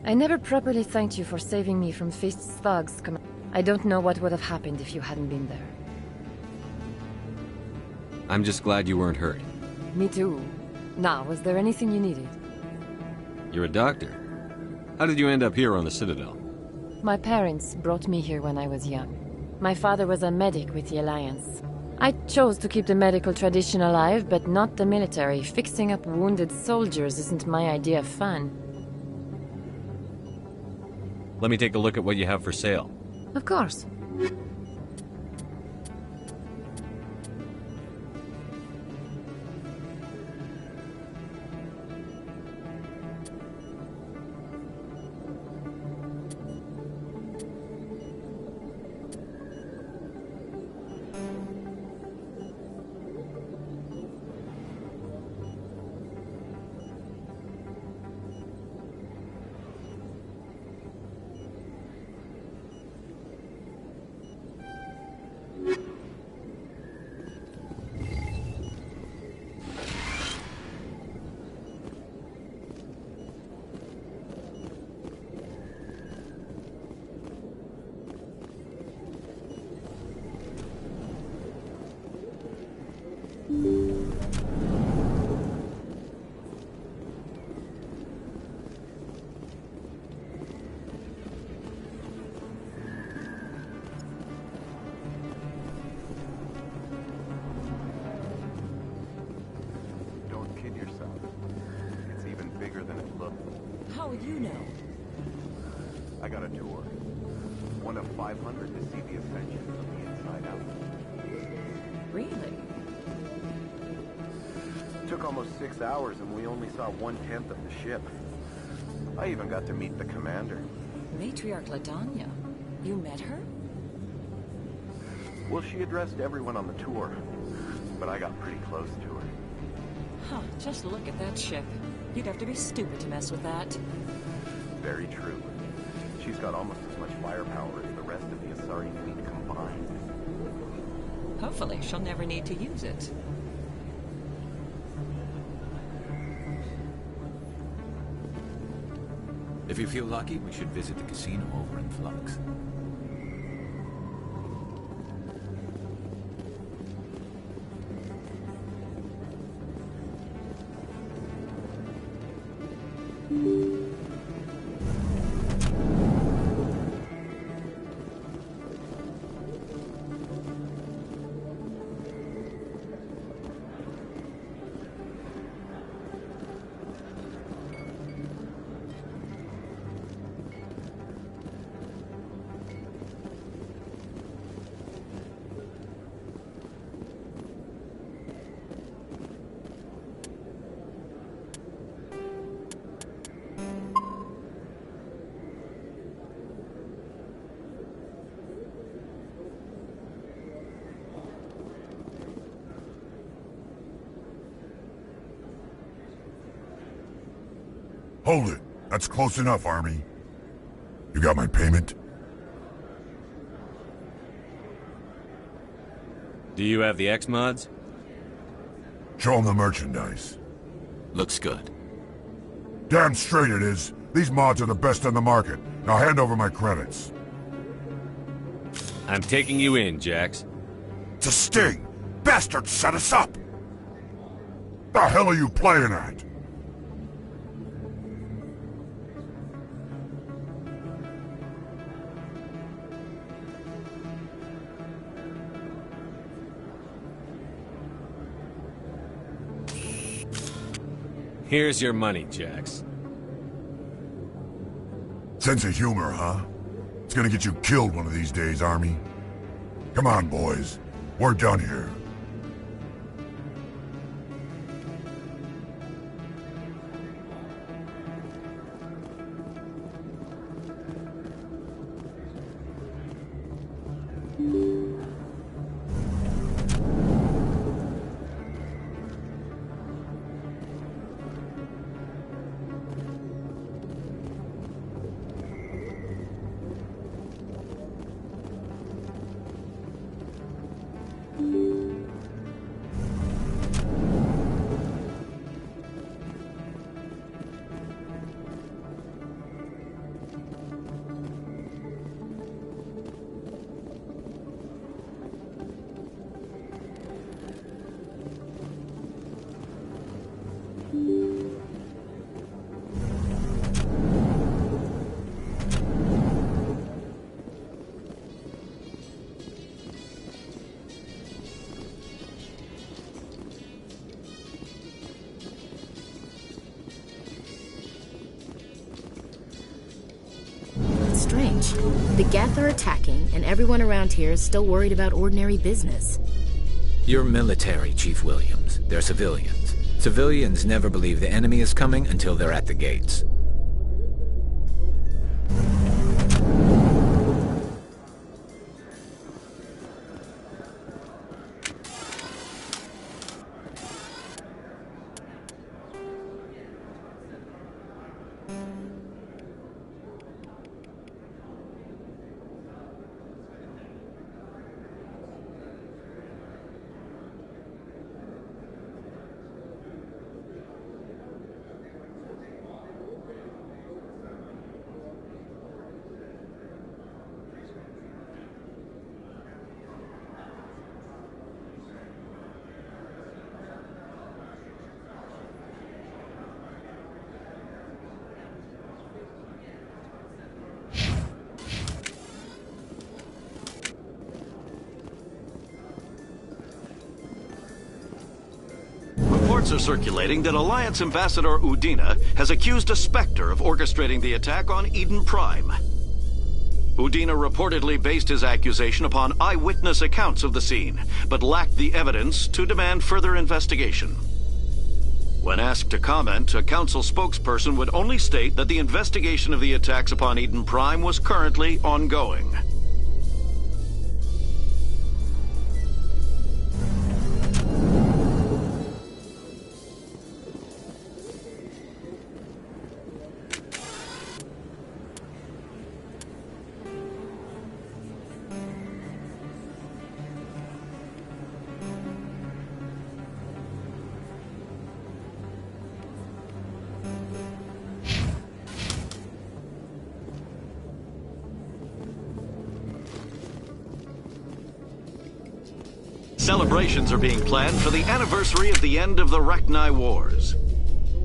I never properly thanked you for saving me from Fist's thugs. I don't know what would have happened if you hadn't been there. I'm just glad you weren't hurt. Me too. Now, was there anything you needed? You're a doctor. How did you end up here on the Citadel? My parents brought me here when I was young. My father was a medic with the Alliance. I chose to keep the medical tradition alive, but not the military. Fixing up wounded soldiers isn't my idea of fun. Let me take a look at what you have for sale. Of course. How would you know? I got a tour. One of 500 to see the ascension from the inside out. Really? Took almost 6 hours and we only saw 1/10 of the ship. I even got to meet the commander. Matriarch Ladanya. You met her? Well, she addressed everyone on the tour, but I got pretty close to her. Huh, just look at that ship. You'd have to be stupid to mess with that. Very true. She's got almost as much firepower as the rest of the Asari fleet combined. Hopefully, she'll never need to use it. If you feel lucky, we should visit the casino over in Flux. Hold it. That's close enough, Army. You got my payment? Do you have the X-Mods? Show them the merchandise. Looks good. Damn straight it is. These mods are the best on the market. Now hand over my credits. I'm taking you in, Jax. It's a sting! Bastards set us up! The hell are you playing at? Here's your money, Jax. Sense of humor, huh? It's gonna get you killed one of these days, Army. Come on, boys. We're done here. strange. The Geth are attacking, and everyone around here is still worried about ordinary business. You're military, Chief Williams. They're civilians. Civilians never believe the enemy is coming until they're at the gates. Reports are circulating that Alliance Ambassador Udina has accused a Spectre of orchestrating the attack on Eden Prime. Udina reportedly based his accusation upon eyewitness accounts of the scene, but lacked the evidence to demand further investigation. When asked to comment, a council spokesperson would only state that the investigation of the attacks upon Eden Prime was currently ongoing. Celebrations are being planned for the anniversary of the end of the Rachni Wars.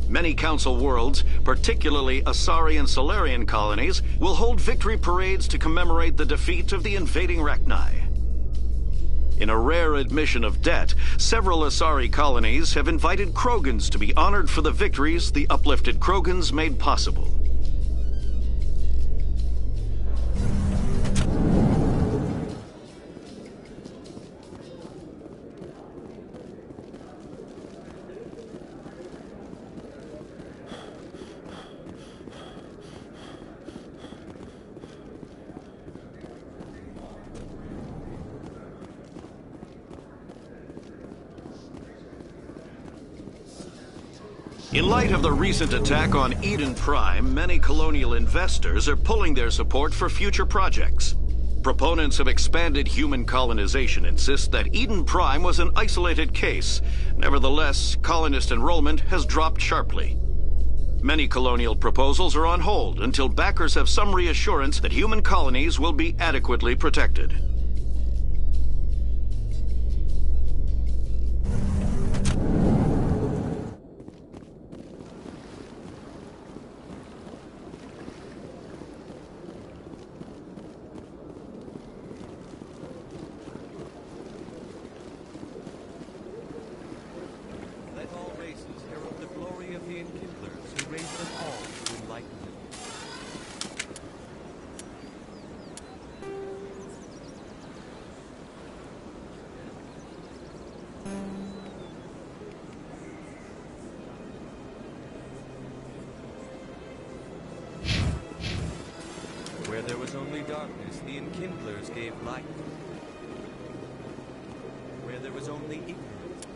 Many Council worlds, particularly Asari and Solarian colonies, will hold victory parades to commemorate the defeat of the invading Rachni. In a rare admission of debt, several Asari colonies have invited Krogans to be honored for the victories the uplifted Krogans made possible. In light of the recent attack on Eden Prime, many colonial investors are pulling their support for future projects. Proponents of expanded human colonization insist that Eden Prime was an isolated case. Nevertheless, colonist enrollment has dropped sharply. Many colonial proposals are on hold until backers have some reassurance that human colonies will be adequately protected. Where there was only darkness, the Enkindlers gave light. Where there was only ignorance,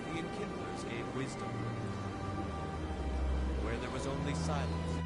the Enkindlers gave wisdom. Where there was only silence,